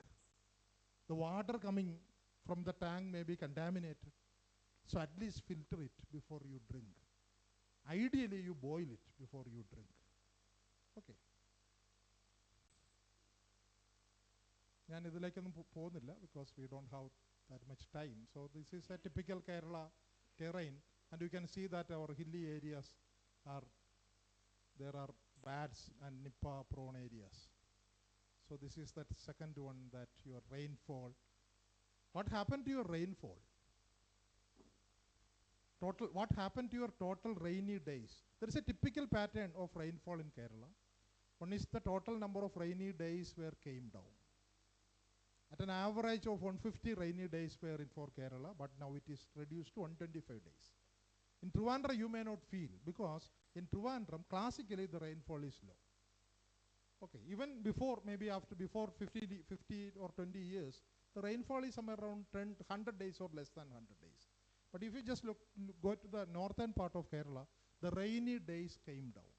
the water coming from the tank may be contaminated. So at least filter it before you drink. Ideally you boil it before you drink. Okay, ഞാൻ ഇതിലേക്കൊന്നും പോകുന്നില്ല because we don't have that much time. So this is a typical Kerala terrain, and you can see that our hilly areas there are bats and Nipah prone areas. So this is that second one, that your rainfall. What happened to your rainfall? What happened to your total rainy days? There is a typical pattern of rainfall in Kerala. One is the total number of rainy days where came down. At an average of 150 rainy days were in for Kerala, but now it is reduced to 125 days. In Trivandrum you may not feel, because in Trivandrum classically the rainfall is low. Okay, even before, maybe before 50 or 20 years, the rainfall is somewhere around 100 days or less than 100 days. But if you just go to the northern part of Kerala, the rainy days came down.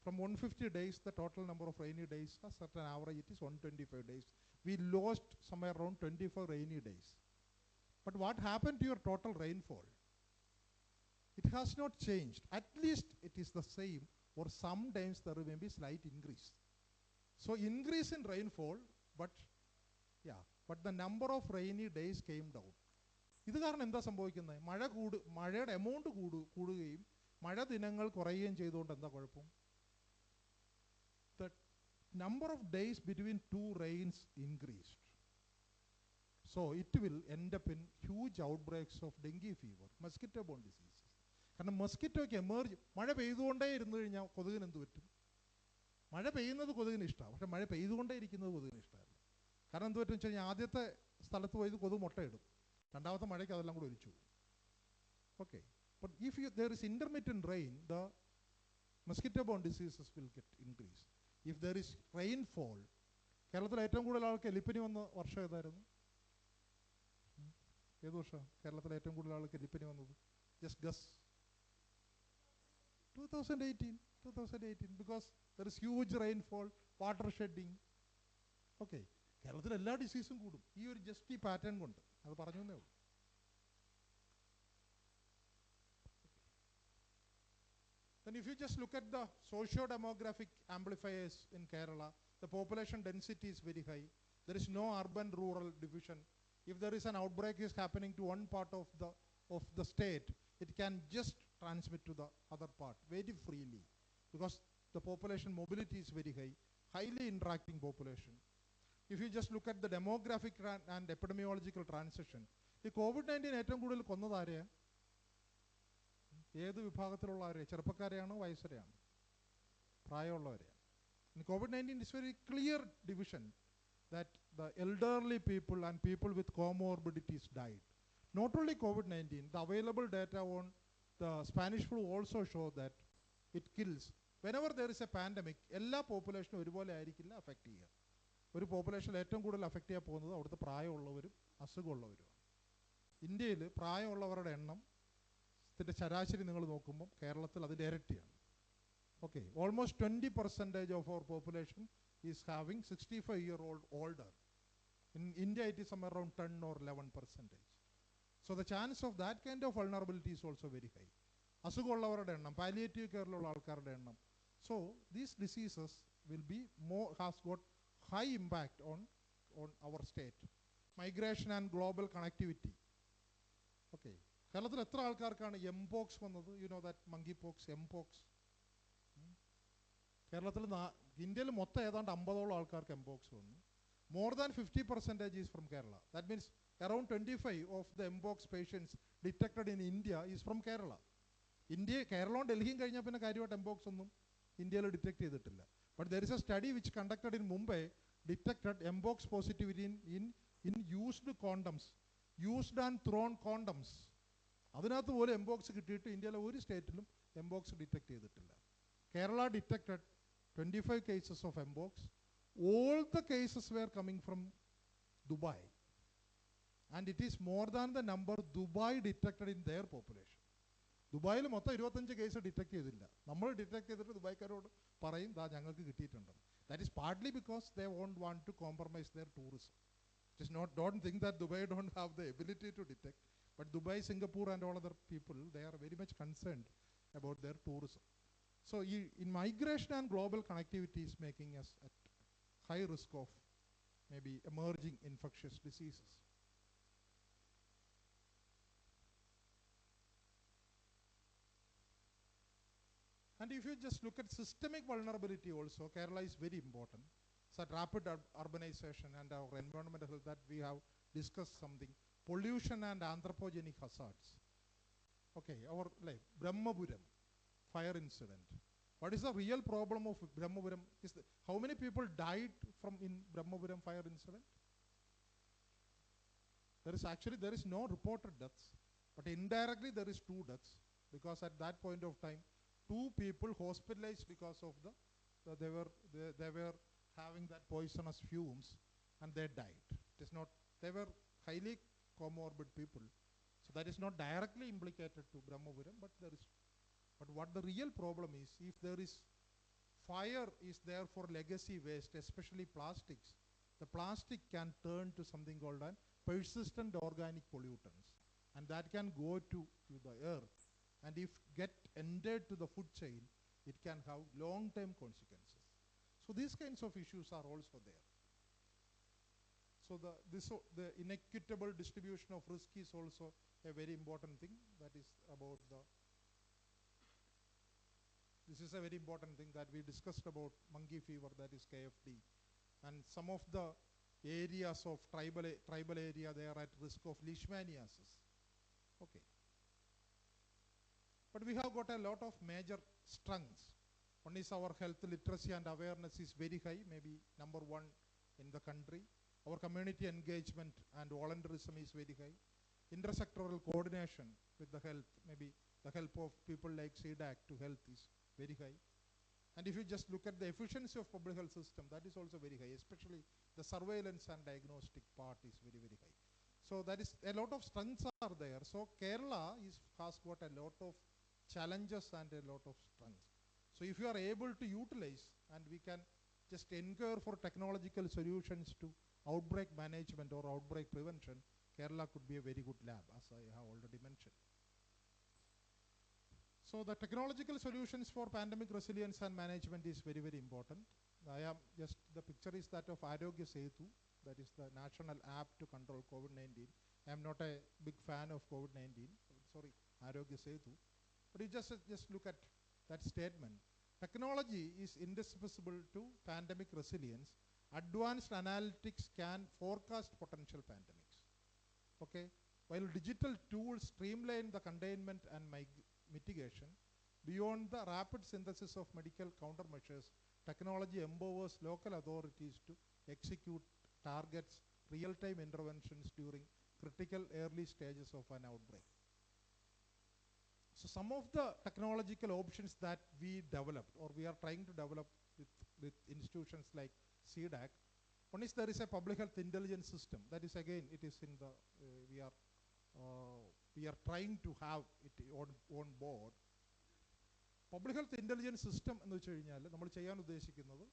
From 150 days, the total number of rainy days, a certain average, it is 125 days. We lost somewhere around 24 rainy days. But what happened to your total rainfall? It has not changed. At least it is the same, or sometimes there may be slight increase. So increase in rainfall, but the number of rainy days came down. ഇത് കാരണം എന്താ സംഭവിക്കുന്നത്? മഴയുടെ amount കൂടുകയും മഴ ദിനങ്ങൾ കുറയുകയും ചെയ്തുകൊണ്ട് എന്താ കുഴപ്പം? The number of days between two rains increased. So it will end up in huge outbreaks of dengue fever, mosquito-borne diseases. കാരണം മസ്കിറ്റോയ്ക്ക് മഴ പെയ്തുകൊണ്ടേ ഇരുന്നു കഴിഞ്ഞാൽ കൊതുകിന് എന്ത് പറ്റും? മഴ പെയ്യുന്നത് കൊതുകിന് ഇഷ്ടമാണ്, പക്ഷെ മഴ പെയ്തുകൊണ്ടേ ഇരിക്കുന്നത് കൊതുകിന് ഇഷ്ടമല്ല. കാരണം എന്ത് പറ്റും വെച്ച് കഴിഞ്ഞാൽ ആദ്യത്തെ സ്ഥലത്ത് പോയത് കൊതുക് മുട്ടയിടും, രണ്ടാമത്തെ മഴയ്ക്ക് അതെല്ലാം കൂടെ ഒലിച്ചു. Okay, but if there is intermittent rain, the mosquito-borne diseases will get increased. If there is rainfall, കേരളത്തിൽ ഏറ്റവും കൂടുതൽ ആൾക്ക് എലിപ്പനി വന്ന വർഷം ഏതായിരുന്നു? ഏത് വർഷം കേരളത്തിൽ ഏറ്റവും കൂടുതൽ ആൾക്ക് എലിപ്പനി വന്നത്? Just guess. 2018, because there is huge rainfall, water shedding. Okay, കേരളത്തിൽ എല്ലാ ഡിസീസും കൂടും ഈ ഒരു ജസ്റ്റ് ഈ പാറ്റേൺ കൊണ്ട്. അത് പറഞ്ഞു എന്നേ ഉള്ളൂ. Then if you just look at the socio-demographic amplifiers in Kerala, the population density is very high. There is no urban-rural division. If there is an outbreak is happening to one part of the state, it can just transmit to the other part very freely, because the population mobility is very high, highly interacting population. If you just look at the demographic and epidemiological transition, ഈ COVID-19 ഏറ്റവും കൂടുതൽ കൊന്നത് ആരെയാ? ഏത് വിഭാഗത്തിലുള്ളവരെ? ചെറുപ്പക്കാരെയാണോ വയസ്സരെയാണോ? പ്രായമുള്ളവരെയാണ്. In COVID-19 is very clear division that the elderly people and people with comorbidities died. Not only COVID-19, the available data on the Spanish flu also show that it kills. Whenever there is a pandemic, എല്ലാ പോപ്പുലേഷനും ഒരുപോലെ ആയിരിക്കില്ല affect ചെയ്യുക. ഒരു പോപ്പുലേഷനിൽ ഏറ്റവും കൂടുതൽ affect ചെയ്യാൻ പോകുന്നത് അവിടുത്തെ പ്രായമുള്ളവരും അസുഖമുള്ളവരുമാണ്. ഇന്ത്യയിൽ പ്രായമുള്ളവരുടെ എണ്ണത്തിൻ്റെ ശരാശരി നിങ്ങൾ നോക്കുമ്പം കേരളത്തിൽ അതിൻ്റെ ഇരട്ടിയാണ്. Okay, almost 20% of our population is having 65-year-old older. In India, it is somewhere around 10 or 11%. So the chance of that kind of vulnerability is also very high. അസുഖമുള്ളവരുടെ എണ്ണം, പാലിയേറ്റീവ് കെയറിലുള്ള ആൾക്കാരുടെ എണ്ണം. So these diseases will be more, has got high impact on our state. Migration and global connectivity. Okay, കേരളത്തിൽ എത്ര ആൾക്കാർക്കാണ് mpox വന്നത്? You know that monkey pox, mpox. കേരളത്തിൽ ഇന്ത്യയിൽ മൊത്തം ഏതാണ്ട് 50ഓളം ആൾക്കാർക്ക് എംപോക്സ് വന്നു. More than 50% is from Kerala. That means around 25 of the mpox patients detected in India is from Kerala. കേരളവും ഡൽഹിയും കഴിഞ്ഞാൽ പിന്നെ കാര്യമായിട്ട് എംപോക്സ് ഒന്നും ഇന്ത്യയിൽ ഡിറ്റക്ട് ചെയ്തിട്ടില്ല. But there is a study which conducted in Mumbai detected mpox positivity in used condoms, used and thrown condoms. അതിനകത്ത് പോലും mpox കിട്ടിയിട്ട് ഇന്ത്യയിലെ ഒരു സ്റ്റേറ്റിലും എംപോക്സ് ഡിറ്റക്ട് ചെയ്തിട്ടില്ല. Kerala detected 25 cases of mpox. All the cases were coming from Dubai. And it is more than the number Dubai detected in their population. ദുബായിൽ മൊത്തം 25 case detect ചെയ്തില്ല. നമ്മൾ ഡിറ്റക്ട് ചെയ്തിട്ട് ദുബായ്ക്കാരോട് പറയും ദാ ഞങ്ങൾക്ക് കിട്ടിയിട്ടുണ്ടെന്ന്. That is partly because they won't want to compromise their tourism. It is not, don't think that Dubai don't have the ability to detect. But Dubai, Singapore and all other people, they are very much concerned about their tourism. So in migration and global connectivity is making us at high risk of maybe emerging infectious diseases. And if you just look at systemic vulnerability also, Kerala is very important. So rapid urbanization and our environmental health that we have discussed something. Pollution and anthropogenic hazards. Okay, our like Brahmapuram fire incident. What is the real problem of Brahmapuram? How many people died in Brahmapuram fire incident? There is no reported deaths, but indirectly there is 2 deaths, because at that point of time, 2 people hospitalized because of they were having that poisonous fumes and they died. They were highly comorbid people, so that is not directly implicated to Brahmapuram, but what the real problem is, if there is fire is there for legacy waste, especially plastics, the plastic can turn to something called an persistent organic pollutants, and that can go to the earth, and if get entered to the food chain, it can have long-term consequences. So these kinds of issues are also there. So the inequitable distribution of risk is also a very important thing. That is about this is a very important thing that we discussed about monkey fever, that is KFD. And some of the areas of tribal area, they are at risk of leishmaniasis. Okay. But we have got a lot of major strengths. One is our health literacy and awareness is very high, maybe number 1 in the country. Our community engagement and volunteerism is very high. Intersectoral coordination with the health, maybe the help of people like C-DAC to health is very high. And if you just look at the efficiency of public health system, that is also very high, especially the surveillance and diagnostic part is very, very high. So that is a lot of strengths are there. So Kerala has got a lot of challenges and a lot of strengths. So if you are able to utilize, and we can just encourage for technological solutions to outbreak management or outbreak prevention, Kerala could be a very good lab, as I have already mentioned. So the technological solutions for pandemic resilience and management is very, very important. The picture is that of Arogya Setu, that is the national app to control COVID-19. I am not a big fan of COVID-19, sorry, Arogya Setu. But you just look at that statement. Technology is indispensable to pandemic resilience. Advanced analytics can forecast potential pandemics. Okay, while digital tools streamline the containment and mitigation, beyond the rapid synthesis of medical countermeasures, technology empowers local authorities to execute targets, real-time interventions during critical early stages of an outbreak. So some of the technological options that we developed or we are trying to develop with institutions like C-DAC, One is there is a public health intelligence system. That is again, it is in the, we are trying to have it on board. Public health intelligence system എന്ന് വെച്ച് കഴിഞ്ഞാൽ നമ്മൾ ചെയ്യാൻ ഉദ്ദേശിക്കുന്നത്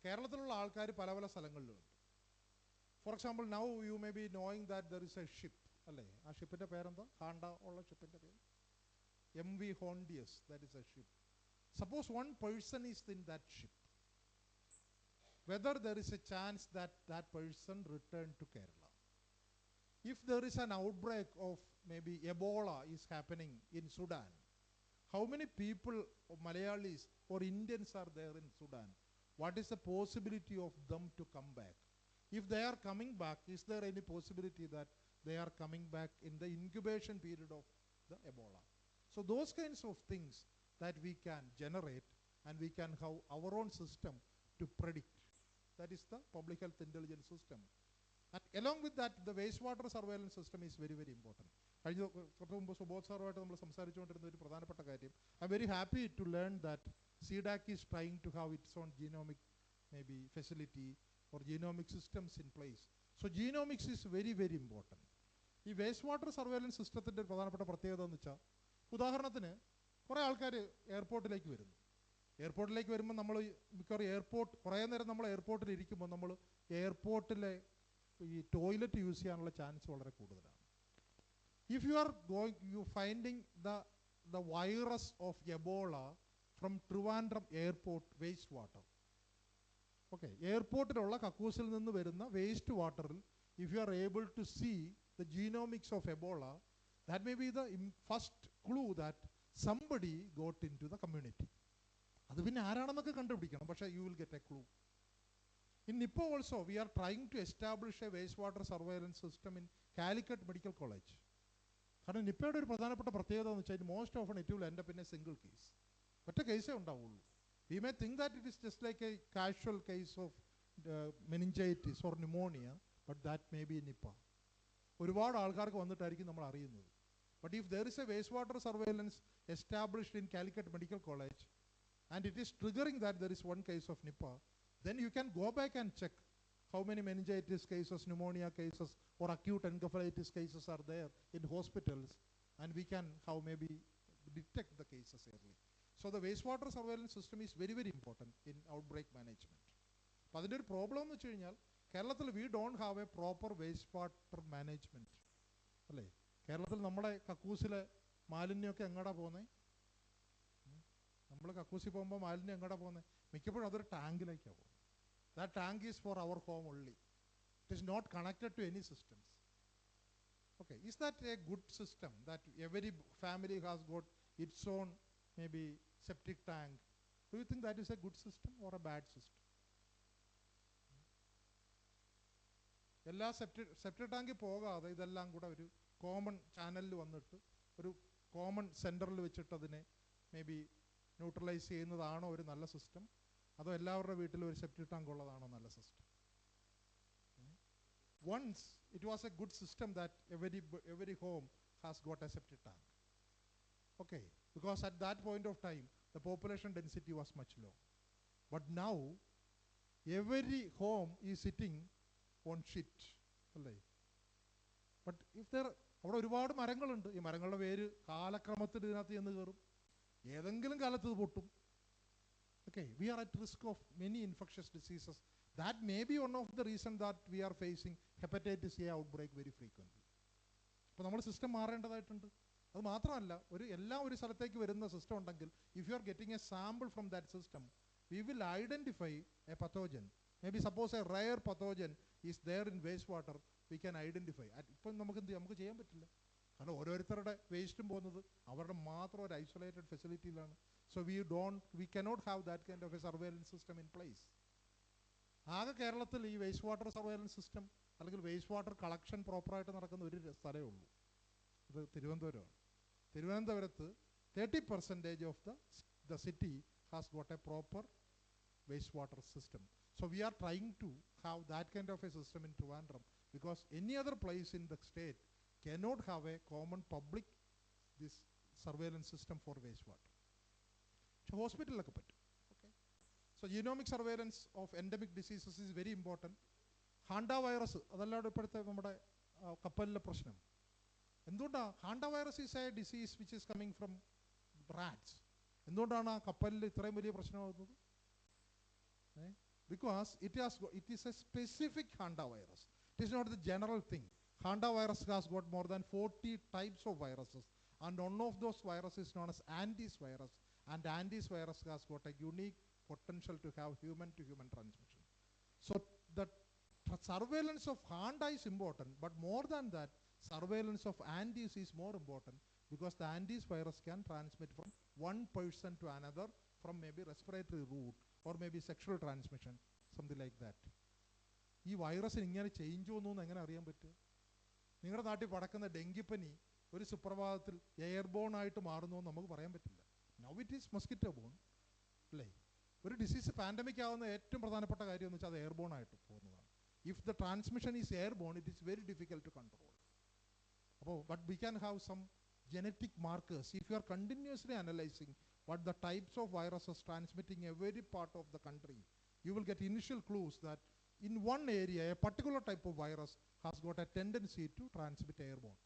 കേരളത്തിലുള്ള ആൾക്കാർ പല പല സ്ഥലങ്ങളിലുണ്ട്. For example now you may be knowing that there is a ship അല്ലേ? ആ ഷിപ്പിൻ്റെ പേരെന്താ? കാണ്ട ഉള്ള ഷിപ്പിൻ്റെ പേര് MV Hondius, that is a ship. Suppose one person is in that ship. Whether there is a chance that that person return to Kerala. If there is an outbreak of maybe Ebola is happening in Sudan, how many people, or Malayalis or Indians are there in Sudan? What is the possibility of them to come back? If they are coming back, is there any possibility that they are coming back in the incubation period of the Ebola? So those kinds of things that we can generate, and we can have our own system to predict. That is the public health intelligence system. And along with that, the wastewater surveillance system is very, very important. കഴിഞ്ഞ കുറച്ച് മുമ്പ് സുബോധ് സാറുമായിട്ട് നമ്മൾ സംസാരിച്ചുകൊണ്ടിരുന്ന ഒരു പ്രധാനപ്പെട്ട കാര്യം, I am very happy to learn that CDAC is trying to have its own genomic maybe facility or genomic systems in place. So genomics is very, very important. ഈ waste water surveillance സിസ്റ്റത്തിൻ്റെ ഒരു പ്രധാനപ്പെട്ട പ്രത്യേകത എന്ന് വെച്ചാൽ, ഉദാഹരണത്തിന് കുറേ ആൾക്കാർ എയർപോർട്ടിലേക്ക് വരുന്നു. എയർപോർട്ടിലേക്ക് വരുമ്പോൾ നമ്മൾ മിക്കവാറും കുറേ നേരം നമ്മൾ എയർപോർട്ടിൽ ഇരിക്കുമ്പോൾ നമ്മൾ എയർപോർട്ടിലെ ഈ ടോയ്ലറ്റ് യൂസ് ചെയ്യാനുള്ള ചാൻസ് വളരെ കൂടുതലാണ്. If you are finding the virus of Ebola from Trivandrum airport waste water. Okay, എയർപോർട്ടിലുള്ള കക്കൂസിൽ നിന്ന് വരുന്ന വേസ്റ്റ് വാട്ടറിൽ if you are able to see the genomics of Ebola, that may be the first clue that somebody got into the community. അത് പിന്നെ ആരാണെന്നൊക്കെ കണ്ടുപിടിക്കണം, പക്ഷേ you will get a clue. In Nipah also, we are trying to establish a wastewater surveillance system in Calicut Medical College. കാരണം നിപ്പയുടെ ഒരു പ്രധാനപ്പെട്ട പ്രത്യേകത എന്ന് വെച്ചാൽ most often it will end up in A single case. ഒറ്റ കേസേ ഉണ്ടാവുള്ളൂ. We may think that it is just like A casual case of meningitis or pneumonia, but that may be Nipah. ഒരുപാട് ആൾക്കാർക്ക് വന്നിട്ടായിരിക്കും നമ്മൾ അറിയുന്നത്. But if there is A waste water surveillance established in Calicut medical college and it is triggering that there is one case of Nipah, then you can go back and check how many meningitis cases, pneumonia cases or acute encephalitis cases are there in hospitals, and we can how maybe detect the cases early. So the wastewater surveillance system is very, very important in outbreak management. അപ്പോൾ അതിൻ്റെ ഒരു problem എന്ന് വെച്ച് കഴിഞ്ഞാൽ കേരളത്തിൽ we don't have a proper wastewater management. അല്ലേ? കേരളത്തിൽ നമ്മുടെ കക്കൂസിലെ മാലിന്യമൊക്കെ എങ്ങടാ പോകുന്നത്? നമ്മൾ കക്കൂസിൽ പോകുമ്പോൾ മാലിന്യം എങ്ങടാ പോകുന്നത്? മിക്കപ്പോഴും അതൊരു ടാങ്കിലേക്കാണ് പോകുന്നത്. That tank is for our home only. It is not connected to any systems. Okay, is that a good system that every family has got its own maybe septic tank? Do you think that is a good system or a bad system? എല്ലാ septic ടാങ്കിൽ പോകാതെ ഇതെല്ലാം കൂടെ ഒരു common ചാനലിൽ വന്നിട്ട് ഒരു common സെൻറ്ററിൽ വെച്ചിട്ട് അതിനെ മേ ബി ന്യൂട്രലൈസ് ചെയ്യുന്നതാണോ ഒരു നല്ല സിസ്റ്റം, അതോ എല്ലാവരുടെ വീട്ടിലും ഒരു സെപ്റ്റിക് ടാങ്ക് ഉള്ളതാണോ നല്ല system? Once it was a good system that every home has got a septic tank. Okay, because at that point of time the population density was much low. But now every home is sitting on shit. അല്ലേ? But if there അവിടെ ഒരുപാട് മരങ്ങളുണ്ട്. ഈ മരങ്ങളുടെ വേര് കാലക്രമത്തിൽ ഇതിനകത്ത് ചെന്ന് കയറും. ഏതെങ്കിലും കാലത്ത് ഇത് പൊട്ടും. Okay, we are at risk of many infectious diseases. That may be one of the reasons that we are facing hepatitis A outbreak very frequently. അപ്പോൾ നമ്മൾ സിസ്റ്റം മാറേണ്ടതായിട്ടുണ്ട്. അത് മാത്രമല്ല, എല്ലാം ഒരു സ്ഥലത്തേക്ക് വരുന്ന സിസ്റ്റം ഉണ്ടെങ്കിൽ if you are getting a sample from that system, we will identify a pathogen. Maybe suppose a rare pathogen is there in wastewater, we can identify. ഇപ്പം നമുക്ക് ചെയ്യാൻ പറ്റില്ല. കാരണം ഓരോരുത്തരുടെ വേസ്റ്റും പോകുന്നത് അവരുടെ മാത്രം ഒരു isolated ഫെസിലിറ്റിയിലാണ്. So we cannot have that kind of a surveillance system in place. ആകെ കേരളത്തിൽ ഈ വേസ്റ്റ് വാട്ടർ സർവൈലൻസ് സിസ്റ്റം അല്ലെങ്കിൽ വേസ്റ്റ് വാട്ടർ കളക്ഷൻ പ്രോപ്പറായിട്ട് നടക്കുന്ന ഒരു സ്ഥലമേ ഉള്ളൂ. അത് തിരുവനന്തപുരമാണ്. തിരുവനന്തപുരത്ത് 30% of the city has got a proper waste water system. So we are trying to have that kind of a system in Trivandrum, because any other place in the state cannot have a common public this surveillance system for waste water. പക്ഷെ ഹോസ്പിറ്റലിലൊക്കെ പറ്റും. Okay, So genomic surveillance of endemic diseases is very important. Hanta virus അതല്ലാതെ ഇപ്പോഴത്തെ നമ്മുടെ കപ്പലിലെ പ്രശ്നം. എന്തുകൊണ്ടാണ് hanta virus is A disease which is coming from rats. എന്തുകൊണ്ടാണ് ആ കപ്പലിൽ ഇത്രയും വലിയ പ്രശ്നമാകുന്നത്? Because it is a specific Handa virus. It is not the general thing. Handa virus has got more than 40 types of viruses, and one of those viruses is known as Andes virus, and Andes virus has got a unique potential to have human-to-human transmission. So the surveillance of Handa is important, but more than that, surveillance of Andes is more important, because the Andes virus can transmit from one person to another from maybe respiratory route or maybe sexual transmission, something like that. ഈ വൈറസിന് ഇങ്ങനെ change വന്നു എങ്ങനെ അറിയാൻ പറ്റുക? നിങ്ങളുടെ നാട്ടിൽ പടക്കുന്ന ഡെങ്കിപ്പനി ഒരു സുപ്രഭാതത്തിൽ എയർബോൺ ആയിട്ട് മാറുന്നു എന്ന് നമുക്ക് പറയാൻ പറ്റില്ല. Now it is mosquito borne അല്ലേ? ഒരു ഡിസീസ് പാൻഡമിക് ആവുന്ന ഏറ്റവും പ്രധാനപ്പെട്ട കാര്യം എന്ന് വെച്ചാൽ അത് എയർബോൺ ആയിട്ട് പോകുന്നതാണ്. If the transmission is airborne, it is very difficult to control. അപ്പോൾ but we can have some genetic markers. If you are continuously analyzing what the types of viruses transmitting every part of the country, you will get initial clues that in one area a particular type of virus has got a tendency to transmit airborne.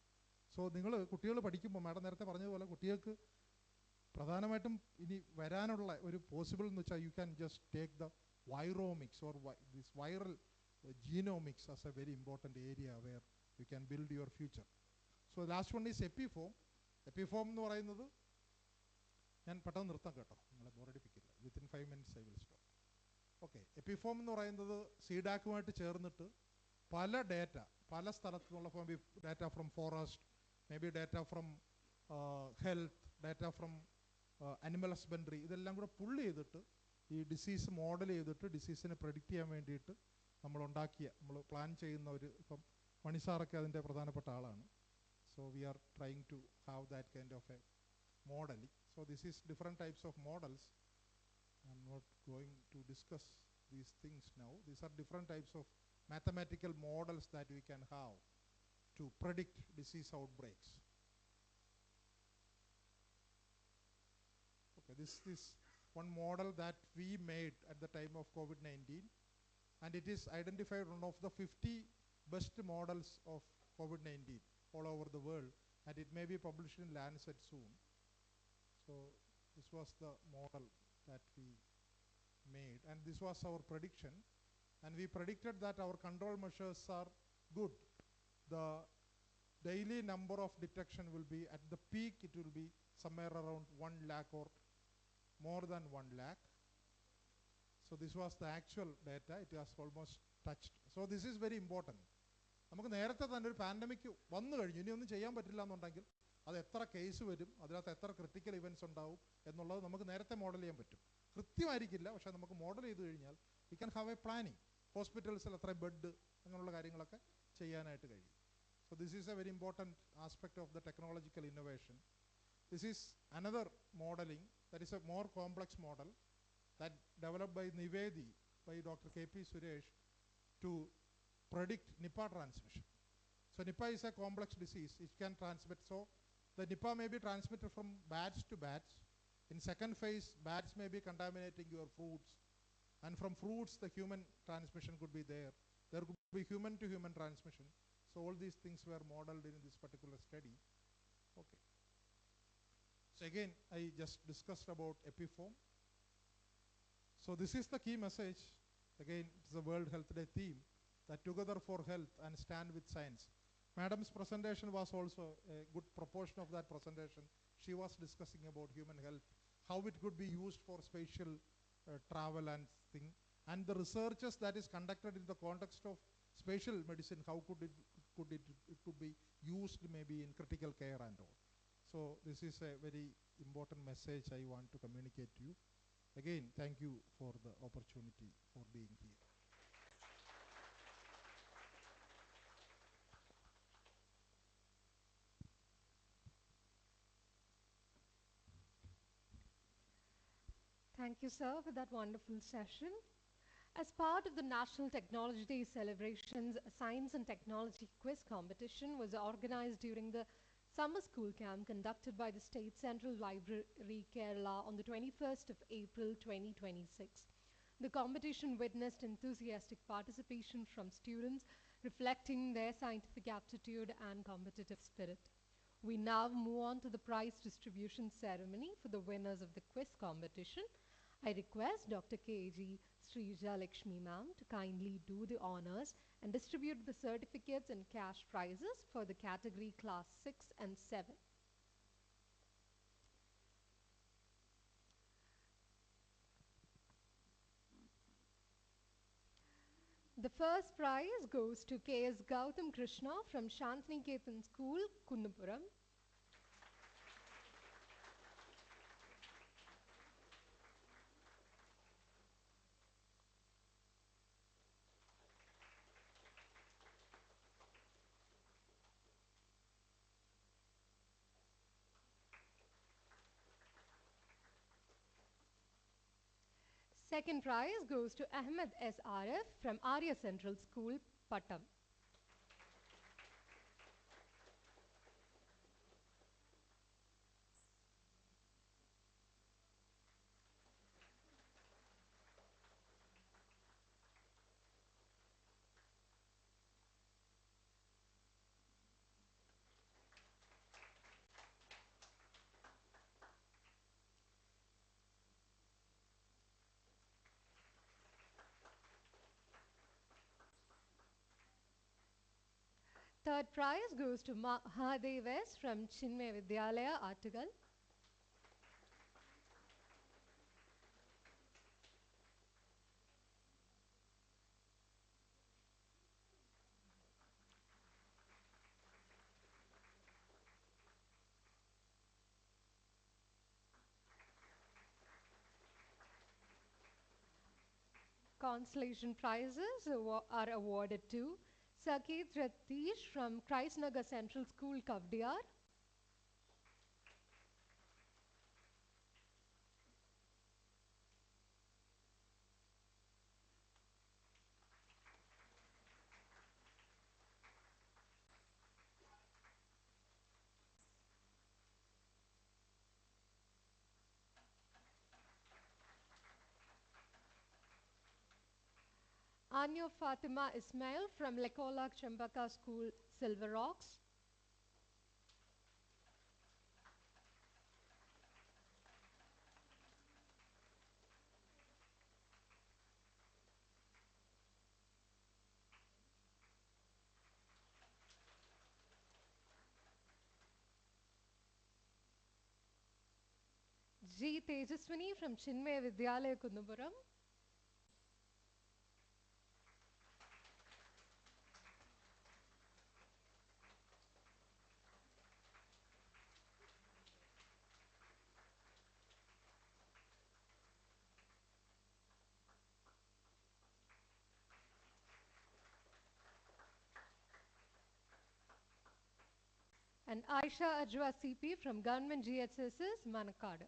So നിങ്ങൾ കുട്ടികൾ പഠിക്കുമ്പോൾ madam നേരത്തെ പറഞ്ഞതുപോലെ കുട്ടികൾക്ക് പ്രധാനമായിട്ടും ഇനി വരാനുള്ള ഒരു പോസിബിൾ എന്ന് വെച്ചാൽ you can just take the viromics or this viral genomics as a very important area where you can build your future. So last one is Epiform. Epiform എന്ന് പറയുന്നത്, ഞാൻ പെട്ടെന്ന് നിർത്താം കേട്ടോ, നിങ്ങളെ ബോറടിപ്പിക്കില്ല. Within 5 minutes I will stop. Okay, Epiform എന്ന് പറയുന്നത് CDAC-ഉമായിട്ട് ചേർന്നിട്ട് പല ഡേറ്റ പല സ്ഥലത്തു നിന്നുള്ള may be data from forest, may be data from health, data from animal husbandry, ഇതെല്ലാം കൂടെ പുള്ള് ചെയ്തിട്ട് ഈ ഡിസീസ് മോഡൽ ചെയ്തിട്ട് ഡിസീസിനെ പ്രെഡിക്റ്റ് ചെയ്യാൻ വേണ്ടിയിട്ട് നമ്മൾ പ്ലാൻ ചെയ്യുന്ന ഒരു, ഇപ്പം മണിസാറൊക്കെ അതിൻ്റെ പ്രധാനപ്പെട്ട ആളാണ്. So we are trying to have that kind of a modeling. So this is different types of models. I'm not going to discuss these things now. These are different types of mathematical models that we can have to predict disease outbreaks. Okay, this is one model that we made at the time of COVID-19, and it is identified one of the 50 best models of COVID-19 all over the world, and it may be published in Lancet soon. So this was the model that we made, and this was our prediction, and we predicted that our control measures are good. The daily number of detection will be, at the peak it will be somewhere around 1 lakh or more than 1 lakh. So this was the actual data. It has almost touched. So this is very important. നമുക്ക് നേരത്തെ തന്നെ ഒരു pandemic വന്നു കഴിഞ്ഞു, ഇനി ഒന്നും ചെയ്യാൻ പറ്റില്ല എന്നുണ്ടെങ്കിൽ അത് എത്ര കേസ് വരും, അതിനകത്ത് എത്ര ക്രിട്ടിക്കൽ ഇവൻറ്റ്സ് ഉണ്ടാവും എന്നുള്ളത് നമുക്ക് നേരത്തെ മോഡൽ ചെയ്യാൻ പറ്റും. കൃത്യമായിരിക്കില്ല, പക്ഷേ നമുക്ക് മോഡൽ ചെയ്ത് കഴിഞ്ഞാൽ we can have a planning. ഹോസ്പിറ്റൽസിൽ എത്ര ബെഡ് അങ്ങനെയുള്ള കാര്യങ്ങളൊക്കെ ചെയ്യാനായിട്ട് കഴിയും. So this is a very important aspect of the technological innovation. This is another modelling that is a more complex model that developed by Nivedi, by Dr. K.P. Suresh, to predict Nipah transmission. So Nipah is a complex disease. It can transmit. So the Nipah may be transmitted from bats to bats. In second phase, bats may be contaminating your fruits. And from fruits, the human transmission could be there. There could be human-to-human transmission. So all these things were modeled in this particular study. Okay. So again, I just discussed about epiform. So this is the key message. Again, it's the World Health Day theme, that together for health and stand with science. Madam's presentation was also a good proportion of that presentation. She was discussing about human health, how it could be used for spatial travel and thing, and the researches that is conducted in the context of spatial medicine, how could it could be used maybe in critical care and all. So this is a very important message I want to communicate to you. Again, thank you for the opportunity for being here. Thank you, sir, for that wonderful session. As part of the National Technology Day celebrations, a science and technology quiz competition was organized during the summer school camp conducted by the State Central Library, Kerala, on the 21st of April 2026. The competition witnessed enthusiastic participation from students, reflecting their scientific aptitude and competitive spirit. We now move on to the prize distribution ceremony for the winners of the quiz competition. I request Dr. K.G. Srijalakshmi ma'am to kindly do the honors and distribute the certificates and cash prizes for the category class 6 and 7. The first prize goes to K.S. Gautam Krishna from Shantiniketan School, Kunnupuram. Second prize goes to Ahmed S. Arif from Arya Central School, Pattam. Third prize goes to Mahadev S. from Chinmay Vidyalaya, Artigal. Consolation prizes are awarded to Saket Ratish from Christnagar Central School, Kavdiyar. Anya Fatima Ismail from Lekolak Chambaka School, Silver Rocks. G. Tejaswini from Chinmay Vidyalaya, Kunnupuram. And Aisha Ajwa CP from Government GHSS, Manakad.